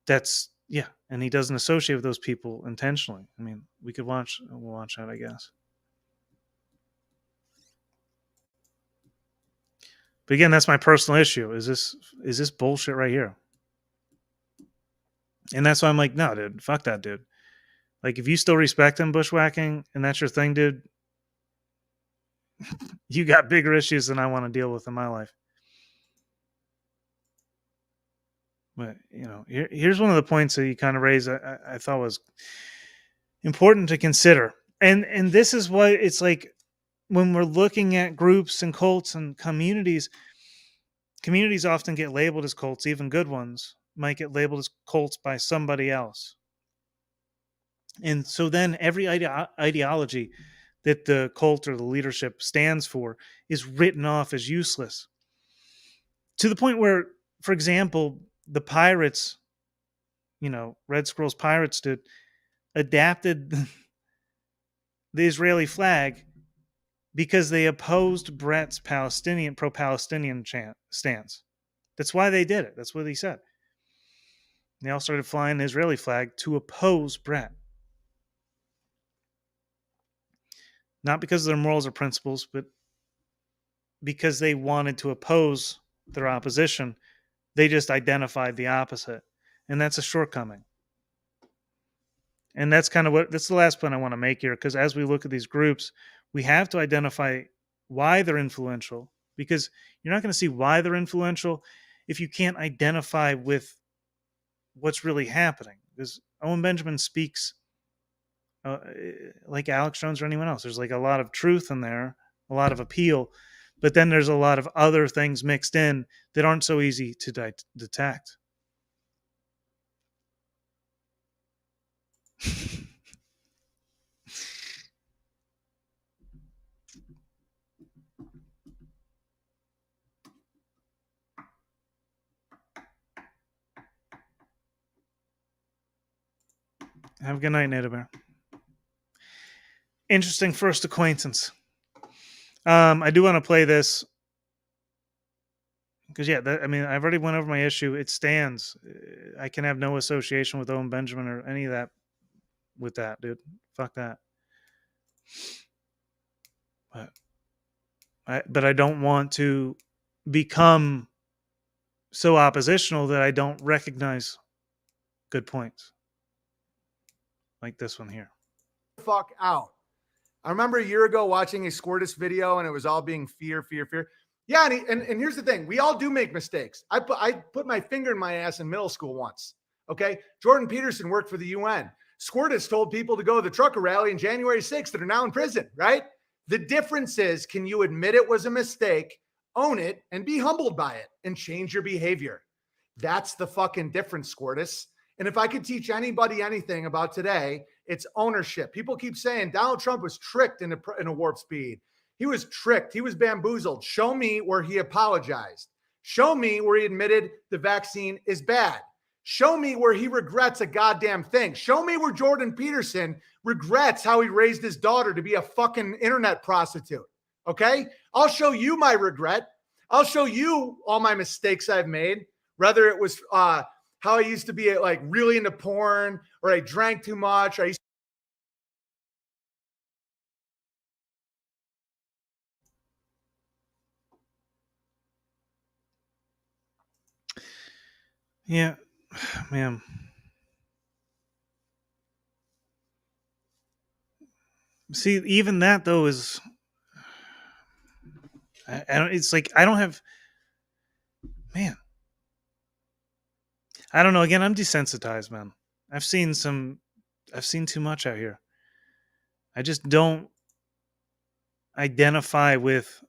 that's, yeah. And he doesn't associate with those people intentionally. I mean, we'll watch that, I guess. But again, that's my personal issue. Is this bullshit right here? And that's why I'm like, no, dude, fuck that dude. Like, if you still respect him bushwhacking and that's your thing, dude, you got bigger issues than I want to deal with in my life. But, here's one of the points that you kind of raised I thought was important to consider. And this is what it's like when we're looking at groups and cults and communities often get labeled as cults, even good ones might get labeled as cults by somebody else. And so then every ideology that the cult or the leadership stands for is written off as useless. To the point where, for example, the pirates, Red Scrolls Pirates adapted the Israeli flag because they opposed Brett's pro-Palestinian stance. That's why they did it. That's what he said. They all started flying the Israeli flag to oppose Brett. Not because of their morals or principles, but because they wanted to oppose their opposition. They just identified the opposite. And that's a shortcoming. And that's that's the last point I want to make here, because as we look at these groups, we have to identify why they're influential, because you're not going to see why they're influential if you can't identify with what's really happening. Because Owen Benjamin speaks like Alex Jones or anyone else. There's like a lot of truth in there, a lot of appeal, but then there's a lot of other things mixed in that aren't so easy to detect. Have a good night, Native Bear. Interesting first acquaintance. I do want to play this because, I've already went over my issue. It stands. I can have no association with Owen Benjamin or any of that with that, dude. Fuck that. But I don't want to become so oppositional that I don't recognize good points. Like this one here. Fuck out. I remember a year ago watching a Squirtus video and it was all being fear. Yeah, and here's the thing. We all do make mistakes. I put my finger in my ass in middle school once. Okay? Jordan Peterson worked for the UN. Squirtus told people to go to the trucker rally on January 6th that are now in prison, right? The difference is, can you admit it was a mistake, own it, and be humbled by it and change your behavior? That's the fucking difference, Squirtus. And if I could teach anybody anything about today, it's ownership. People keep saying Donald Trump was tricked in a warp speed. He was tricked. He was bamboozled. Show me where he apologized. Show me where he admitted the vaccine is bad. Show me where he regrets a goddamn thing. Show me where Jordan Peterson regrets how he raised his daughter to be a fucking internet prostitute. Okay? I'll show you my regret. I'll show you all my mistakes I've made, whether it was how I used to be like really into porn, or I drank too much. Yeah, man. See, even that though is, I don't. It's like I don't have, man. I don't know. Again, I'm desensitized, man. I've seen too much out here. I just don't identifying with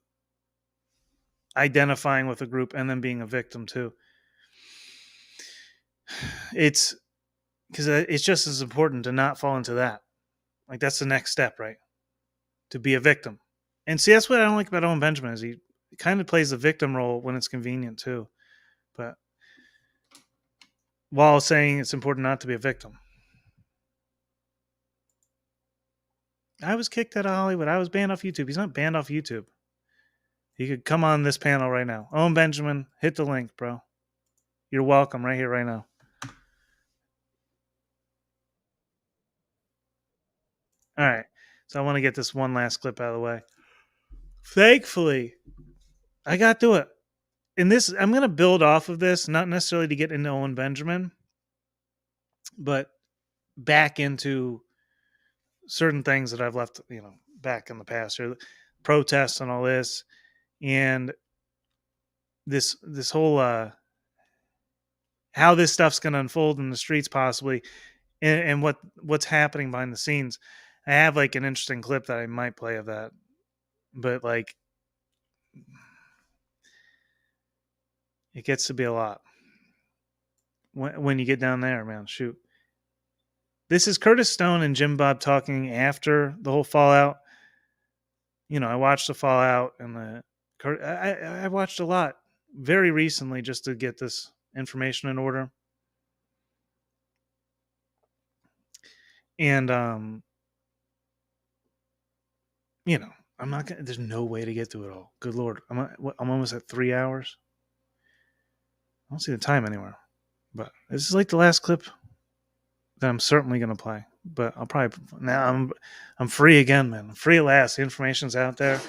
a group and then being a victim too. It's because it's just as important to not fall into that. Like, that's the next step, right? To be a victim. And see, that's what I don't like about Owen Benjamin, is he kind of plays the victim role when it's convenient too. But while saying it's important not to be a victim. I was kicked out of Hollywood. I was banned off YouTube. He's not banned off YouTube. He could come on this panel right now. Owen Benjamin, hit the link, bro. You're welcome right here, right now. All right. So I want to get this one last clip out of the way. Thankfully, I got to it. And this, I'm going to build off of this, not necessarily to get into Owen Benjamin, but back into certain things that I've left, back in the past, or protests and all this, and this whole how this stuff's going to unfold in the streets possibly, and what's happening behind the scenes. I have like an interesting clip that I might play of that, but like it gets to be a lot when you get down there, man. Shoot. This is Curtis Stone and Jim Bob talking after the whole fallout. I watched the fallout and I watched a lot very recently just to get this information in order. And I'm not gonna. There's no way to get through it all. Good Lord, I'm almost at 3 hours. I don't see the time anywhere. But this is like the last clip that I'm certainly gonna play. But I'll probably now I'm free again, man. I'm free at last. The information's out there.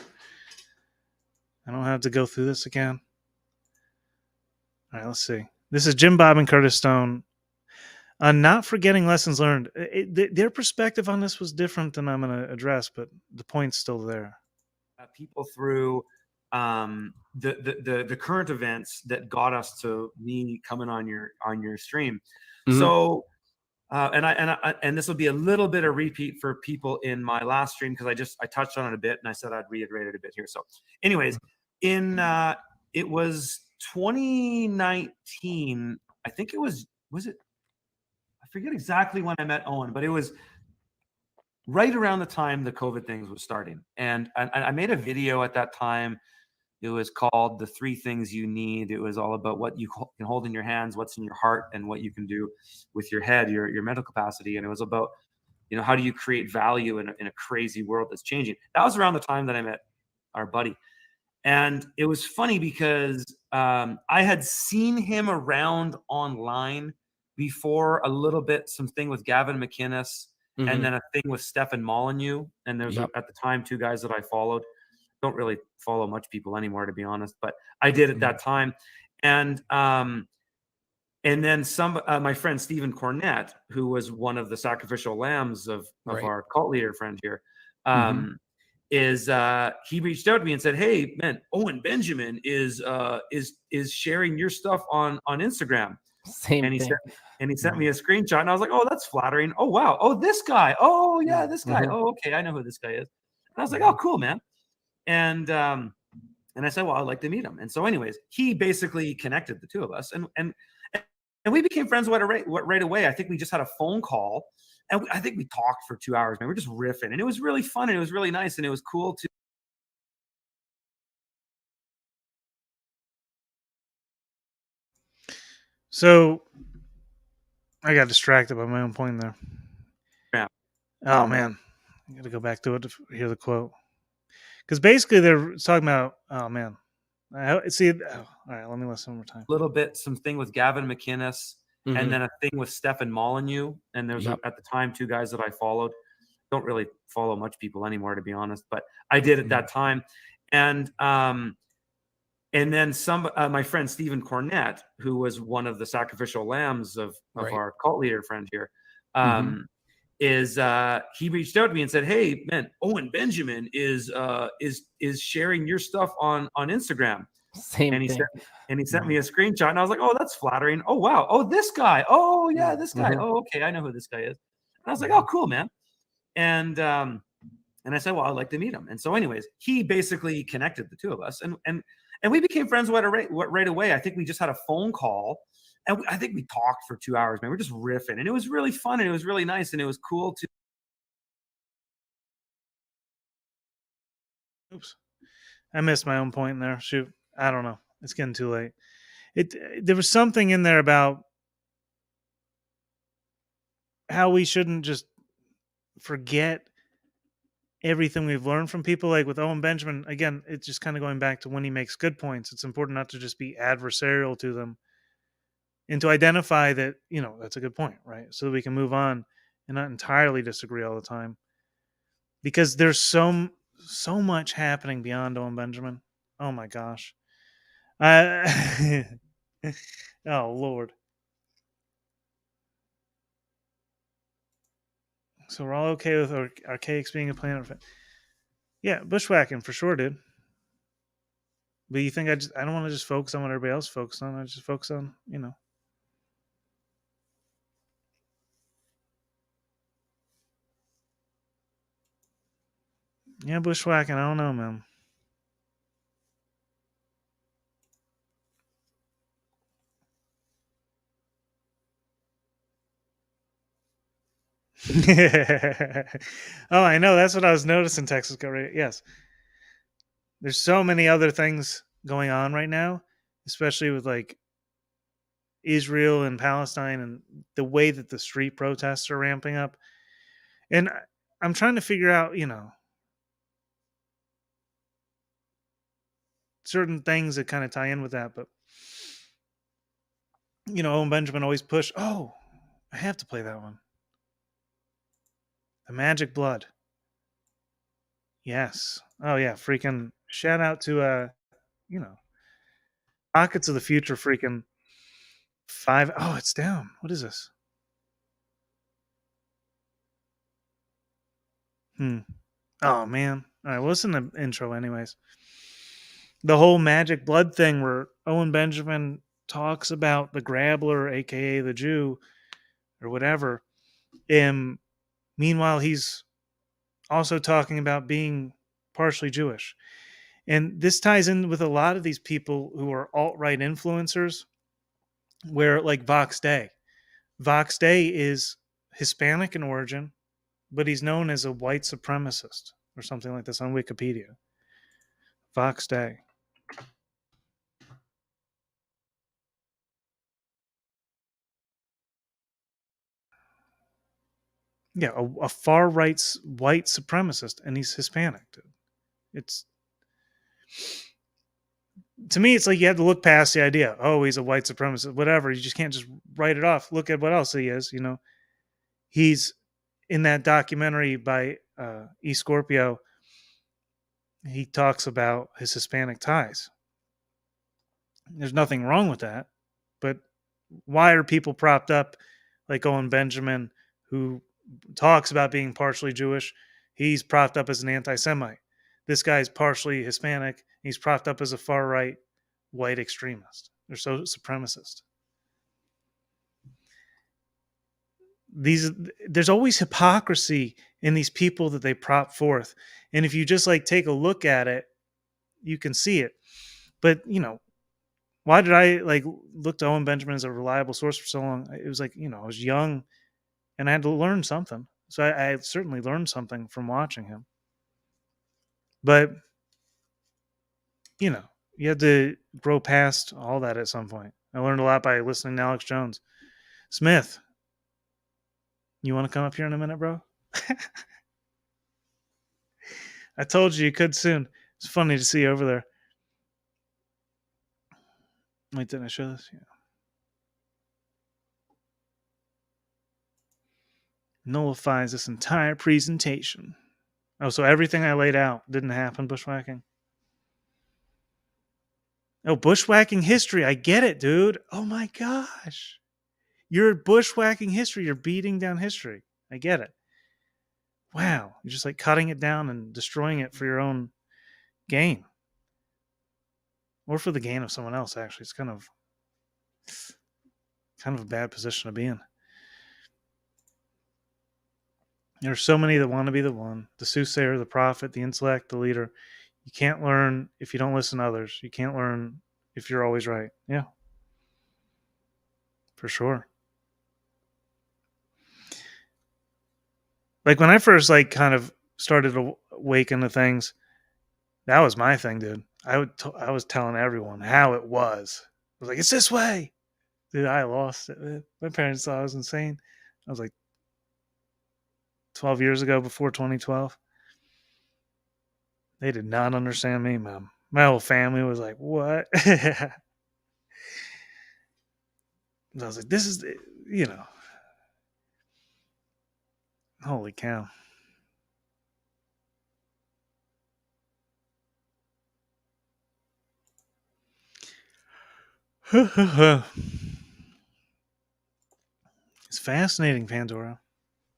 I don't have to go through this again. All right, let's see. This is Jim Bob and Curtis Stone. Not forgetting lessons learned. Their perspective on this was different than I'm going to address, but the point's still there. People through the current events that got us to me coming on your stream. Mm-hmm. So, and this will be a little bit of repeat for people in my last stream because I touched on it a bit and I said I'd reiterate it a bit here. So, anyways, it was 2019. I think it was it. I forget exactly when I met Owen, but it was right around the time the COVID things was starting. And I made a video at that time. It was called The 3 Things You Need. It was all about what you can hold in your hands, what's in your heart, and what you can do with your head, your mental capacity. And it was about, how do you create value in a crazy world that's changing? That was around the time that I met our buddy. And it was funny because I had seen him around online before a little bit, something with Gavin McInnes, mm-hmm. and then a thing with Stefan Molyneux. And there's at the time 2 guys that I followed. Don't really follow much people anymore, to be honest, but I did at that time. And then my friend Stephen Cornett, who was one of the sacrificial lambs of our cult leader friend here, he reached out to me and said, "Hey man, Owen Benjamin is sharing your stuff on Instagram." And he sent me a screenshot, and I was like, "Oh, that's flattering. Oh wow. Oh, this guy. Oh yeah, this guy. Oh okay, I know who this guy is." And I was like, "Oh cool, man." And I said, "Well, I'd like to meet him." And so, anyways, he basically connected the 2 of us, and we became friends right away. I think we just had a phone call, and I think we talked for 2 hours. Man, we're just riffing, and it was really fun, and it was really nice, and it was cool to. So I got distracted by my own point there. Yeah. Oh man, I got to go back to it to hear the quote. Because basically they're talking about, oh man, all right, let me listen one more time. A little bit, something with Gavin McInnes, mm-hmm. and then a thing with Stefan Molyneux. And there's at the time 2 guys that I followed. Don't really follow much people anymore, to be honest, but I did at that time. And then my friend Stephen Cornett, who was one of the sacrificial lambs of our cult leader friend here, he reached out to me and said, "Hey man, Owen Benjamin is sharing your stuff on Instagram." And he sent me a screenshot, and I was like, "Oh, that's flattering. Oh wow. Oh, this guy. Oh yeah, this guy. Oh okay, I know who this guy is." And I was like, "Oh cool, man." And I said, "Well, I'd like to meet him." And so, anyways, he basically connected the 2 of us, and we became friends right away. I think we just had a phone call, and I think we talked for 2 hours. Man, we're just riffing, and it was really fun, and it was really nice, and it was cool to. Oops, I missed my own point there. Shoot, I don't know. It's getting too late. There was something in there about how we shouldn't just forget everything we've learned from people. Like with Owen Benjamin, again, it's just kind of going back to when he makes good points. It's important not to just be adversarial to them and to identify that, that's a good point, right? So that we can move on and not entirely disagree all the time. Because there's so much happening beyond Owen Benjamin. Oh my gosh. Oh Lord. So we're all okay with archaics being a planet. Yeah, bushwhacking for sure, dude. But you think I don't want to just focus on what everybody else focuses on. I just focus on, Yeah, bushwhacking. I don't know, man. Oh, I know. That's what I was noticing. Texas got right. Yes. There's so many other things going on right now, especially with like Israel and Palestine and the way that the street protests are ramping up. And I'm trying to figure out, certain things that kind of tie in with that. But, Owen Benjamin always push. Oh, I have to play that one. The Magic Blood. Yes. Oh, yeah. Freaking shout out to, Pockets of the Future freaking 5. Oh, it's down. What is this? Oh, man. All right. Well, listen to the intro anyways. The whole Magic Blood thing where Owen Benjamin talks about the Grabbler, a.k.a. the Jew, or whatever. Meanwhile, he's also talking about being partially Jewish. And this ties in with a lot of these people who are alt-right influencers, where like Vox Day. Vox Day is Hispanic in origin, but he's known as a white supremacist or something like this on Wikipedia. Vox Day. Yeah, a far right white supremacist, and he's Hispanic, dude. It's to me, it's like you have to look past the idea. Oh, he's a white supremacist, whatever. You just can't just write it off. Look at what else he is. He's in that documentary by E. Scorpio. He talks about his Hispanic ties. There's nothing wrong with that, but why are people propped up like Owen Benjamin, who talks about being partially Jewish? He's propped up as an anti-Semite. This guy's partially Hispanic. He's propped up as a far-right white extremist or so supremacist. There's always hypocrisy in these people that they prop forth. And if you just like take a look at it, you can see it. But, why did I like look to Owen Benjamin as a reliable source for so long? It was like, I was young and I had to learn something. So I certainly learned something from watching him. But, you have to grow past all that at some point. I learned a lot by listening to Alex Jones. Smith, you want to come up here in a minute, bro? I told you could soon. It's funny to see you over there. Wait, didn't I show this? Yeah. Nullifies this entire presentation. Oh, so everything I laid out didn't happen, bushwhacking? Oh, bushwhacking history. I get it, dude. Oh my gosh. You're bushwhacking history. You're beating down history. I get it. Wow. You're just like cutting it down and destroying it for your own gain. Or for the gain of someone else, actually. It's kind of a bad position to be in. There are so many that want to be the one, the soothsayer, the prophet, the intellect, the leader. You can't learn if you don't listen to others. You can't learn if you're always right. Yeah. For sure. Like when I first kind of started to wake into things, that was my thing, dude. I was telling everyone how it was. I was like, it's this way. Dude, I lost it, man. My parents thought I was insane. I was like 12 years ago, before 2012. They did not understand me, man. My whole family was like, what? I was like, this is, holy cow. It's fascinating, Pandora.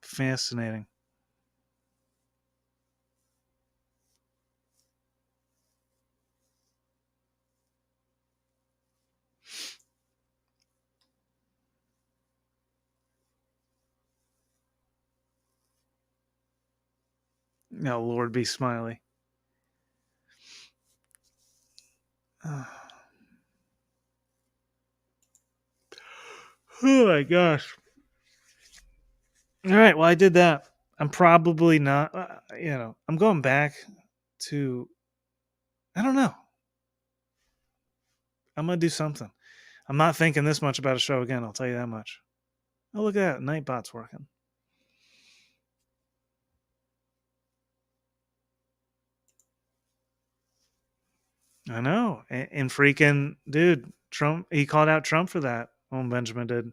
Fascinating. No, Lord be smiley. Oh my gosh. All right, well, I did that. I'm probably not, I'm going back to, I don't know. I'm going to do something. I'm not thinking this much about a show again, I'll tell you that much. Oh, look at that. Nightbot's working. I know. And freaking, dude, Trump, he called out Trump for that. Owen Benjamin did.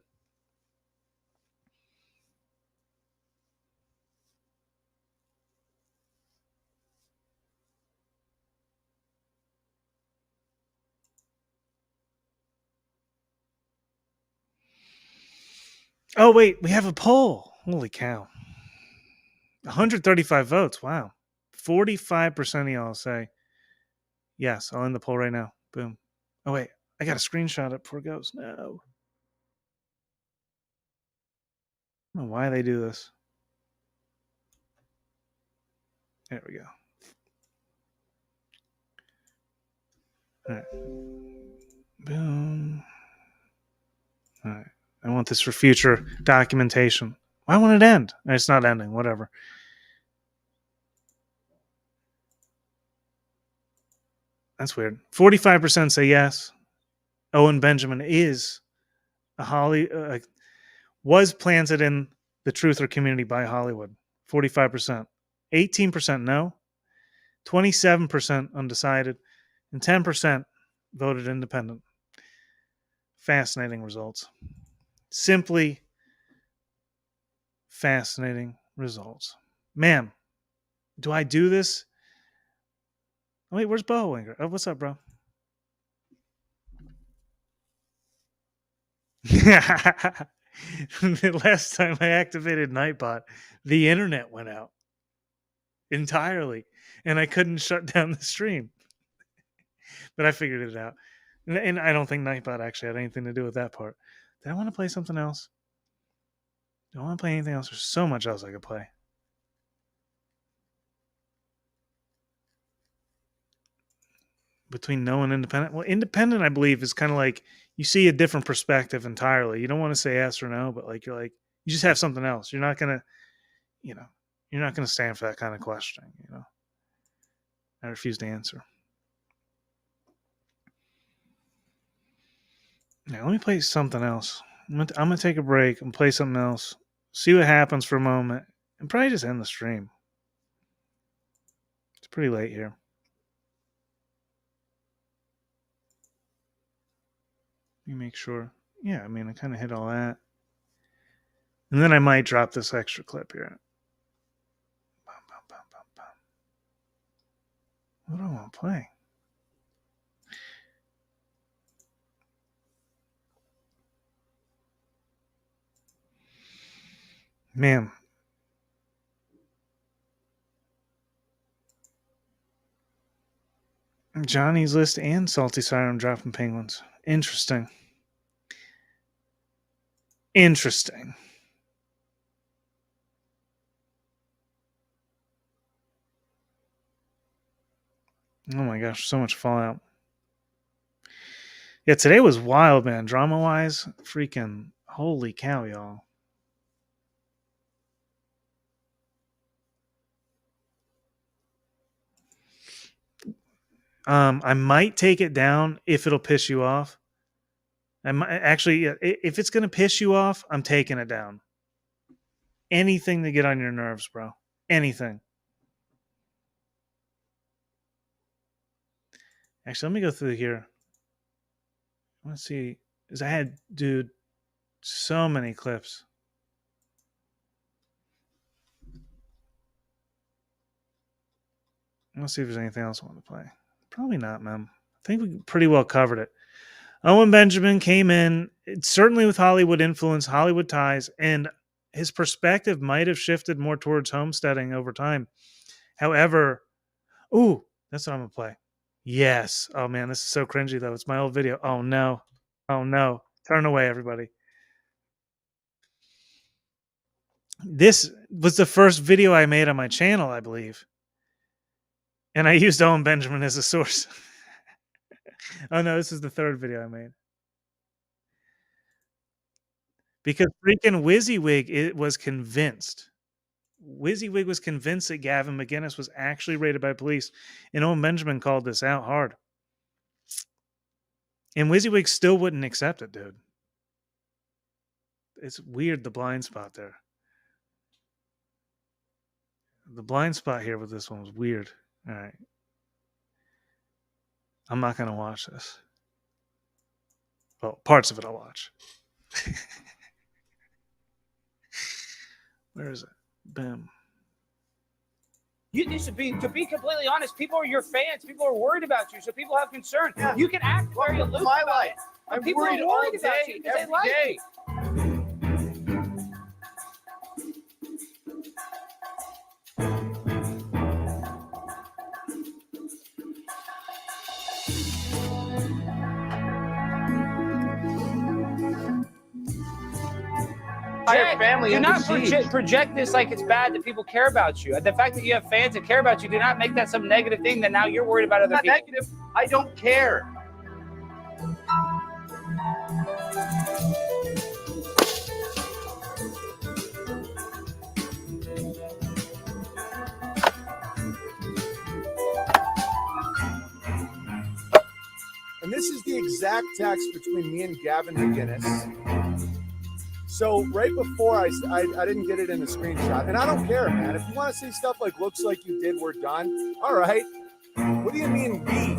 Oh, wait, we have a poll. Holy cow. 135 votes. Wow. 45% of y'all say, yes, I'll end the poll right now. Boom. Oh, wait, I got a screenshot it before it goes. No. I don't know why they do this. There we go. All right. Boom. All right. I want this for future documentation. Why won't it end? It's not ending. Whatever. That's weird. 45% say yes. Owen Benjamin is a was planted in the truther community by Hollywood. 45%. 18% no. 27% undecided. And 10% voted independent. Fascinating results. Simply fascinating results. Man, do I do this? Oh, wait, where's Bo Winger? Oh, what's up, bro? The last time I activated Nightbot, the internet went out entirely, and I couldn't shut down the stream. But I figured it out. And I don't think Nightbot actually had anything to do with that part. Did I want to play something else? Do I want to play anything else? There's so much else I could play. Between no and independent? Well, independent, I believe, is kind of like you see a different perspective entirely. You don't want to say yes or no, but like you just have something else. You're not gonna, you're not gonna stand for that kind of questioning. I refuse to answer. Now, let me play something else. I'm gonna take a break and play something else. See what happens for a moment, and probably just end the stream. It's pretty late here. Let me make sure. Yeah, I mean, I kind of hit all that. And then I might drop this extra clip here. What do I want to play? Man. Johnny's List and Salty Siren dropping penguins. Interesting. Interesting. Oh my gosh, so much fallout. Yeah, today was wild, man. Drama-wise, freaking holy cow, y'all. I might take it down if it'll piss you off. I might, actually, if it's going to piss you off, I'm taking it down. Anything to get on your nerves, bro. Anything. Actually, let me go through here. Let's see. Because I had, dude, so many clips. Let's see if there's anything else I want to play. Probably not, man. I think we pretty well covered it. Owen Benjamin came in, certainly with Hollywood influence, Hollywood ties, and his perspective might have shifted more towards homesteading over time. However, ooh, that's what I'm going to play. Yes. Oh, man, this is so cringy, though. It's my old video. Oh, no. Oh, no. Turn away, everybody. This was the first video I made on my channel, I believe. And I used Owen Benjamin as a source. Oh no, this is the third video I made. Because freaking WYSIWYG was convinced. WYSIWYG was convinced that Gavin McInnes was actually raided by police. And Owen Benjamin called this out hard. And WYSIWYG still wouldn't accept it, dude. It's weird, the blind spot there. The blind spot here with this one was weird. All right. I'm not going to watch this. Well, parts of it I'll watch. Where is it? Bam. You to be completely honest, people are your fans. People are worried about you, so people have concern. Yeah. You can act very aloof my about life. it. I'm People worried are all worried about day, you because they every like day. Jack, family do not under siege. project this like it's bad that people care about you. The fact that you have fans that care about you, do not make that some negative thing that now you're worried about other Not people. negative. I don't care. And this is the exact text between me and Gavin McInnes. So right before I didn't get it in the screenshot, and I don't care, man. If you want to see stuff like looks like you did, we're done. All right. What do you mean we?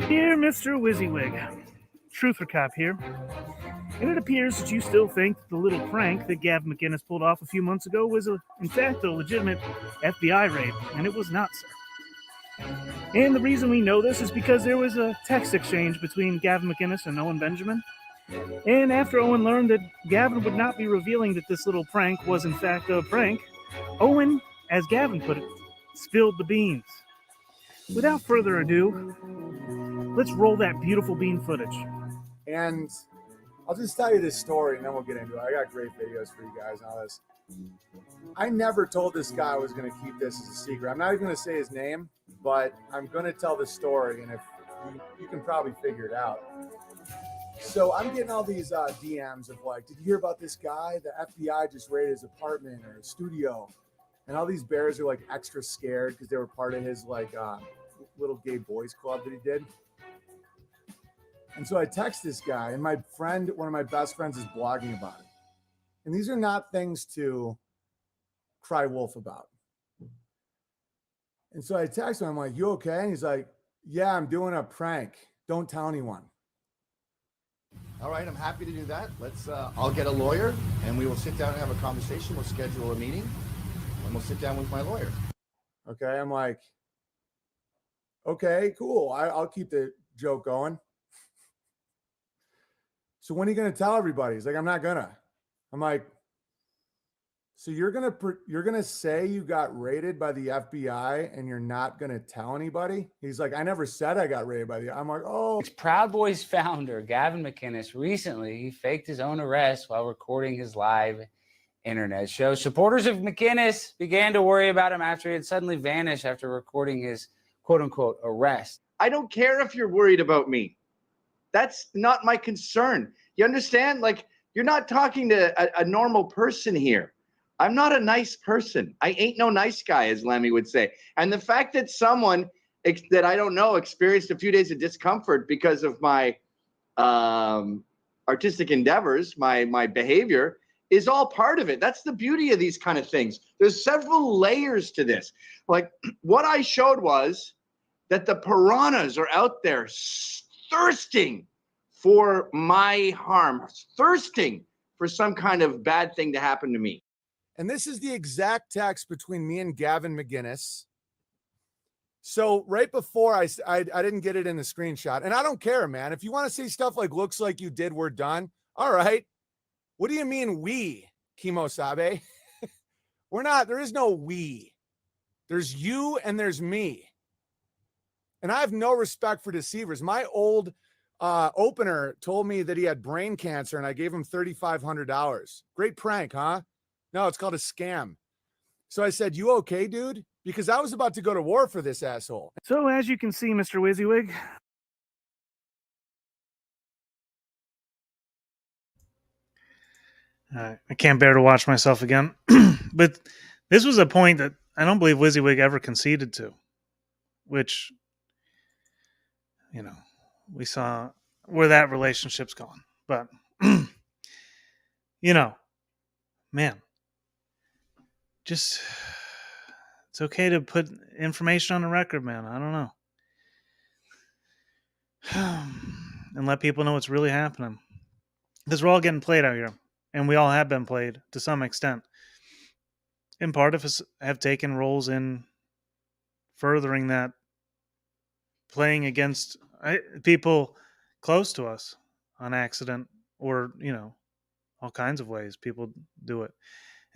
Dear Mr. WYSIWYG, Truth or Cop here. And it appears that you still think the little prank that Gavin McInnes pulled off a few months ago was, in fact, a legitimate FBI raid, and it was not, sir. And the reason we know this is because there was a text exchange between Gavin McInnes and Owen Benjamin. And after Owen learned that Gavin would not be revealing that this little prank was, in fact, a prank, Owen, as Gavin put it, spilled the beans. Without further ado, let's roll that beautiful bean footage. And I'll just tell you this story and then we'll get into it. I got great videos for you guys and all this. I never told this guy I was going to keep this as a secret. I'm not even going to say his name, but I'm going to tell the story, and if you can probably figure it out. So I'm getting all these DMs of like, did you hear about this guy? The FBI just raided his apartment or his studio. And all these bears are like extra scared because they were part of his like little gay boys club that he did. And so I text this guy, and my friend, one of my best friends, is blogging about it. And these are not things to cry wolf about. And so I text him, I'm like, you okay? And he's like, yeah, I'm doing a prank. Don't tell anyone. All right, I'm happy to do that. I'll get a lawyer and we will sit down and have a conversation. We'll schedule a meeting and we'll sit down with my lawyer. Okay, I'm like, okay, cool. I'll keep the joke going. So when are you going to tell everybody? He's like, I'm not gonna. I'm like, so you're gonna say you got raided by the FBI and you're not gonna tell anybody? He's like, I never said I got raided by the. I'm like, oh. Proud Boys founder Gavin McInnes recently faked his own arrest while recording his live internet show. Supporters of McInnes began to worry about him after he had suddenly vanished after recording his quote-unquote arrest. I don't care if you're worried about me. That's not my concern. You understand? Like, you're not talking to a normal person here. I'm not a nice person. I ain't no nice guy, as Lemmy would say. And the fact that someone that I don't know experienced a few days of discomfort because of my artistic endeavors, my behavior, is all part of it. That's the beauty of these kind of things. There's several layers to this. Like, what I showed was that the piranhas are out there thirsting for my harm, thirsting for some kind of bad thing to happen to me. And this is the exact text between me and Gavin McGinnis. So right before I didn't get it in the screenshot, and I don't care, man. If you want to say stuff like looks like you did, we're done. All right. What do you mean we, Kimosabe? We're not, there is no we. There's you and there's me. And I have no respect for deceivers. My old opener told me that he had brain cancer and I gave him $3,500. Great prank, huh? No, it's called a scam. So I said, you okay, dude? Because I was about to go to war for this asshole. So as you can see, Mr. WYSIWYG, I can't bear to watch myself again. But this was a point that I don't believe WYSIWYG ever conceded to, which, you know, we saw where that relationship's gone. But, you know, man, just, it's okay to put information on the record, man. I don't know. And let people know what's really happening. Because we're all getting played out here. And we all have been played to some extent. And part of us have taken roles in furthering that, playing against people close to us on accident, or, you know, all kinds of ways people do it.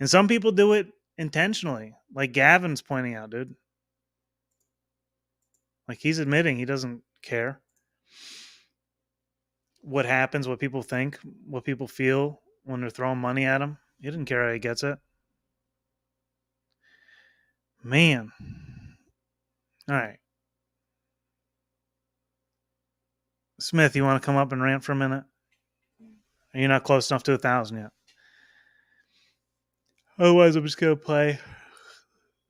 And some people do it intentionally, like Gavin's pointing out, dude. Like, he's admitting he doesn't care what happens, what people think, what people feel when they're throwing money at him. He didn't care how he gets it. Man. All right. Smith, you want to come up and rant for a minute? You're not close enough to 1,000 yet. Otherwise, I'm just going to play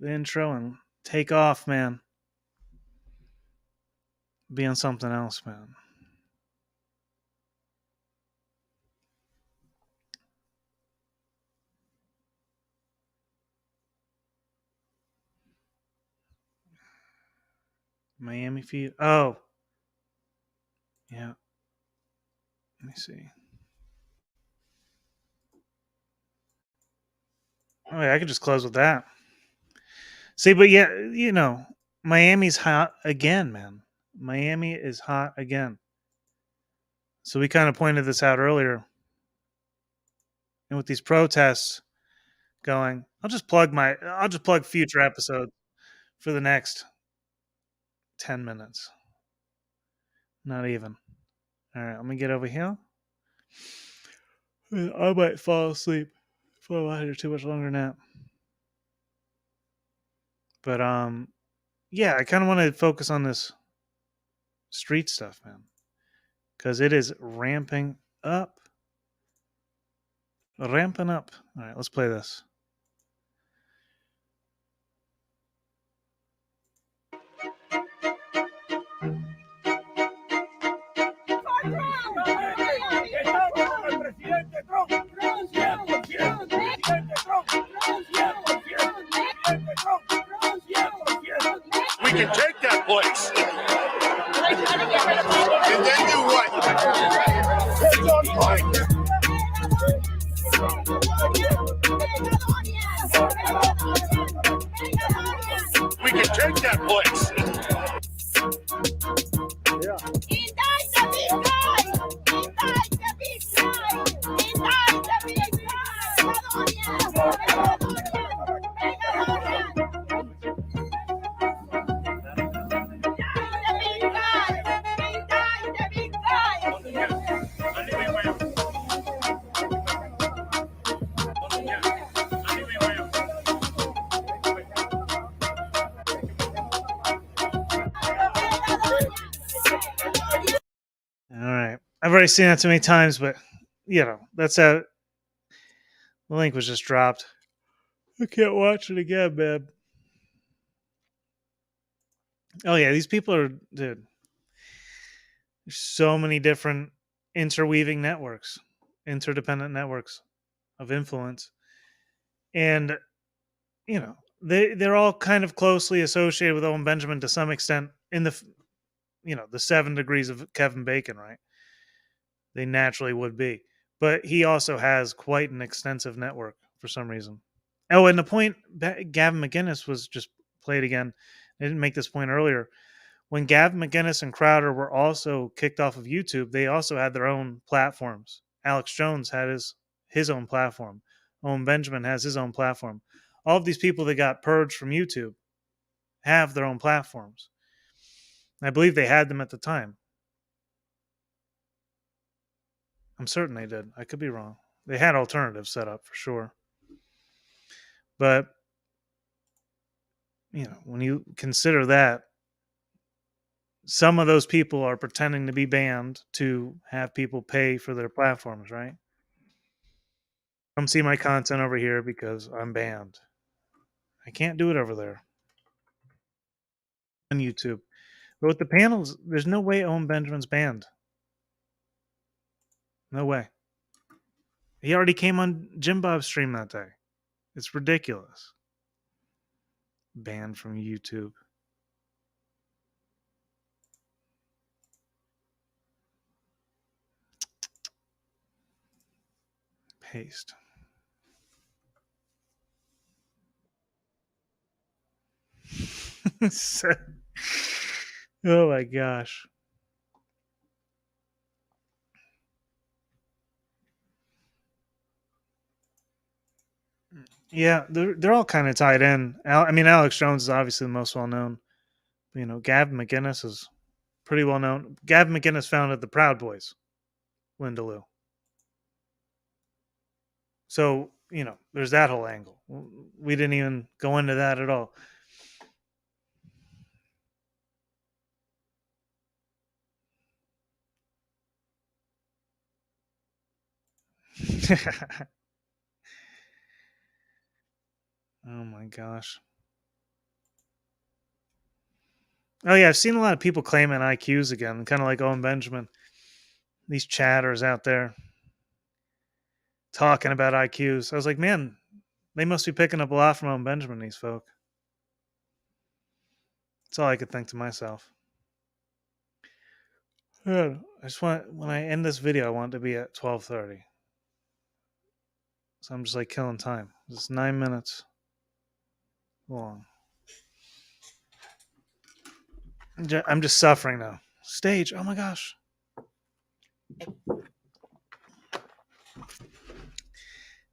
the intro and take off, man. Be on something else, man. Miami feed. Oh. Yeah. Let me see. Oh, yeah, I could just close with that. See, but yeah, you know, Miami's hot again, man. Miami is hot again. So we kind of pointed this out earlier. And with these protests going, I'll just plug future episodes for the next 10 minutes. Not even. All right, let me get over here. I might fall asleep if I had too much longer nap. But yeah, I kind of want to focus on this street stuff, man, because it is ramping up. Ramping up. All right, let's play this. We can take that place. And then do what? It's on fire. We can take that place. I've already seen that too many times, but you know, that's how the link was just dropped. I can't watch it again, man. Oh yeah, these people are, dude. There's so many different interweaving networks, interdependent networks of influence. And you know, they're all kind of closely associated with Owen Benjamin to some extent in the, you know, the 7 degrees of Kevin Bacon, right? They naturally would be. But he also has quite an extensive network for some reason. Oh, and the point Gavin McInnes was just played again. I didn't make this point earlier. When Gavin McInnes and Crowder were also kicked off of YouTube, they also had their own platforms. Alex Jones had his own platform. Owen Benjamin has his own platform. All of these people that got purged from YouTube have their own platforms. I believe they had them at the time. I'm certain they did. I could be wrong. They had alternatives set up for sure. But, when you consider that, some of those people are pretending to be banned to have people pay for their platforms, right? Come see my content over here because I'm banned. I can't do it over there on YouTube. But with the panels, there's no way Owen Benjamin's banned. No way. He already came on Jim Bob's stream that day. It's ridiculous. Banned from YouTube. Paste. Oh my gosh. Yeah, they're all kind of tied in. Alex Jones is obviously the most well known. Gavin McInnes is pretty well known. Gavin McInnes founded the Proud Boys, Linda Lou. So, there's that whole angle. We didn't even go into that at all. Oh my gosh. Oh yeah, I've seen a lot of people claiming IQs again, kind of like Owen Benjamin. These chatters out there talking about IQs. I was like, man, they must be picking up a lot from Owen Benjamin, these folk. That's all I could think to myself. I just want, when I end this video, I want it to be at 12:30. So I'm just like killing time. It's 9 minutes long. I'm just suffering now. Stage. Oh my gosh.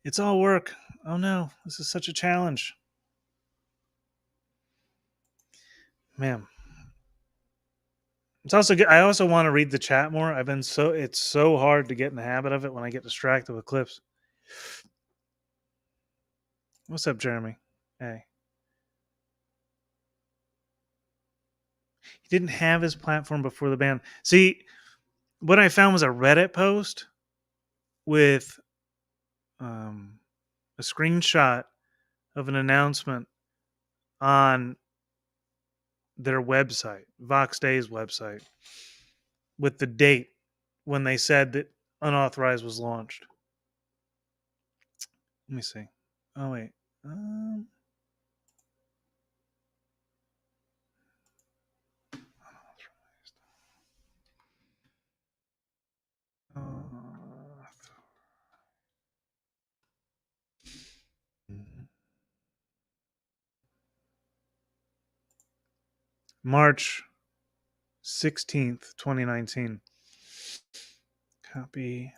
It's all work. Oh no, this is such a challenge. Man. It's also good. I also want to read the chat more. It's so hard to get in the habit of it when I get distracted with clips. What's up, Jeremy? Hey. He didn't have his platform before the ban. See, what I found was a Reddit post with a screenshot of an announcement on their website, Vox Day's website, with the date when they said that Unauthorized was launched. Let me see. Oh, wait. March 16th, 2019. Copy.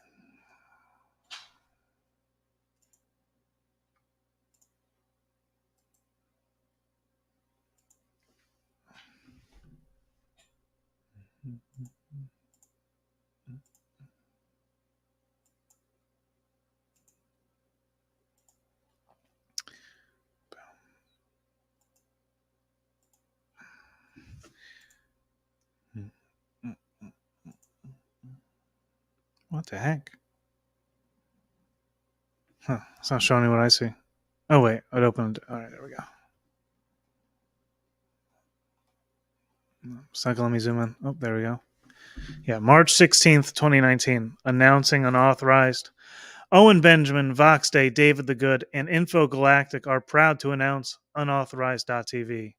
What the heck? Huh. It's not showing me what I see. Oh, wait. It opened. All right, there we go. Second, let me zoom in. Oh, there we go. Yeah, March 16th, 2019. Announcing Unauthorized. Owen Benjamin, Vox Day, David the Good, and Info Galactic are proud to announce Unauthorized.tv.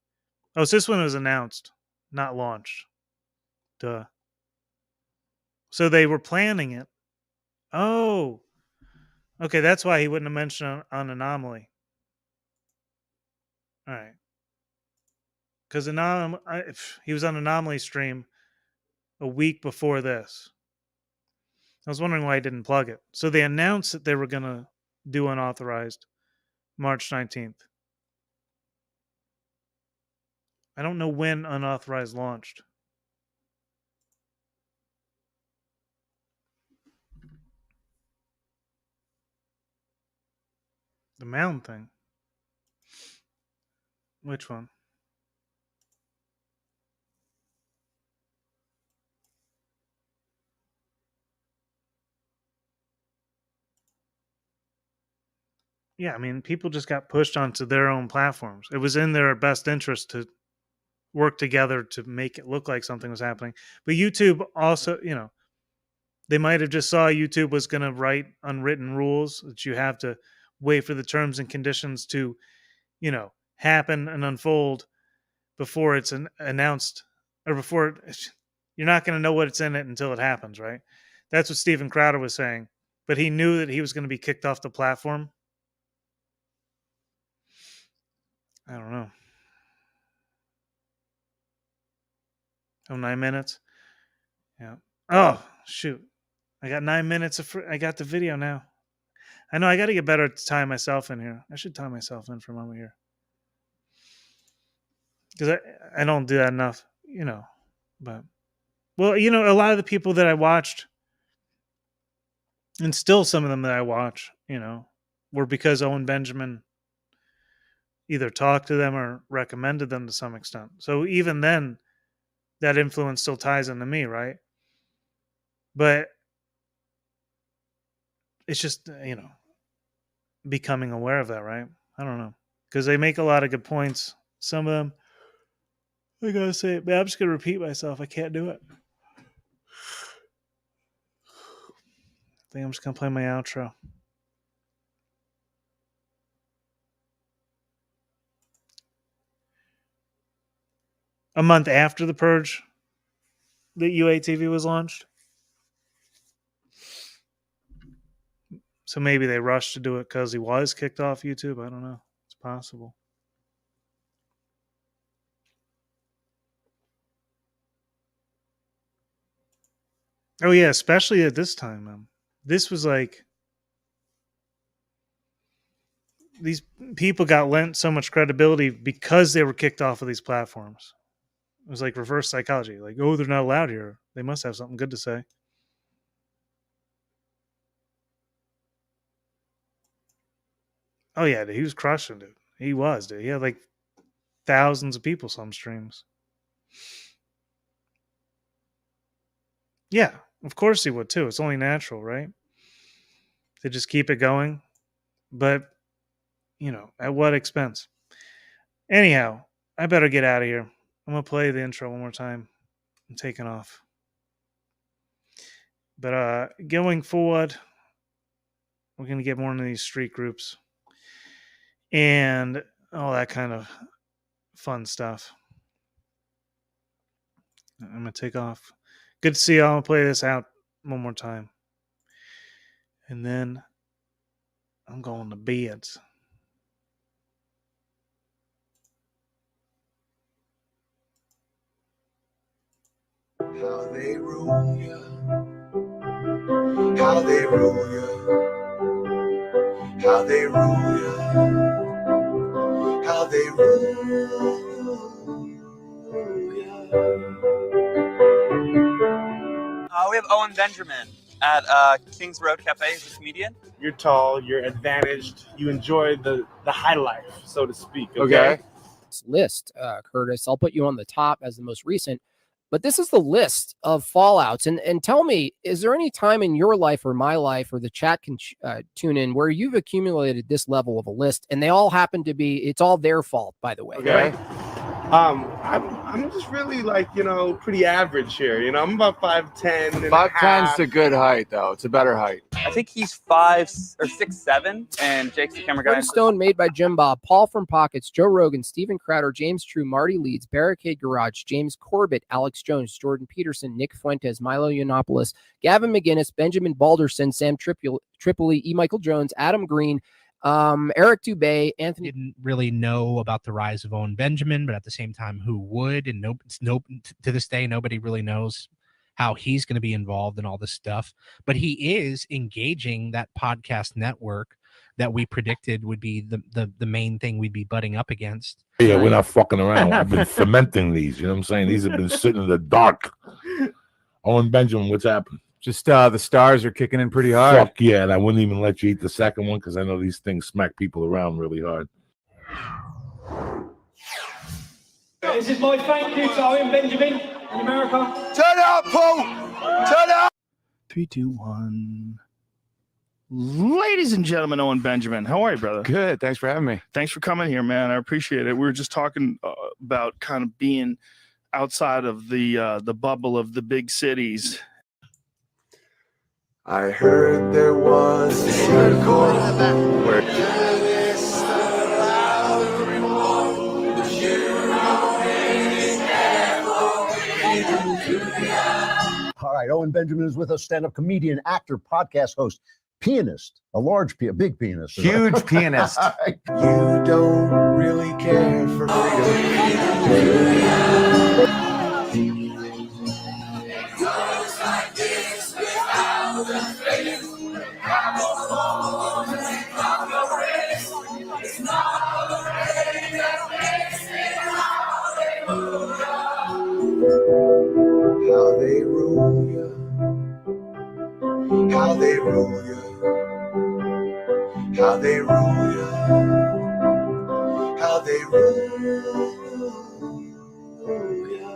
Oh, so this one was announced, not launched. Duh. So they were planning it, Oh, okay. That's why he wouldn't have mentioned on Anomaly. All right. Because he was on Anomaly stream a week before this. I was wondering why I didn't plug it. So they announced that they were going to do Unauthorized March 19th. I don't know when Unauthorized launched. The mound thing. Which one? Yeah, I mean, people just got pushed onto their own platforms. It was in their best interest to work together to make it look like something was happening. But YouTube also, they might have just saw YouTube was going to write unwritten rules that you have to wait for the terms and conditions to, happen and unfold before it's announced, or before you're not going to know what's in it until it happens, right? That's what Steven Crowder was saying. But he knew that he was going to be kicked off the platform. I don't know. Oh, 9 minutes? Yeah. Oh, shoot. I got 9 minutes I got the video now. I know I got to get better to tie myself in here. I should tie myself in for a moment here. Because I don't do that enough, But, well, a lot of the people that I watched, and still some of them that I watch, were because Owen Benjamin either talked to them or recommended them to some extent. So even then, that influence still ties into me, right? But it's just, becoming aware of that, right? I don't know. Because they make a lot of good points. Some of them, I gotta say, man, I'm just gonna repeat myself. I can't do it. I think I'm just gonna play my outro. A month after the purge, the UATV was launched. So maybe they rushed to do it because he was kicked off YouTube. I don't know. It's possible. Oh yeah, especially at this time. This was like, these people got lent so much credibility because they were kicked off of these platforms. It was like reverse psychology. Like, oh, they're not allowed here. They must have something good to say. Oh yeah, dude, he was crushing it. He was, dude. He had like thousands of people some streams. Yeah, of course he would too. It's only natural, right? To just keep it going. But, at what expense? Anyhow, I better get out of here. I'm going to play the intro one more time. I'm taking off. But going forward, we're going to get more into these street groups and all that kind of fun stuff. I'm going to take off. Good to see y'all. I'm going to play this out one more time. And then I'm going to bed. How they rule ya. How they rule ya. How they rule ya. How they rule ya. We have Owen Benjamin at Kings Road Cafe. He's a comedian. You're tall, you're advantaged, you enjoy the high life, so to speak. Okay. List, Curtis. I'll put you on the top as the most recent, but this is the list of fallouts. And tell me, is there any time in your life or my life, or the chat can tune in, where you've accumulated this level of a list and they all happen to be, it's all their fault, by the way. Okay. Right? I'm just really like, pretty average here. I'm about 5'10". 5'10's a good height, though. It's a better height. I think he's 5 or 6'7", and Jake's the camera guy. Brent Stone made by Jim Bob, Paul from Pockets, Joe Rogan, Steven Crowder, James True, Marty Leeds, Barricade Garage, James Corbett, Alex Jones, Jordan Peterson, Nick Fuentes, Milo Yiannopoulos, Gavin McGinnis, Benjamin Balderson, Sam Tripoli, E. Michael Jones, Adam Green, Eric Dubay, Anthony. Didn't really know about the rise of Owen Benjamin, but at the same time, who would? And to this day, nobody really knows how he's going to be involved in all this stuff. But he is engaging that podcast network that we predicted would be the main thing we'd be butting up against. Yeah, we're not fucking around. I've been fermenting these. You know what I'm saying? These have been sitting in the dark. Owen Benjamin, what's happened? Just the stars are kicking in pretty hard. Fuck yeah, and I wouldn't even let you eat the second one because I know these things smack people around really hard. This is my thank you to Owen Benjamin in America. Turn up, Paul! Turn up! 3, 2, 1. Ladies and gentlemen, Owen Benjamin, how are you, brother? Good. Thanks for having me. Thanks for coming here, man. I appreciate it. We were just talking about kind of being outside of the bubble of the big cities. I heard there was a circle where All right, Owen Benjamin is with us, stand-up comedian, actor, podcast host, pianist, a big pianist. Huge pianist. you don't really care for freedom. How they rule ya, how they rule ya, how they rule ya, how they rule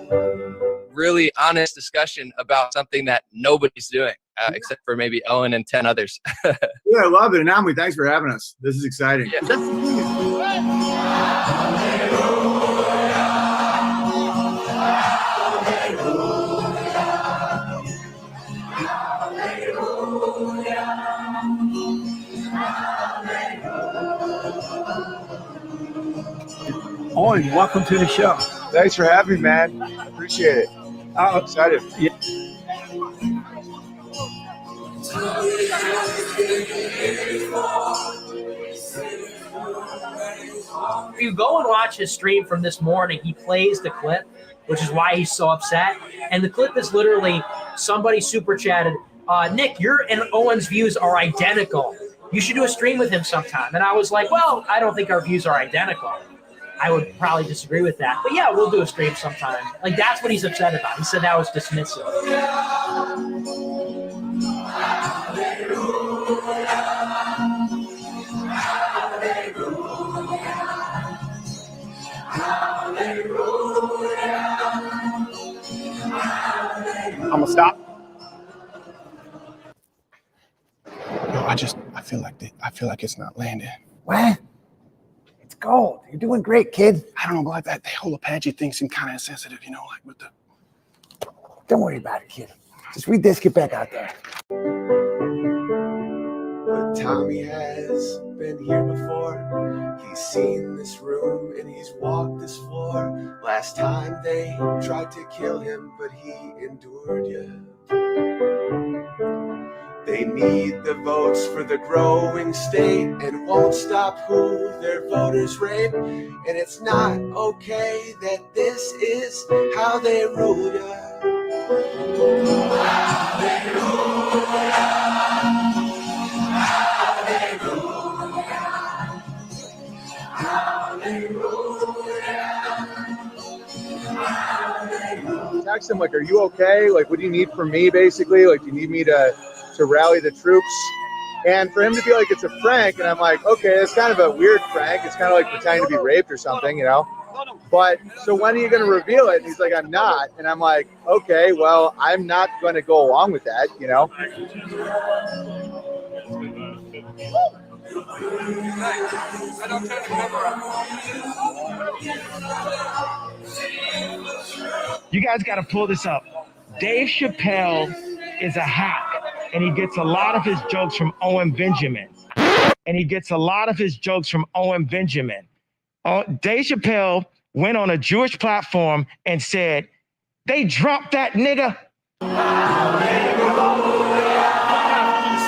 ya. Really honest discussion about something that nobody's doing, except for maybe Owen and 10 others. Yeah, I love it. Anami, thanks for having us. This is exciting. Owen, welcome to the show. Thanks for having me, man. Appreciate it. I'm excited. Yeah. If you go and watch his stream from this morning, he plays the clip, which is why he's so upset. And the clip is literally somebody super chatted, Nick, your and Owen's views are identical. You should do a stream with him sometime. And I was like, well, I don't think our views are identical. I would probably disagree with that. But yeah, we'll do a stream sometime. Like, that's what he's upset about. He said that was dismissive. I'm gonna stop. No, I feel like it's not landing. What? It's gold. You're doing great, kid. I don't know, like that whole Apache thing seemed kind of insensitive, like with the. Don't worry about it, kid. Just read this, get back out there. But Tommy has been here before. He's seen this room and he's walked this floor. Last time they tried to kill him, but he endured you. They need the votes for the growing state and won't stop who their voters rape. And it's not okay that this is how they rule ya. How they rule ya. How they rule ya. How they rule ya. Text him, like, are you okay? Like, what do you need from me, basically? Like, do you need me to rally the troops? And for him to be like, it's a prank, and I'm like, okay, it's kind of a weird prank. It's kind of like pretending to be raped or something, But so when are you going to reveal it? And he's like, I'm not. And I'm like, okay, well, I'm not going to go along with that, You guys got to pull this up. Dave Chappelle is a hack, and he gets a lot of his jokes from Owen Benjamin. Dave Chappelle went on a Jewish platform and said, "They dropped that nigga."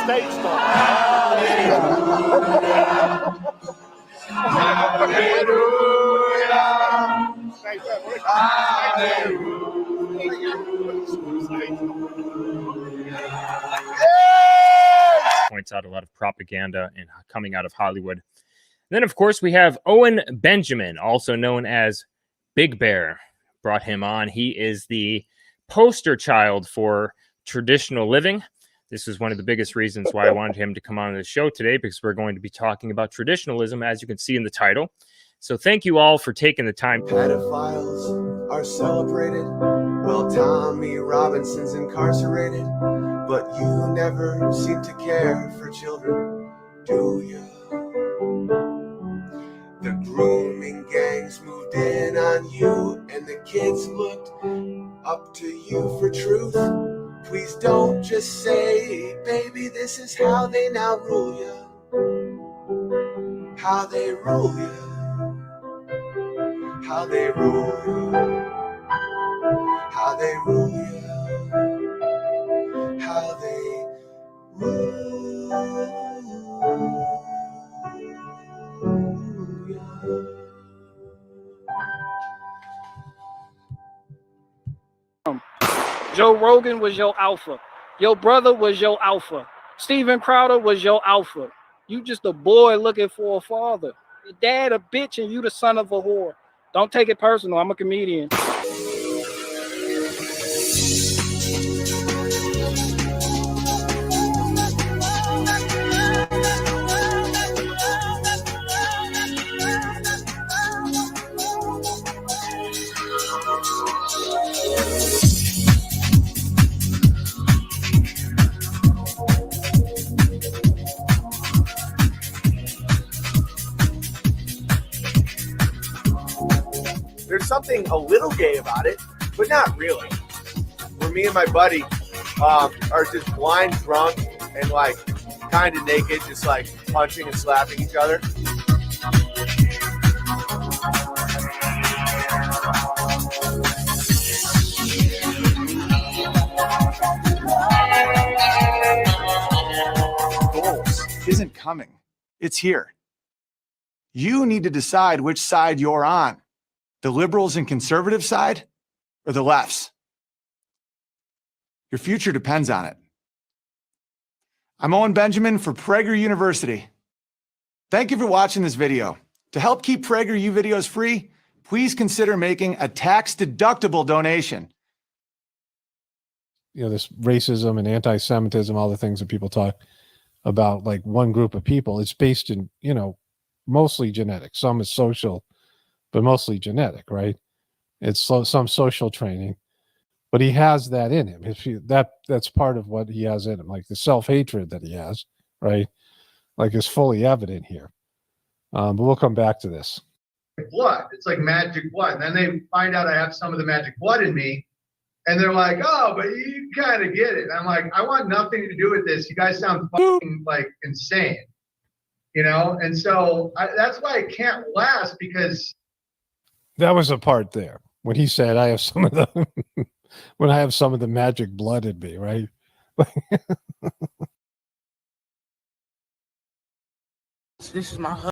State star. Points out a lot of propaganda and coming out of Hollywood. Then, of course, we have Owen Benjamin, also known as Big Bear. Brought him on. He is the poster child for traditional living. This is one of the biggest reasons why I wanted him to come on the show today, because we're going to be talking about traditionalism, as you can see in the title. So thank you all for taking the time. Pedophiles are celebrated. Well, Tommy Robinson's incarcerated, but you never seem to care for children, do you? The grooming gangs moved in on you, and the kids looked up to you for truth. Please don't just say, baby, this is how they now rule you. How they rule you. How they rule you. How they rule you. How they rule you. Joe Rogan was your alpha. Your brother was your alpha. Steven Crowder was your alpha. You just a boy looking for a father. Your dad a bitch and you the son of a whore. Don't take it personal. I'm a comedian. There's something a little gay about it, but not really. Where me and my buddy are just blind drunk and like kind of naked, just like punching and slapping each other. Goals isn't coming. It's here. You need to decide which side you're on. The liberals and conservative side or the left's? Your future depends on it. I'm Owen Benjamin for Prager University. Thank you for watching this video. To help keep PragerU videos free, please consider making a tax-deductible donation. You know, this racism and anti-Semitism, all the things that people talk about, like one group of people, it's based in, you know, mostly genetic. Some is social, but mostly genetic, right? It's some social training, but he has that in him. That's part of what he has in him, like the self-hatred that he has, right? Like is fully evident here. But we'll come back to this. Blood. It's like magic blood. And then they find out I have some of the magic blood in me. And they're like, oh, but you kind of get it. I'm like, I want nothing to do with this. You guys sound fucking like insane. You know? And so that's why it can't last, because That was a part there when he said, I have some of the when I have some of the magic blood in me, right? this is my husband.